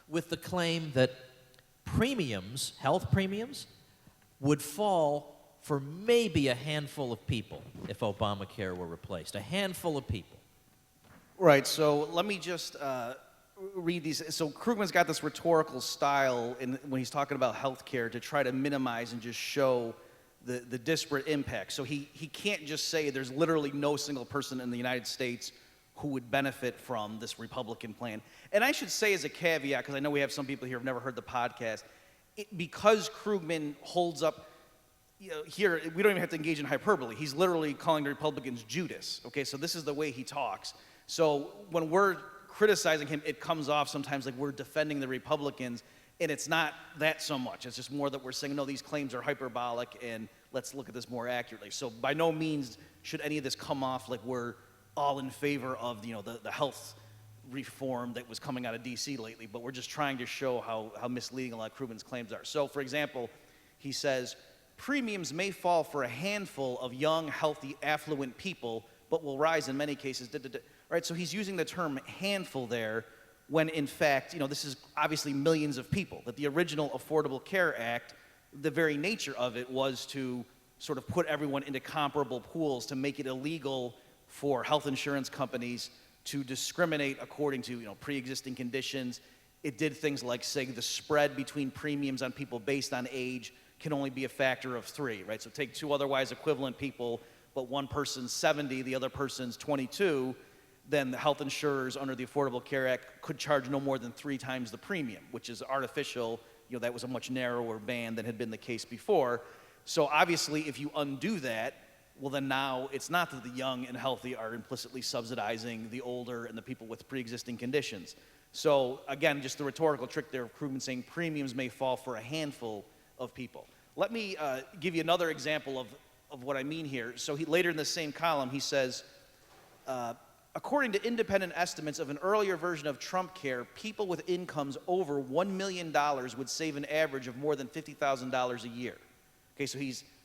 with the claim that premiums, health premiums, would fall for maybe a handful of people if Obamacare were replaced. A handful of people. Right, so let me just read these. So Krugman's got this rhetorical style when he's talking about healthcare to try to minimize and just show the disparate impact. So he can't just say there's literally no single person in the United States who would benefit from this Republican plan. And I should say as a caveat, because I know we have some people here who have never heard the podcast, because Krugman holds up, here, we don't even have to engage in hyperbole. He's literally calling the Republicans Judas. Okay, so this is the way he talks. So when we're criticizing him, it comes off sometimes like we're defending the Republicans, and it's not that so much. It's just more that we're saying, no, these claims are hyperbolic, and let's look at this more accurately. So by no means should any of this come off like we're all in favor of the health reform that was coming out of D.C. lately, but we're just trying to show how misleading a lot of Krugman's claims are. So, for example, he says, premiums may fall for a handful of young, healthy, affluent people, but will rise in many cases. Right, so he's using the term handful there, when in fact, this is obviously millions of people. That the original Affordable Care Act, the very nature of it was to sort of put everyone into comparable pools to make it illegal for health insurance companies to discriminate according to pre-existing conditions. It did things like say the spread between premiums on people based on age can only be a factor of 3, right? So take two otherwise equivalent people, but one person's 70, the other person's 22, then the health insurers under the Affordable Care Act could charge no more than 3 times the premium, which is artificial. That was a much narrower band than had been the case before. So obviously, if you undo that, well, then now it's not that the young and healthy are implicitly subsidizing the older and the people with pre-existing conditions. So again, just the rhetorical trick there of Krugman saying premiums may fall for a handful of people. Let me give you another example of what I mean here. So later in the same column, he says, according to independent estimates of an earlier version of Trump Care, people with incomes over $1 million would save an average of more than $50,000 a year. Okay, so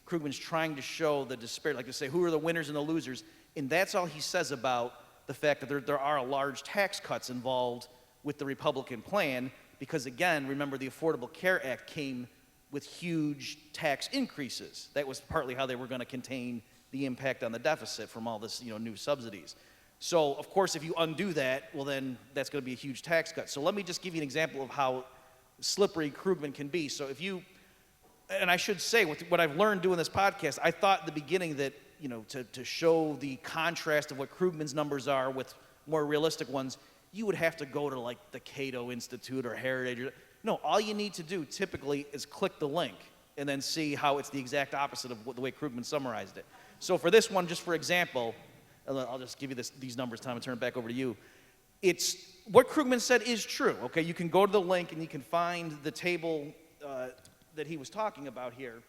Krugman's trying to show the disparity, like to say, who are the winners and the losers? And that's all he says about the fact that there are large tax cuts involved with the Republican plan, because again, remember the Affordable Care Act came with huge tax increases. That was partly how they were going to contain the impact on the deficit from all this, new subsidies. So, of course, if you undo that, well, then that's going to be a huge tax cut. So let me just give you an example of how slippery Krugman can be. So if you, and I should say, with what I've learned doing this podcast, I thought at the beginning that, to show the contrast of what Krugman's numbers are with more realistic ones, you would have to go to, like, the Cato Institute or Heritage. No, all you need to do typically is click the link and then see how it's the exact opposite of the way Krugman summarized it. So for this one, just for example, I'll just give you these numbers, Tom, and turn it back over to you. It's what Krugman said is true. Okay, you can go to the link and you can find the table that he was talking about here.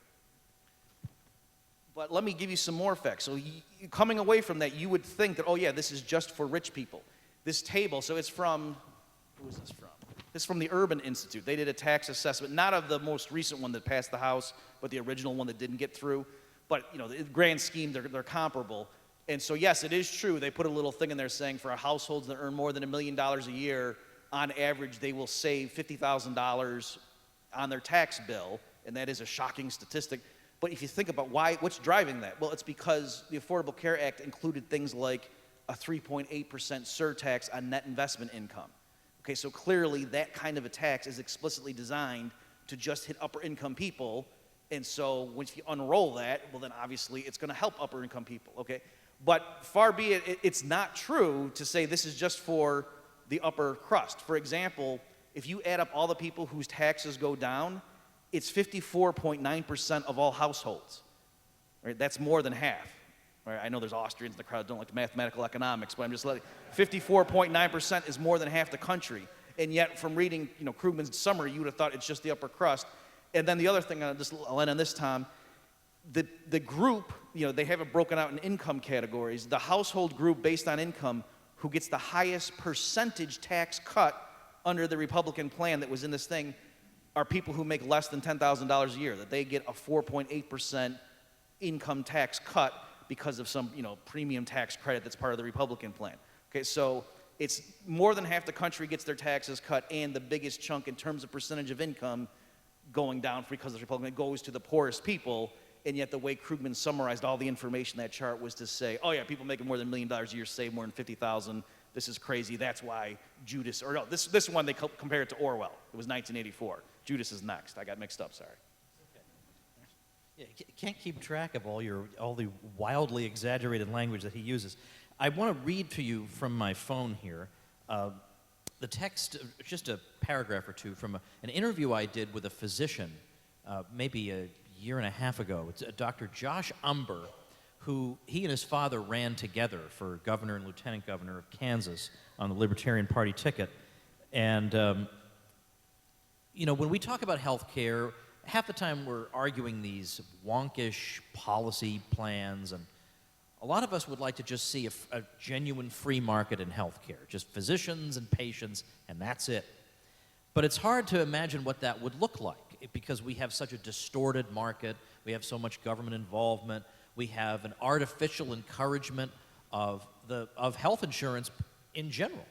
But let me give you some more facts. So coming away from that, you would think that, oh yeah, this is just for rich people. This table, so it's from, who is this from? This is from the Urban Institute. They did a tax assessment, not of the most recent one that passed the House, but the original one that didn't get through. But, the grand scheme, they're comparable. And so, yes, it is true. They put a little thing in there saying for households that earn more than $1 million a year, on average, they will save $50,000 on their tax bill, and that is a shocking statistic. But if you think about what's driving that? Well, it's because the Affordable Care Act included things like a 3.8% surtax on net investment income. Okay, so clearly that kind of a tax is explicitly designed to just hit upper income people. And so once you unroll that, well, then obviously it's going to help upper income people, okay? But far be it, it's not true to say this is just for the upper crust. For example, if you add up all the people whose taxes go down, it's 54.9% of all households. Right? That's more than half. Right? I know there's Austrians in the crowd that don't like mathematical economics, but I'm just letting 54.9% is more than half the country. And yet, from reading Krugman's summary, you would have thought it's just the upper crust. And then the other thing, I'll end on this, Tom, the group, they have it broken out in income categories. The household group based on income who gets the highest percentage tax cut under the Republican plan that was in this thing are people who make less than $10,000 a year, that they get a 4.8% income tax cut because of some premium tax credit that's part of the Republican plan. Okay, so it's more than half the country gets their taxes cut, and the biggest chunk in terms of percentage of income going down because of the Republican goes to the poorest people. And yet the way Krugman summarized all the information in that chart was to say, oh yeah, people making more than $1 million a year save more than $50,000. This is crazy. That's why Judas, or no, this one they compare it to Orwell. It was 1984. Judas is next. I got mixed up, sorry. Yeah, can't keep track of all the wildly exaggerated language that he uses. I want to read to you from my phone here the text, just a paragraph or two from an interview I did with a physician maybe a year and a half ago. It's Dr. Josh Umber, who he and his father ran together for governor and lieutenant governor of Kansas on the Libertarian Party ticket. And, when we talk about health care, half the time we're arguing these wonkish policy plans, and a lot of us would like to just see a genuine free market in health care, just physicians and patients, and that's it. But it's hard to imagine what that would look like because we have such a distorted market, we have so much government involvement, we have an artificial encouragement of health insurance in general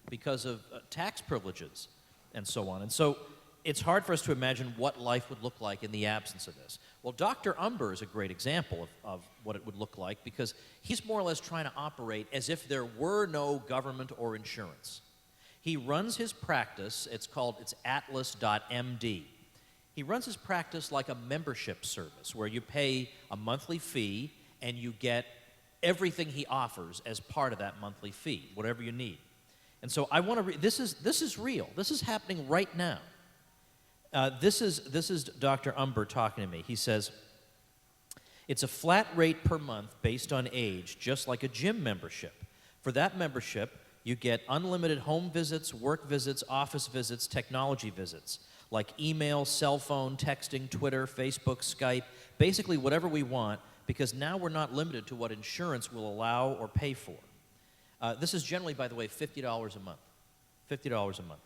because of tax privileges and so on. And so it's hard for us to imagine what life would look like in the absence of this. Well, Dr. Umber is a great example of what it would look like because he's more or less trying to operate as if there were no government or insurance. He runs his practice, it's atlas.md. He runs his practice like a membership service where you pay a monthly fee and you get everything he offers as part of that monthly fee, whatever you need. And so I want to this is real. This is happening right now. This is Dr. Umber talking to me. He says, it's a flat rate per month based on age, just like a gym membership. For that membership, you get unlimited home visits, work visits, office visits, technology visits, like email, cell phone, texting, Twitter, Facebook, Skype, basically whatever we want, because now we're not limited to what insurance will allow or pay for. This is generally, by the way, $50 a month. $50 a month.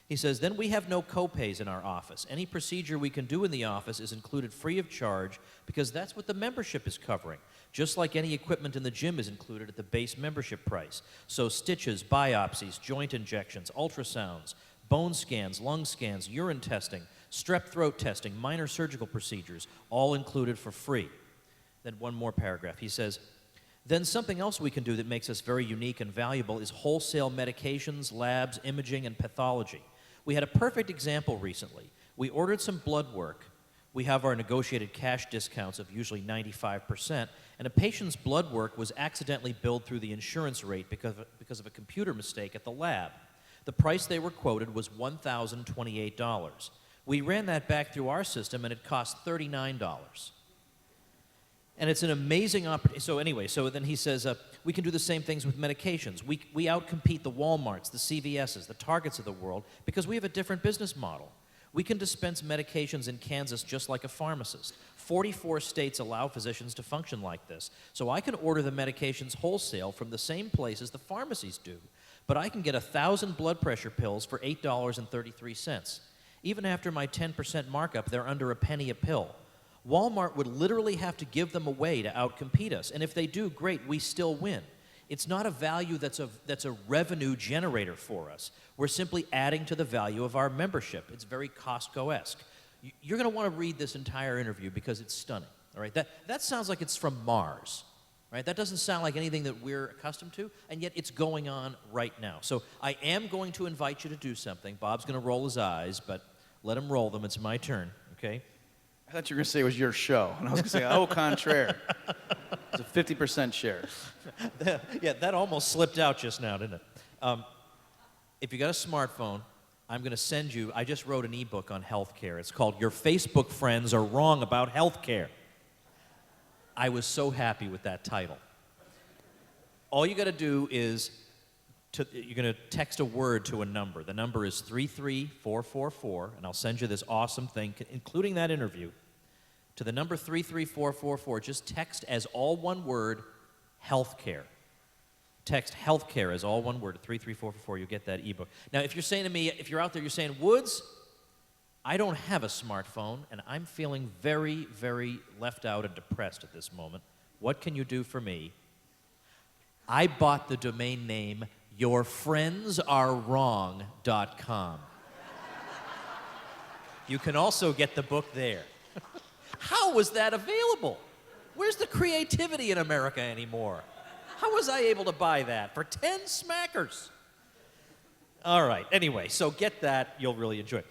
He says, then we have no copays in our office. Any procedure we can do in the office is included free of charge because that's what the membership is covering, just like any equipment in the gym is included at the base membership price. So stitches, biopsies, joint injections, ultrasounds, bone scans, lung scans, urine testing, strep throat testing, minor surgical procedures, all included for free. Then one more paragraph. He says, then something else we can do that makes us very unique and valuable is wholesale medications, labs, imaging, and pathology. We had a perfect example recently. We ordered some blood work. We have our negotiated cash discounts of usually 95%, and a patient's blood work was accidentally billed through the insurance rate because of a computer mistake at the lab. The price they were quoted was $1,028. We ran that back through our system, and it cost $39. And it's an amazing opportunity. So anyway, so then he says, we can do the same things with medications. We outcompete the Walmarts, the CVSs, the Targets of the world because we have a different business model. We can dispense medications in Kansas just like a pharmacist. 44 states allow physicians to function like this. So I can order the medications wholesale from the same place as the pharmacies do, but I can get 1,000 blood pressure pills for $8.33. Even after my 10% markup, they're under a penny a pill. Walmart would literally have to give them away to outcompete us. And if they do, great, we still win. It's not a value that's a revenue generator for us. We're simply adding to the value of our membership. It's very Costco-esque. You're going to want to read this entire interview because it's stunning. All right? That sounds like it's from Mars. Right? That doesn't sound like anything that we're accustomed to, and yet it's going on right now. So I am going to invite you to do something. Bob's going to roll his eyes, but let him roll them. It's my turn, okay? I thought you were going to say it was your show. And I was going to say, au contraire. It's a 50% share. Yeah, that almost slipped out just now, didn't it? If you got a smartphone, I'm going to send you, I just wrote an ebook on healthcare. It's called Your Facebook Friends Are Wrong About Healthcare. I was so happy with that title. All you got to do is, you're going to text a word to a number. The number is 33444, and I'll send you this awesome thing, including that interview. To the number 33444, just text as all one word, healthcare. Text healthcare as all one word to 33444. You'll get that ebook. Now, if you're saying to me, if you're out there, you're saying, Woods, I don't have a smartphone, and I'm feeling very, very left out and depressed at this moment. What can you do for me? I bought the domain name yourfriendsarewrong.com. You can also get the book there. How was that available? Where's the creativity in America anymore? How was I able to buy that for 10 smackers? All right. Anyway, so get that. You'll really enjoy it.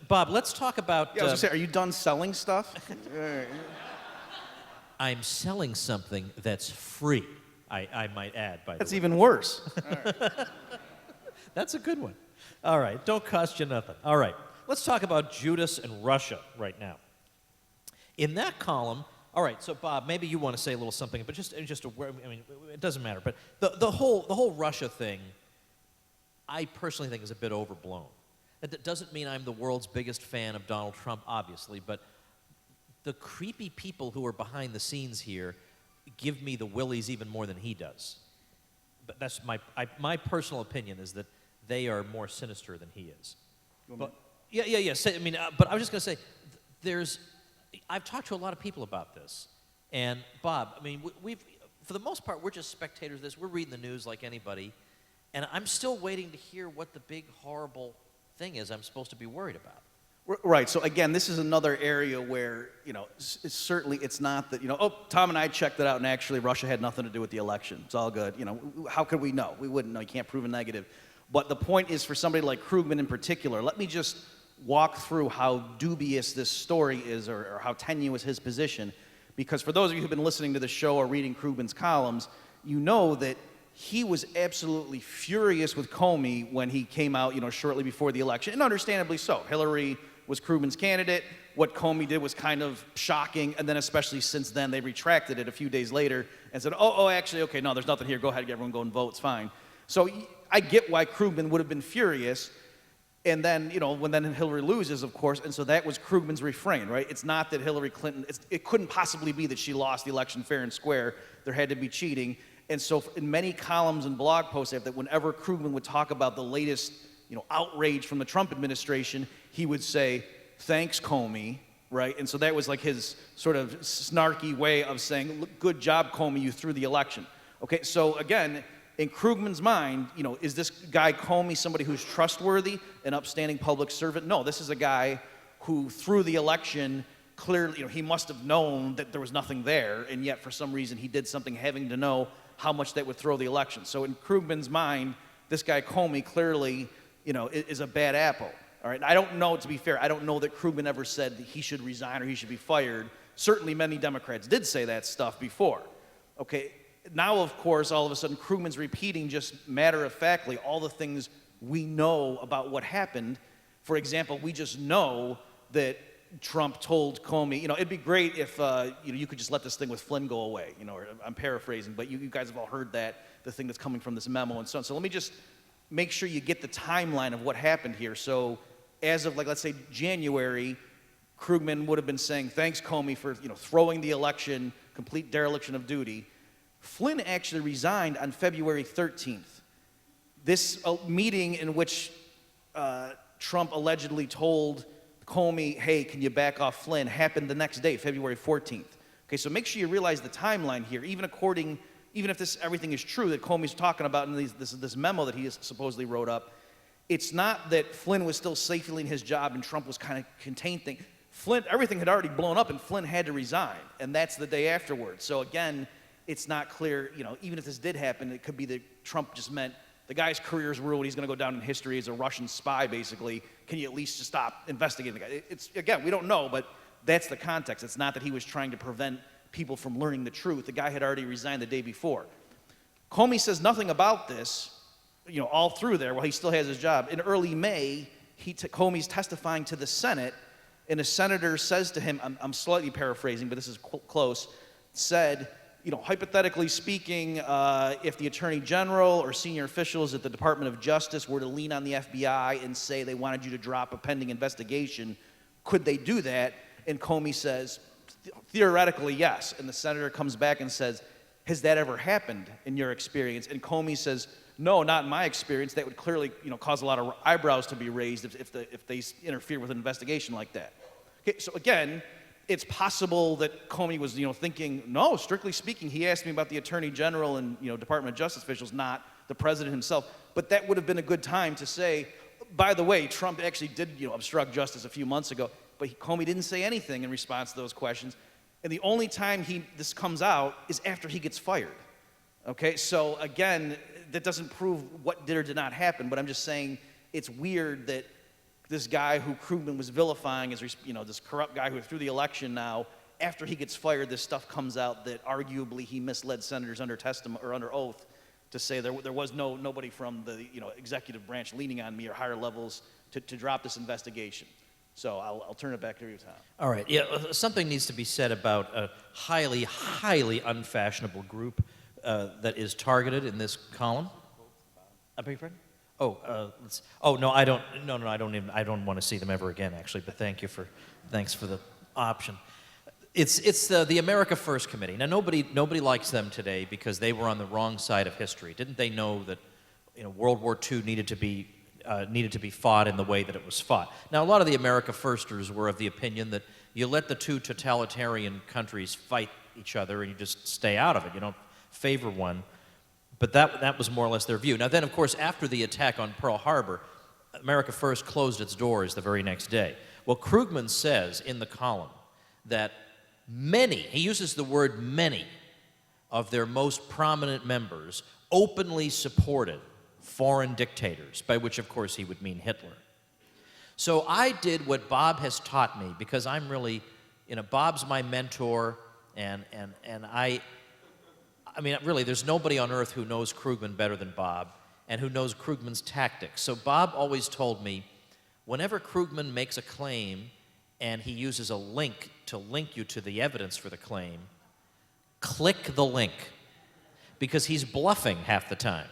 Bob, let's talk about... Yeah, I was going to say, are you done selling stuff? I'm selling something that's free, I might add, by the way. That's even worse. All right. That's a good one. All right. Don't cost you nothing. All right. Let's talk about Judas and Russia right now. In that column... All right, so Bob, maybe you want to say a little something, but just a word. I mean, it doesn't matter. But the whole Russia thing, I personally think is a bit overblown. That doesn't mean I'm the world's biggest fan of Donald Trump, obviously, but the creepy people who are behind the scenes here give me the willies even more than he does. But that's my personal opinion is that they are more sinister than he is. But, yeah. I mean, but I was just going to say, I've talked to a lot of people about this, and Bob, I mean, we've for the most part, we're just spectators of this. We're reading the news like anybody, and I'm still waiting to hear what the big, horrible thing is I'm supposed to be worried about. Right. So again, this is another area where, certainly it's not that, Tom and I checked it out, and actually Russia had nothing to do with the election. It's all good. How could we know? We wouldn't know. You can't prove a negative. But the point is, for somebody like Krugman in particular, let me just walk through how dubious this story is, or how tenuous his position. Because for those of you who've been listening to the show or reading Krugman's columns, you know that he was absolutely furious with Comey when he came out, shortly before the election, and understandably so. Hillary was Krugman's candidate. What Comey did was kind of shocking, and then especially since then, they retracted it a few days later and said, actually, okay, no, there's nothing here. Go ahead, everyone go and vote. It's fine. So I get why Krugman would have been furious. And then, when then Hillary loses, of course, and so that was Krugman's refrain, right? It's not that Hillary Clinton, it couldn't possibly be that she lost the election fair and square. There had to be cheating. And so in many columns and blog posts, that whenever Krugman would talk about the latest, outrage from the Trump administration, he would say, thanks, Comey, right? And so that was like his sort of snarky way of saying, good job, Comey, you threw the election. Okay, so again, in Krugman's mind, is this guy Comey somebody who's trustworthy, an upstanding public servant? No, this is a guy who threw the election. Clearly, he must have known that there was nothing there, and yet for some reason he did something having to know how much that would throw the election. So in Krugman's mind, this guy Comey clearly, is a bad apple. All right, I don't know, to be fair, I don't know that Krugman ever said that he should resign or he should be fired. Certainly many Democrats did say that stuff before. Okay. Now, of course, all of a sudden, Krugman's repeating just matter-of-factly all the things we know about what happened. For example, we just know that Trump told Comey, it'd be great if, you could just let this thing with Flynn go away, or I'm paraphrasing, but you guys have all heard that, the thing that's coming from this memo and so on. So let me just make sure you get the timeline of what happened here. So as of, let's say January, Krugman would have been saying, thanks, Comey, for, throwing the election, complete dereliction of duty. Flynn actually resigned on February 13th. This meeting in which Trump allegedly told Comey, hey, can you back off Flynn, happened the next day, February 14th. Okay, so make sure you realize the timeline here, even if everything is true that Comey's talking about in this memo that he has supposedly wrote up, it's not that Flynn was still safely in his job and Trump was kind of contained things. Everything had already blown up and Flynn had to resign, and that's the day afterwards. So again, it's not clear, even if this did happen, it could be that Trump just meant the guy's career is ruined, he's going to go down in history as a Russian spy, basically. Can you at least just stop investigating the guy? Again, we don't know, but that's the context. It's not that he was trying to prevent people from learning the truth. The guy had already resigned the day before. Comey says nothing about this, all through there while he still has his job. In early May, Comey's testifying to the Senate, and a senator says to him, I'm slightly paraphrasing, but this is close, said, hypothetically speaking, if the Attorney General or senior officials at the Department of Justice were to lean on the FBI and say they wanted you to drop a pending investigation, could they do that? And Comey says, theoretically, yes. And the senator comes back and says, has that ever happened in your experience? And Comey says, no, not in my experience. That would clearly cause a lot of eyebrows to be raised if they interfere with an investigation like that. Okay, so again, it's possible that Comey was, thinking, no, strictly speaking, he asked me about the Attorney General and, Department of Justice officials, not the President himself. But that would have been a good time to say, by the way, Trump actually did, obstruct justice a few months ago, but Comey didn't say anything in response to those questions. And the only time this comes out is after he gets fired. Okay, so again, that doesn't prove what did or did not happen, but I'm just saying it's weird that this guy who Krugman was vilifying as, this corrupt guy who threw the election now, after he gets fired, this stuff comes out that arguably he misled senators under testimony or under oath to say there was nobody from the executive branch leaning on me or higher levels to drop this investigation. So I'll turn it back to you, Tom. All right. Yeah, something needs to be said about a highly, highly unfashionable group that is targeted in this column. I beg your pardon? No, I don't want to see them ever again, actually. But thanks for the option. It's the America First Committee. Now nobody likes them today because they were on the wrong side of history. Didn't they know that World War II needed to be fought in the way that it was fought? Now a lot of the America Firsters were of the opinion that you let the two totalitarian countries fight each other and you just stay out of it. You don't favor one. But that was more or less their view. Now then, of course, after the attack on Pearl Harbor, America First closed its doors the very next day. Well, Krugman says in the column that he uses the word many, of their most prominent members openly supported foreign dictators, by which, of course, he would mean Hitler. So I did what Bob has taught me, because I'm really, Bob's my mentor, and I mean, really, there's nobody on earth who knows Krugman better than Bob and who knows Krugman's tactics. So Bob always told me, whenever Krugman makes a claim and he uses a link to link you to the evidence for the claim, click the link, because he's bluffing half the time.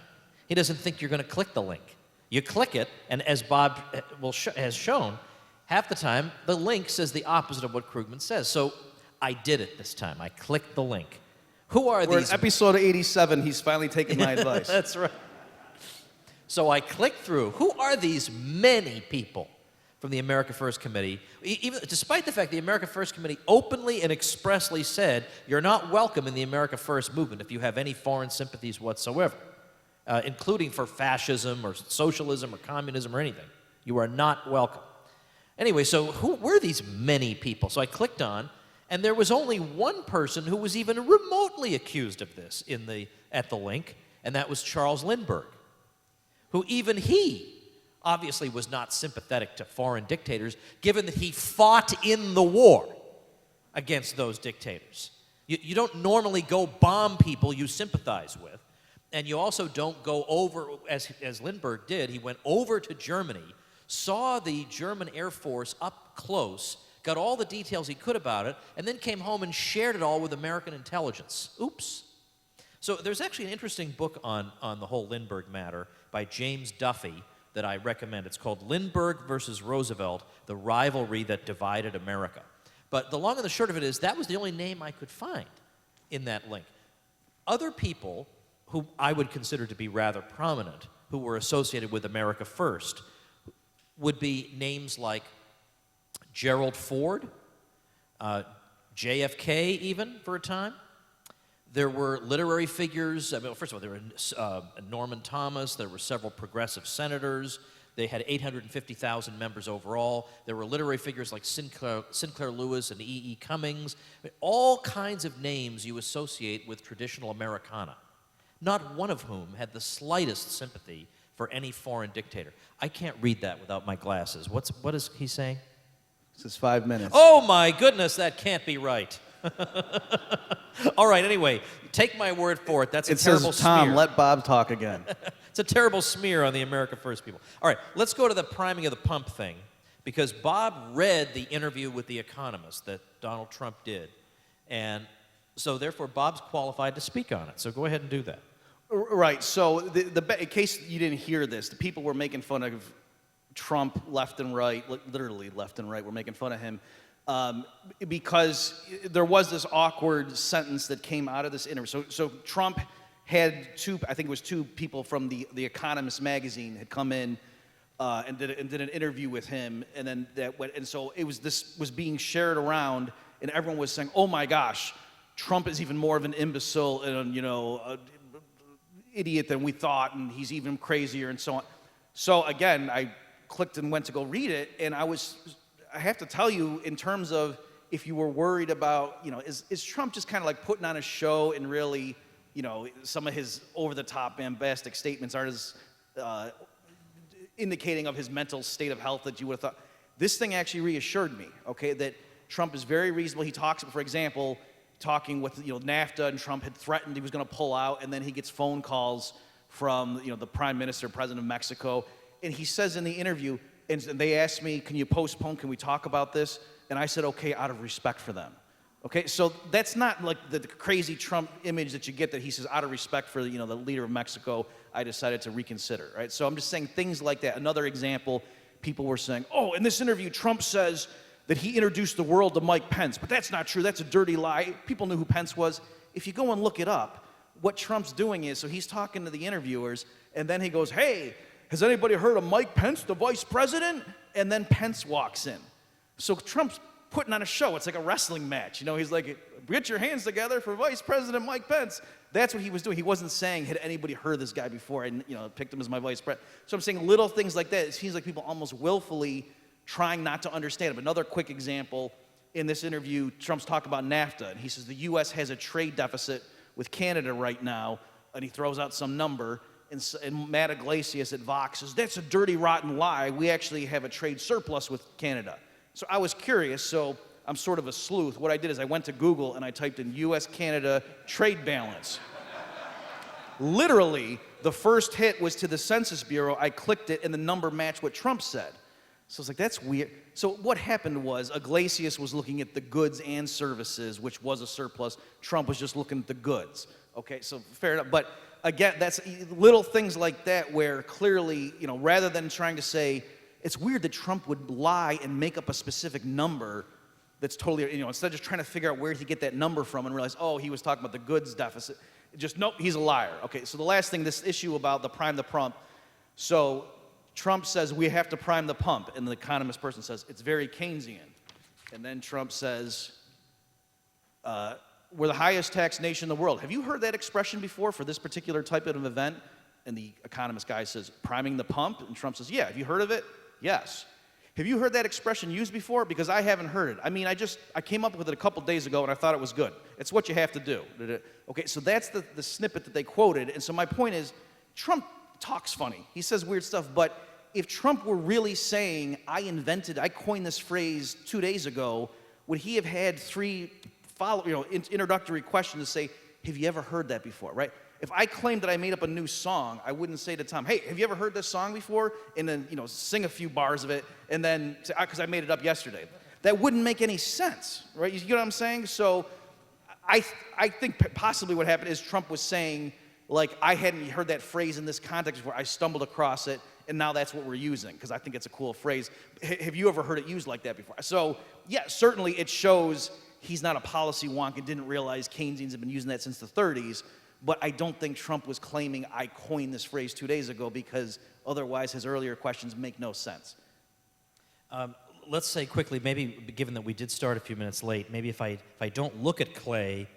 He doesn't think you're going to click the link. You click it, and as Bob has shown, half the time, the link says the opposite of what Krugman says. So I did it this time. I clicked the link. Who are these? In episode 87, he's finally taken my advice. That's right. So I clicked through. Who are these many people from the America First Committee? Even despite the fact the America First Committee openly and expressly said, you're not welcome in the America First movement if you have any foreign sympathies whatsoever, including for fascism or socialism or communism or anything. You are not welcome. Anyway, so who were these many people? So I clicked on, and there was only one person who was even remotely accused of this at the link, and that was Charles Lindbergh, who even he obviously was not sympathetic to foreign dictators, given that he fought in the war against those dictators. You don't normally go bomb people you sympathize with, and you also don't go over, as Lindbergh did, he went over to Germany, saw the German Air Force up close, got all the details he could about it, and then came home and shared it all with American intelligence. Oops. So there's actually an interesting book on the whole Lindbergh matter by James Duffy that I recommend. It's called Lindbergh versus Roosevelt, The Rivalry That Divided America. But the long and the short of it is that was the only name I could find in that link. Other people who I would consider to be rather prominent, who were associated with America First, would be names like Gerald Ford, JFK even for a time. There were literary figures. I mean, first of all, there were Norman Thomas. There were several progressive senators. They had 850,000 members overall. There were literary figures like Sinclair Lewis and E.E. Cummings. I mean, all kinds of names you associate with traditional Americana, not one of whom had the slightest sympathy for any foreign dictator. I can't read that without my glasses. What is he saying? This is 5 minutes. Oh my goodness, that can't be right. All right, anyway, take my word for it. That's a terrible says, Tom, smear. let Bob talk again. It's a terrible smear on the America First people. All right, let's go to the priming of the pump thing, because Bob read the interview with The Economist that Donald Trump did, and so therefore Bob's qualified to speak on it. So go ahead and do that. Right, so in case you didn't hear this, the people were making fun of Trump left and right, literally left and right, were making fun of him because there was this awkward sentence that came out of this interview. So Trump had I think it was two people from the Economist magazine had come in and did an interview with him, and then so this was being shared around, and everyone was saying, "Oh my gosh, Trump is even more of an imbecile and idiot than we thought, and he's even crazier," and so on. So again, I clicked and went to go read it, and I have to tell you, in terms of if you were worried about, is Trump just kind of like putting on a show and really, some of his over-the-top bombastic statements aren't as indicating of his mental state of health that you would have thought. This thing actually reassured me, okay, that Trump is very reasonable. He talks, for example, talking with NAFTA, and Trump had threatened he was going to pull out, and then he gets phone calls from the Prime Minister, President of Mexico, and he says in the interview, and they asked me, "Can you postpone? Can we talk about this?" And I said, "Okay," out of respect for them. Okay, so that's not like the crazy Trump image that you get, that he says out of respect for the leader of Mexico, I decided to reconsider, right? So I'm just saying things like that. Another example, people were saying, "Oh, in this interview, Trump says that he introduced the world to Mike Pence," but that's not true. That's a dirty lie. People knew who Pence was. If you go and look it up, what Trump's doing is, so he's talking to the interviewers, and then he goes, "Hey, has anybody heard of Mike Pence, the vice president?" And then Pence walks in. So Trump's putting on a show. It's like a wrestling match. He's like, "Get your hands together for Vice President Mike Pence." That's what he was doing. He wasn't saying, "Had anybody heard this guy before?" and picked him as my vice president. So I'm saying little things like that. It seems like people almost willfully trying not to understand him. Another quick example, in this interview, Trump's talking about NAFTA, and he says the U.S. has a trade deficit with Canada right now, and he throws out some number. And Matt Iglesias at Vox says, "That's a dirty, rotten lie. We actually have a trade surplus with Canada." So I was curious, so I'm sort of a sleuth. What I did is I went to Google and I typed in U.S.-Canada trade balance. Literally, the first hit was to the Census Bureau. I clicked it, and the number matched what Trump said. So I was like, that's weird. So what happened was Iglesias was looking at the goods and services, which was a surplus. Trump was just looking at the goods. Okay, so fair enough. But again, that's little things like that where clearly, rather than trying to say, it's weird that Trump would lie and make up a specific number that's totally, instead of just trying to figure out where he get that number from and realize, oh, he was talking about the goods deficit. Nope, he's a liar. Okay, so the last thing, this issue about the prime the pump. So Trump says we have to prime the pump, and the Economist person says it's very Keynesian. And then Trump says, we're the highest tax nation in the world. Have you heard that expression before for this particular type of event? And the Economist guy says, priming the pump? And Trump says, yeah. Have you heard of it? Yes. Have you heard that expression used before? Because I haven't heard it. I mean, I came up with it a couple days ago, and I thought it was good. It's what you have to do. Okay, so that's the snippet that they quoted. And so my point is, Trump talks funny. He says weird stuff, but if Trump were really saying, I coined this phrase 2 days ago, would he have had three introductory questions to say, have you ever heard that before, right? If I claimed that I made up a new song, I wouldn't say to Tom, hey, have you ever heard this song before? And then, sing a few bars of it, and then, because I made it up yesterday. That wouldn't make any sense, right? You know what I'm saying? So I think possibly what happened is Trump was saying, like, I hadn't heard that phrase in this context before. I stumbled across it, and now that's what we're using, because I think it's a cool phrase. Have you ever heard it used like that before? So, yeah, certainly it shows he's not a policy wonk and didn't realize Keynesians have been using that since the 30s. But I don't think Trump was claiming I coined this phrase 2 days ago, because otherwise his earlier questions make no sense. let's say quickly, maybe given that we did start a few minutes late, maybe if I don't look at Clay,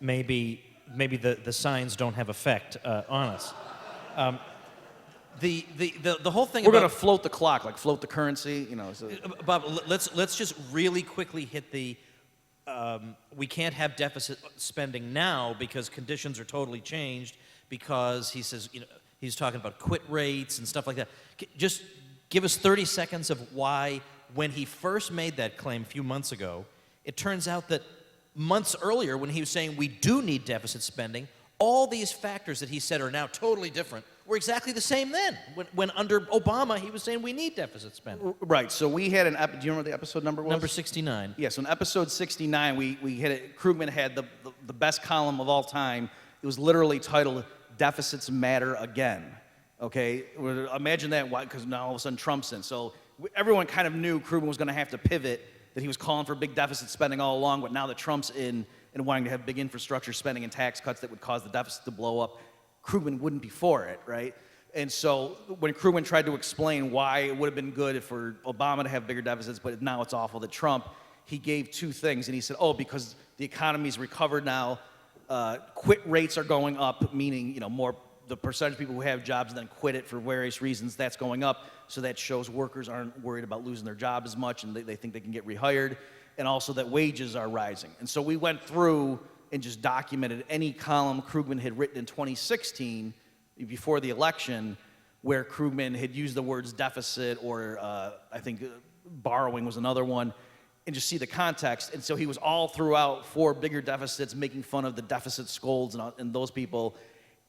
maybe the signs don't have effect on us. The whole thing We're about going to float the clock, like float the currency, you know. So. Bob, let's just really quickly hit the. We can't have deficit spending now because conditions are totally changed. Because he says, he's talking about quit rates and stuff like that. Just give us 30 seconds of why, when he first made that claim a few months ago, it turns out that months earlier, when he was saying we do need deficit spending, all these factors that he said are now totally different were exactly the same then. When under Obama, he was saying we need deficit spending. Right. So we had do you remember what the episode number was? Number 69. Yeah. So in episode 69, we hit it. Krugman had the best column of all time. It was literally titled "Deficits Matter Again." Okay. Imagine that. Why? Because now all of a sudden Trump's in. So everyone kind of knew Krugman was going to have to pivot. That he was calling for big deficit spending all along, but now that Trump's in and wanting to have big infrastructure spending and tax cuts that would cause the deficit to blow up, Krugman wouldn't be for it, right? And so when Krugman tried to explain why it would have been good for Obama to have bigger deficits, but now it's awful that Trump, he gave two things. And he said, because the economy's recovered now, quit rates are going up, meaning, more the percentage of people who have jobs and then quit it for various reasons, that's going up. So that shows workers aren't worried about losing their job as much and they think they can get rehired. And also that wages are rising. And so we went through and just documented any column Krugman had written in 2016 before the election where Krugman had used the words deficit or I think borrowing was another one, and just see the context. And so he was all throughout for bigger deficits, making fun of the deficit scolds and those people.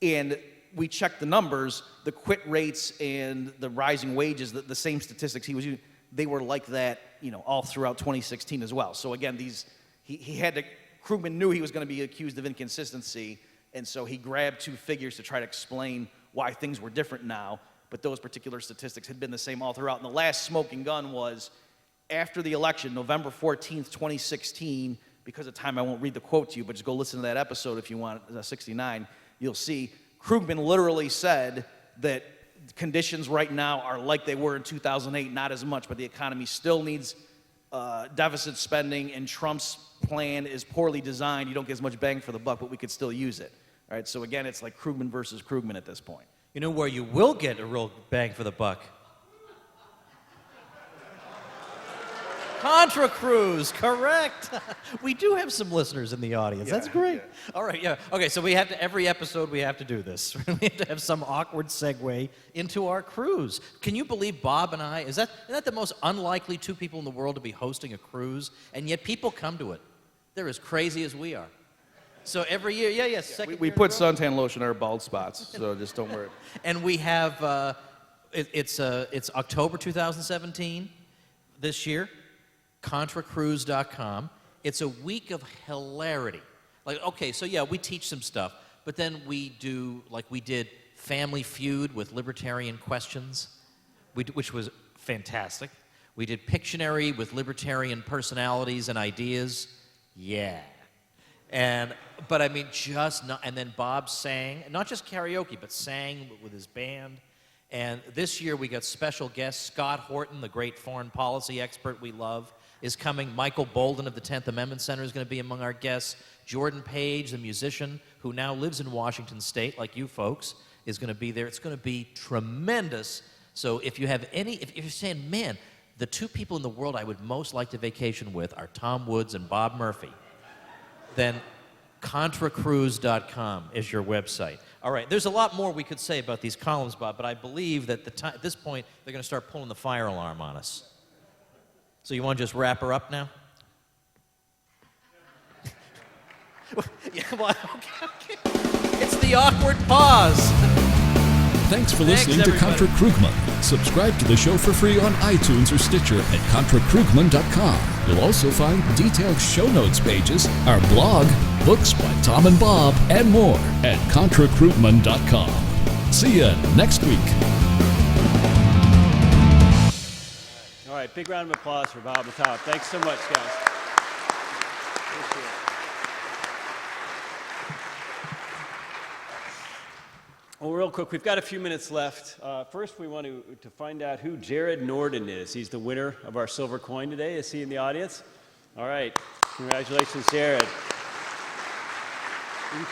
And we checked the numbers, the quit rates and the rising wages, the same statistics he was using, they were like that, all throughout 2016 as well. So again, Krugman knew he was going to be accused of inconsistency, and so he grabbed two figures to try to explain why things were different now, but those particular statistics had been the same all throughout. And the last smoking gun was after the election, November 14th, 2016, because of time I won't read the quote to you, but just go listen to that episode if you want, 69, you'll see Krugman literally said that conditions right now are like they were in 2008, not as much, but the economy still needs deficit spending, and Trump's plan is poorly designed. You don't get as much bang for the buck, but we could still use it. All right, so again, it's like Krugman versus Krugman at this point. You know where you will get a real bang for the buck? Contra Cruise, correct. We do have some listeners in the audience. That's great. Yeah. All right, yeah. Okay, so every episode we have to do this. We have to have some awkward segue into our cruise. Can you believe Bob and I, isn't that the most unlikely two people in the world to be hosting a cruise? And yet people come to it. They're as crazy as we are. So every year, second we year put suntan lotion on our bald spots, so just don't worry. And we have, it's October 2017 this year. ContraCruise.com. It's a week of hilarity. We teach some stuff, but then we do, we did Family Feud with libertarian questions, which was fantastic. We did Pictionary with libertarian personalities and ideas. Yeah. And then Bob sang, not just karaoke, but sang with his band. And this year we got special guests. Scott Horton, the great foreign policy expert we love, is coming. Michael Bolden of the 10th Amendment Center is going to be among our guests. Jordan Page, the musician who now lives in Washington State, like you folks, is going to be there. It's going to be tremendous. So if you're saying, man, the two people in the world I would most like to vacation with are Tom Woods and Bob Murphy, then ContraCruise.com is your website. All right, there's a lot more we could say about these columns, Bob, but I believe that at this point, they're going to start pulling the fire alarm on us. So you want to just wrap her up now? Okay. It's the awkward pause. Thanks for listening to Contra Krugman. Subscribe to the show for free on iTunes or Stitcher at ContraKrugman.com. You'll also find detailed show notes pages, our blog, books by Tom and Bob, and more at ContraKrugman.com. See you next week. All right, big round of applause for Bob and Tom. Thanks so much, guys. Appreciate it. Well, real quick, we've got a few minutes left. First, we want to find out who Jared Norden is. He's the winner of our silver coin today. Is he in the audience? All right. Congratulations, Jared. You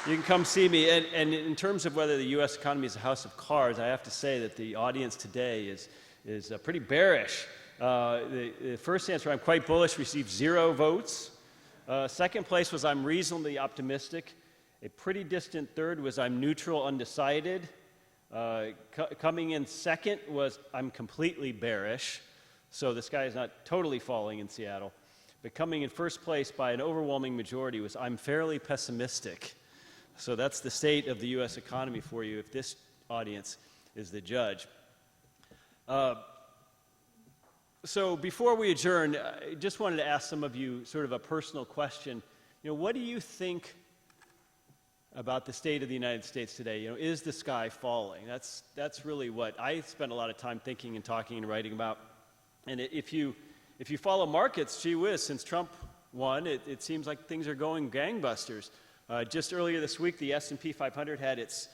can come see me. And in terms of whether the U.S. economy is a house of cards, I have to say that the audience today is pretty bearish. The first answer, I'm quite bullish, received 0 votes. Second place was I'm reasonably optimistic. A pretty distant third was I'm neutral, undecided. Coming in second was I'm completely bearish. So the sky is not totally falling in Seattle. But coming in first place by an overwhelming majority was I'm fairly pessimistic. So that's the state of the U.S. economy for you if this audience is the judge. So before we adjourn, I just wanted to ask some of you sort of a personal question. What do you think about the state of the United States today? Is the sky falling? That's really what I spend a lot of time thinking and talking and writing about. And if you follow markets, gee whiz, since Trump won, it seems like things are going gangbusters. Just earlier this week, the S&P 500 had its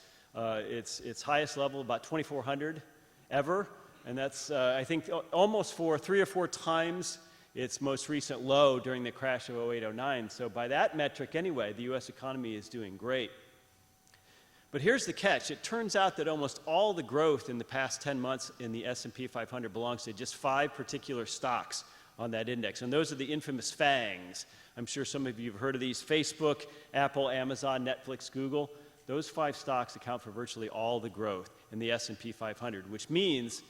highest level, about 2,400 ever, and that's I think almost 3 or 4 times its most recent low during the crash of 08-09. So by that metric anyway, the U.S. economy is doing great. But here's the catch. It turns out that almost all the growth in the past 10 months in the S&P 500 belongs to just 5 particular stocks on that index. And those are the infamous FANGs. I'm sure some of you have heard of these: Facebook, Apple, Amazon, Netflix, Google. Those 5 stocks account for virtually all the growth in the S&P 500, which means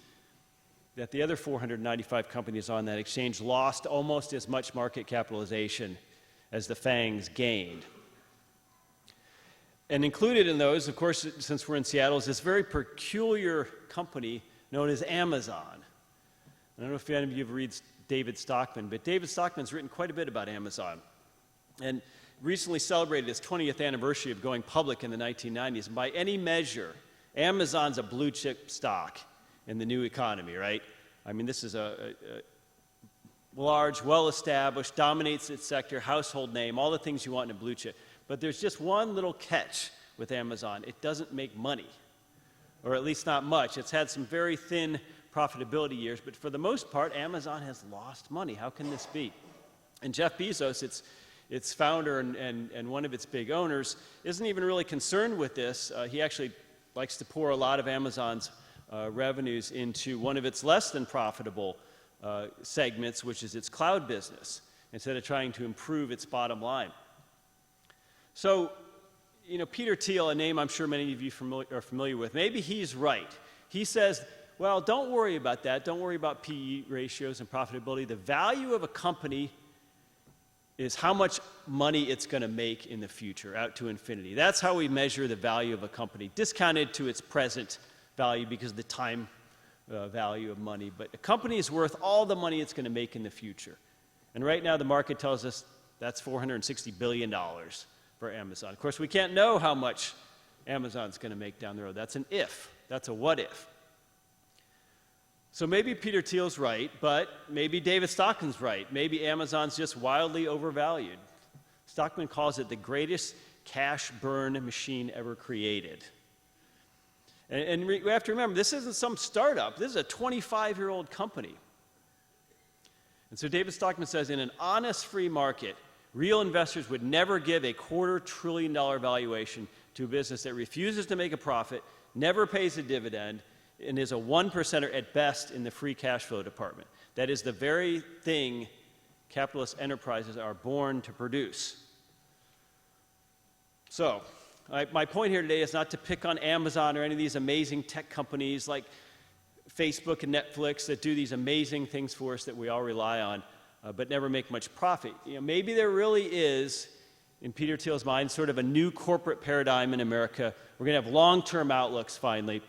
that the other 495 companies on that exchange lost almost as much market capitalization as the FANGs gained. And included in those, of course, since we're in Seattle, is this very peculiar company known as Amazon. I don't know if any of you have read David Stockman, but David Stockman's written quite a bit about Amazon and recently celebrated its 20th anniversary of going public in the 1990s. And by any measure, Amazon's a blue chip stock in the new economy, right? I mean, this is a large, well-established, dominates its sector, household name, all the things you want in a blue chip. But there's just one little catch with Amazon. It doesn't make money, or at least not much. It's had some very thin profitability years, but for the most part, Amazon has lost money. How can this be? And Jeff Bezos, its founder and one of its big owners, isn't even really concerned with this. He actually likes to pour a lot of Amazon's revenues into one of its less than profitable segments, which is its cloud business, instead of trying to improve its bottom line. So, Peter Thiel, a name I'm sure many of you are familiar with, maybe he's right. He says, well, don't worry about that. Don't worry about PE ratios and profitability. The value of a company is how much money it's going to make in the future, out to infinity. That's how we measure the value of a company, discounted to its present value because of the time value of money. But a company is worth all the money it's going to make in the future. And right now the market tells us that's $460 billion for Amazon. Of course, we can't know how much Amazon's going to make down the road. That's an if. That's a what if. So maybe Peter Thiel's right, but maybe David Stockman's right. Maybe Amazon's just wildly overvalued. Stockman calls it the greatest cash burn machine ever created. And we have to remember, this isn't some startup. This is a 25-year-old company. And so David Stockman says, in an honest free market, real investors would never give a $250 billion valuation to a business that refuses to make a profit, never pays a dividend, and is a 1%er at best in the free cash flow department. That is the very thing capitalist enterprises are born to produce. So, my point here today is not to pick on Amazon or any of these amazing tech companies like Facebook and Netflix that do these amazing things for us that we all rely on, but never make much profit. Maybe there really is, in Peter Thiel's mind, sort of a new corporate paradigm in America. We're going to have long-term outlooks finally.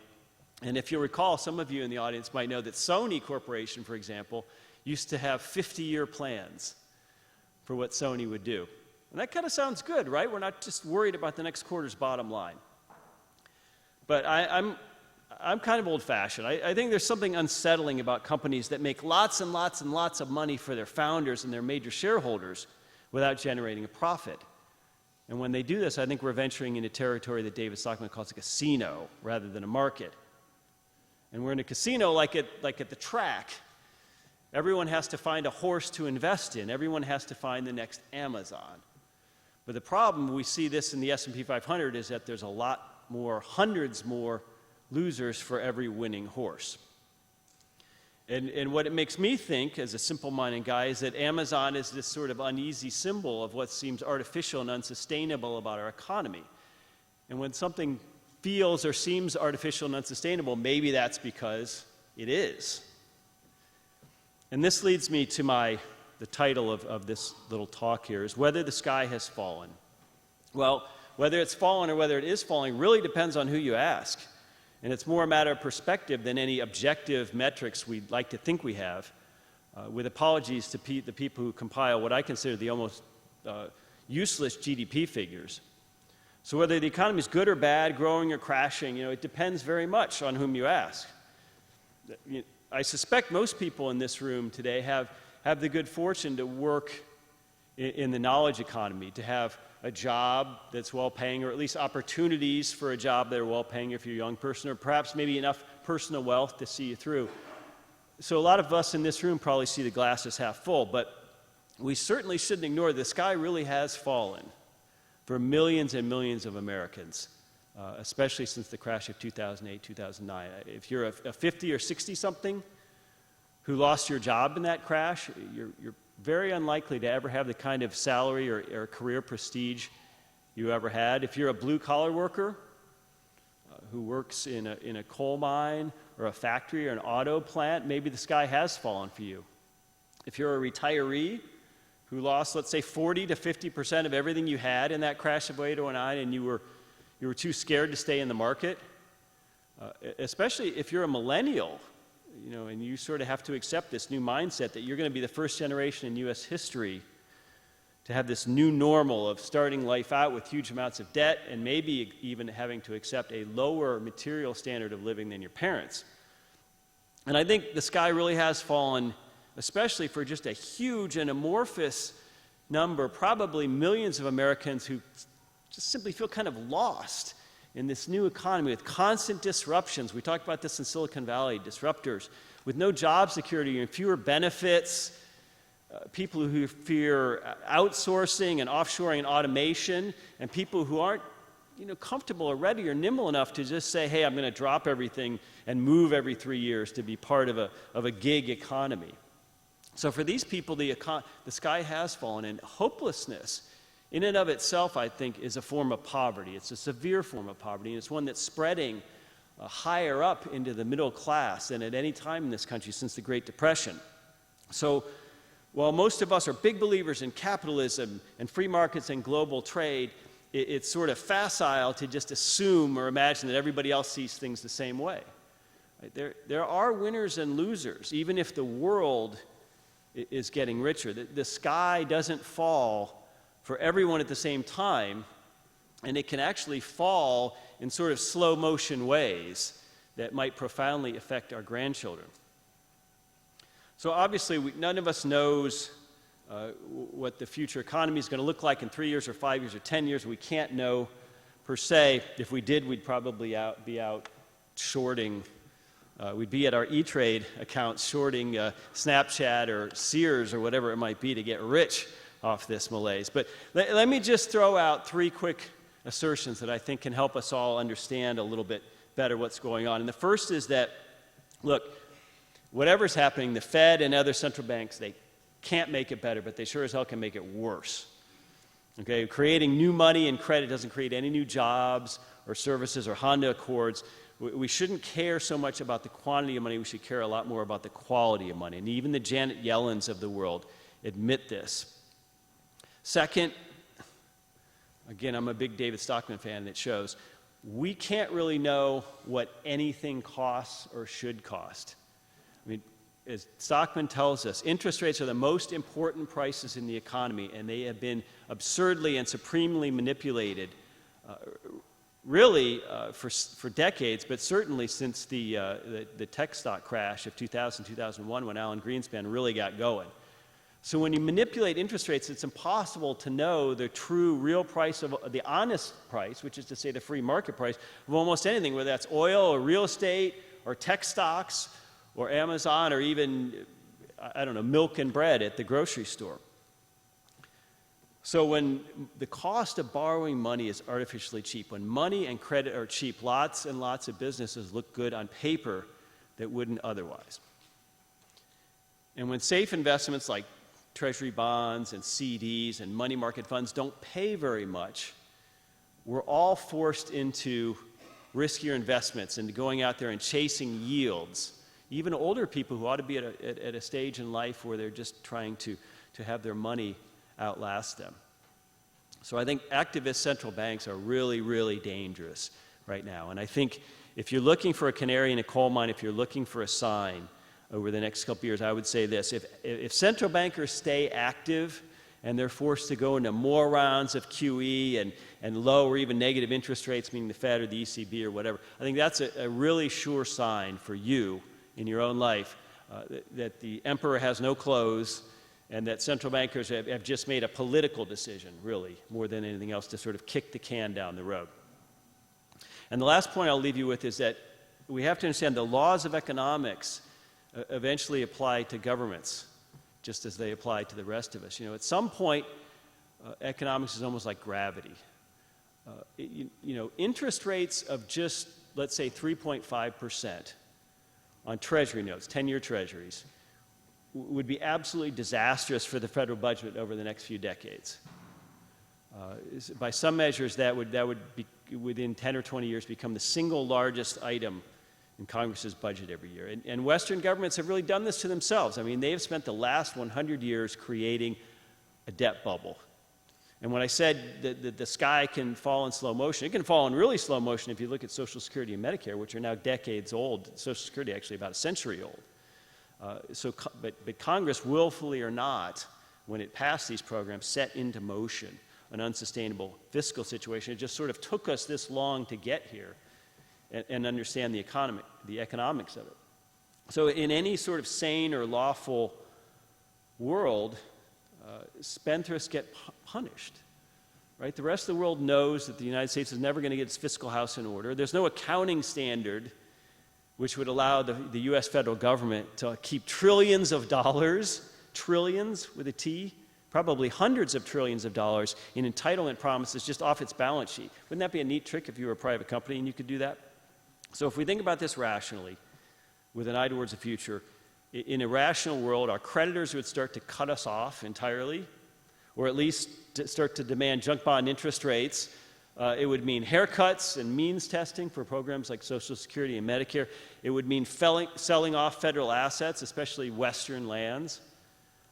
And if you recall, some of you in the audience might know that Sony Corporation, for example, used to have 50-year plans for what Sony would do. And that kind of sounds good, right? We're not just worried about the next quarter's bottom line. But I'm kind of old-fashioned. I think there's something unsettling about companies that make lots and lots and lots of money for their founders and their major shareholders without generating a profit. And when they do this, I think we're venturing into territory that David Stockman calls a casino rather than a market. And we're in a casino like at the track. Everyone has to find a horse to invest in. Everyone has to find the next Amazon. But the problem, we see this in the S&P 500, is that there's a lot more, hundreds more losers for every winning horse. And what it makes me think, as a simple-minded guy, is that Amazon is this sort of uneasy symbol of what seems artificial and unsustainable about our economy. And when something feels or seems artificial and unsustainable, maybe that's because it is. And this leads me to the title of this little talk here, is Whether the Sky Has Fallen. Well, whether it's fallen or whether it is falling really depends on who you ask. And it's more a matter of perspective than any objective metrics we'd like to think we have, with apologies to the people who compile what I consider the almost useless GDP figures. So whether the economy is good or bad, growing or crashing, it depends very much on whom you ask. I suspect most people in this room today have the good fortune to work in the knowledge economy, to have a job that's well-paying, or at least opportunities for a job that are well-paying if you're a young person, or perhaps maybe enough personal wealth to see you through. So a lot of us in this room probably see the glass as half full, but we certainly shouldn't ignore the sky really has fallen for millions and millions of Americans, especially since the crash of 2008, 2009. If you're a 50 or 60-something who lost your job in that crash, you're very unlikely to ever have the kind of salary or career prestige you ever had. If you're a blue-collar worker who works in a coal mine or a factory or an auto plant, maybe the sky has fallen for you. If you're a retiree who lost, let's say, 40 to 50% of everything you had in that crash of 2008 and you were too scared to stay in the market, especially if you're a millennial, and you sort of have to accept this new mindset that you're going to be the first generation in U.S. history to have this new normal of starting life out with huge amounts of debt and maybe even having to accept a lower material standard of living than your parents. And I think the sky really has fallen, especially for just a huge and amorphous number, probably millions of Americans who just simply feel kind of lost in this new economy with constant disruptions. We talked about this in Silicon Valley, disruptors, with no job security and fewer benefits, people who fear outsourcing and offshoring and automation, and people who aren't comfortable or ready or nimble enough to just say, hey, I'm going to drop everything and move every 3 years to be part of a gig economy. So for these people, the sky has fallen, and hopelessness in and of itself, I think, is a form of poverty. It's a severe form of poverty, and it's one that's spreading higher up into the middle class than at any time in this country since the Great Depression. So while most of us are big believers in capitalism and free markets and global trade, it's sort of facile to just assume or imagine that everybody else sees things the same way. Right? There are winners and losers, even if the world is getting richer. The sky doesn't fall for everyone at the same time, and it can actually fall in sort of slow motion ways that might profoundly affect our grandchildren. So obviously, none of us knows what the future economy is going to look like in 3 years or 5 years or 10 years. We can't know per se. If we did, we'd probably be out shorting. We'd be at our E-Trade accounts shorting Snapchat or Sears or whatever it might be to get rich off this malaise. But let me just throw out 3 quick assertions that I think can help us all understand a little bit better what's going on. And the first is that, look, whatever's happening, the Fed and other central banks, they can't make it better, but they sure as hell can make it worse. Okay, creating new money and credit doesn't create any new jobs or services or Honda Accords. We shouldn't care so much about the quantity of money. We should care a lot more about the quality of money. And even the Janet Yellens of the world admit this. Second, again, I'm a big David Stockman fan, and it shows, we can't really know what anything costs or should cost. I mean, as Stockman tells us, interest rates are the most important prices in the economy, and they have been absurdly and supremely manipulated, really for decades, but certainly since the tech stock crash of 2000, 2001, when Alan Greenspan really got going. So when you manipulate interest rates, it's impossible to know the true real price of the honest price, which is to say the free market price of almost anything, whether that's oil or real estate or tech stocks or Amazon or even, I don't know, milk and bread at the grocery store. So when the cost of borrowing money is artificially cheap, when money and credit are cheap, lots and lots of businesses look good on paper that wouldn't otherwise. And when safe investments like treasury bonds and CDs and money market funds don't pay very much, we're all forced into riskier investments and going out there and chasing yields. Even older people who ought to be at a stage in life where they're just trying to have their money outlast them. So I think activist central banks are really, really dangerous right now. And I think if you're looking for a canary in a coal mine, if you're looking for a sign over the next couple of years, I would say this. If central bankers stay active and they're forced to go into more rounds of QE and low or even negative interest rates, meaning the Fed or the ECB or whatever, I think that's a really sure sign for you in your own life that the emperor has no clothes and that central bankers have just made a political decision, really, more than anything else, to sort of kick the can down the road. And the last point I'll leave you with is that we have to understand the laws of economics eventually apply to governments, just as they apply to the rest of us. You know, at some point, economics is almost like gravity. Interest rates of just, let's say, 3.5% on Treasury notes, 10-year Treasuries, would be absolutely disastrous for the federal budget over the next few decades. By some measures, that would be, within 10 or 20 years, become the single largest item in Congress's budget every year. And Western governments have really done this to themselves. I mean, they've spent the last 100 years creating a debt bubble. And when I said that the sky can fall in slow motion, it can fall in really slow motion if you look at Social Security and Medicare, which are now decades old. Social Security actually about a century old. But Congress, willfully or not, when it passed these programs, set into motion an unsustainable fiscal situation. It just sort of took us this long to get here and understand the economics of it. So in any sort of sane or lawful world, spendthrifts get punished, right? The rest of the world knows that the United States is never going to get its fiscal house in order. There's no accounting standard which would allow the U.S. federal government to keep trillions of dollars, trillions with a T, probably hundreds of trillions of dollars in entitlement promises just off its balance sheet. Wouldn't that be a neat trick if you were a private company and you could do that? So if we think about this rationally, with an eye towards the future, in a rational world, our creditors would start to cut us off entirely, or at least start to demand junk bond interest rates. It would mean haircuts and means testing for programs like Social Security and Medicare. It would mean selling off federal assets, especially Western lands.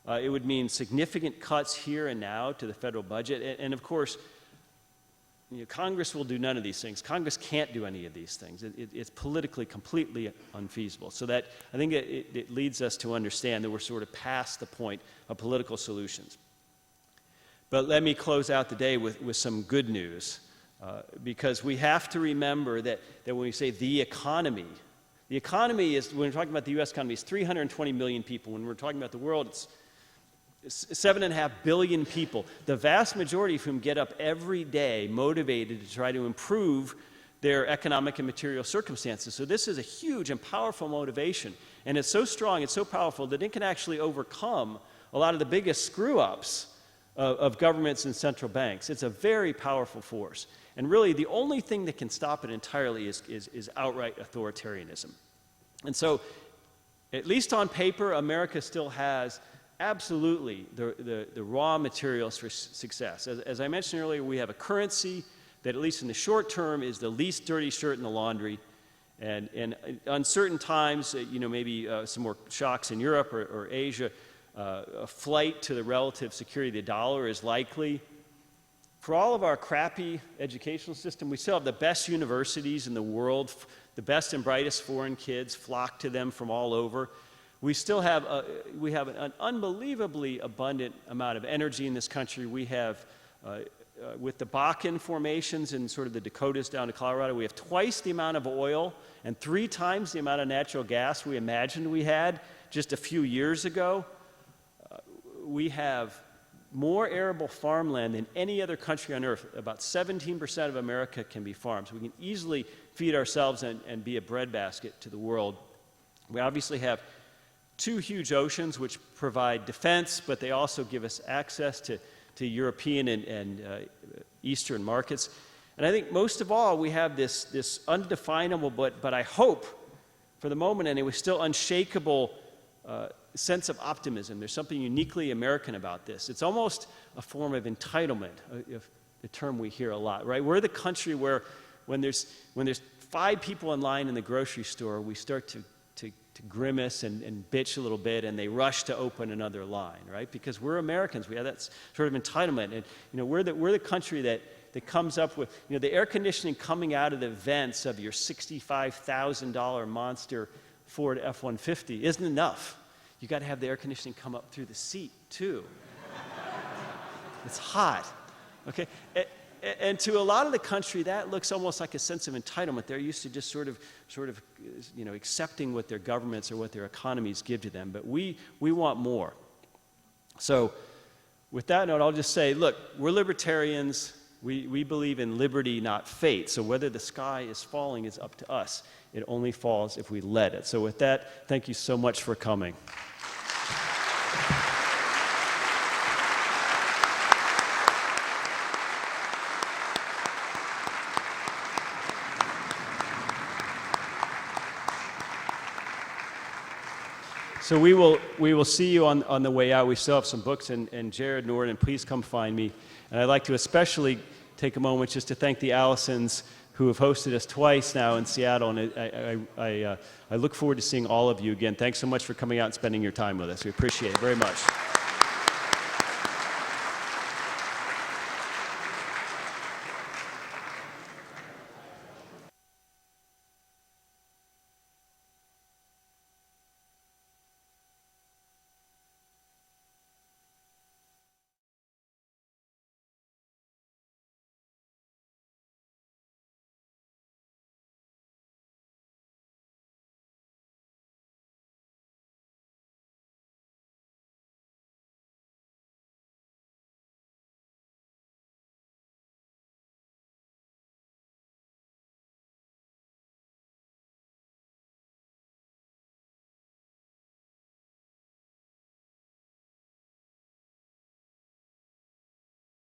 It would mean significant cuts here and now to the federal budget. And of course, Congress will do none of these things. Congress can't do any of these things. It's politically completely unfeasible. So that I think it leads us to understand that we're sort of past the point of political solutions. But let me close out the day with some good news. Because we have to remember that when we say the economy is, when we're talking about the U.S. economy, is 320 million people. When we're talking about the world, it's 7.5 billion people, the vast majority of whom get up every day motivated to try to improve their economic and material circumstances. So this is a huge and powerful motivation. And it's so strong, it's so powerful that it can actually overcome a lot of the biggest screw-ups of governments and central banks. It's a very powerful force. And really, the only thing that can stop it entirely is outright authoritarianism. And so, at least on paper, America still has absolutely the raw materials for success. As I mentioned earlier, we have a currency that, at least in the short term, is the least dirty shirt in the laundry. And on certain times, maybe some more shocks in Europe or Asia, a flight to the relative security of the dollar is likely. For all of our crappy educational system, we still have the best universities in the world. The best and brightest foreign kids flock to them from all over. We still have an unbelievably abundant amount of energy in this country. We have, with the Bakken formations in sort of the Dakotas down to Colorado, we have twice the amount of oil and 3 times the amount of natural gas we imagined we had just a few years ago. we have more arable farmland than any other country on earth. About 17% of America can be farms. We can easily feed ourselves and be a breadbasket to the world. We obviously have 2 huge oceans which provide defense, but they also give us access to European and Eastern markets. And I think most of all, we have this undefinable, but I hope, for the moment anyway, still unshakable sense of optimism. There's something uniquely American about this. It's almost a form of entitlement, the term we hear a lot, right? We're the country where when there's 5 people in line in the grocery store, we start to grimace and bitch a little bit, and they rush to open another line, right? Because we're Americans. We have that sort of entitlement. And we're the country that comes up with, the air conditioning coming out of the vents of your $65,000 monster Ford F-150 isn't enough. You got to have the air conditioning come up through the seat too. It's hot, okay? And to a lot of the country, that looks almost like a sense of entitlement. They're used to just sort of, accepting what their governments or what their economies give to them. But we want more. So, with that note, I'll just say, look, we're libertarians. We believe in liberty, not fate. So whether the sky is falling is up to us. It only falls if we let it. So with that, thank you so much for coming. So we will see you on the way out. We still have some books, and Jared Norton, please come find me. And I'd like to especially take a moment just to thank the Allisons who have hosted us twice now in Seattle, and I look forward to seeing all of you again. Thanks so much for coming out and spending your time with us. We appreciate it very much.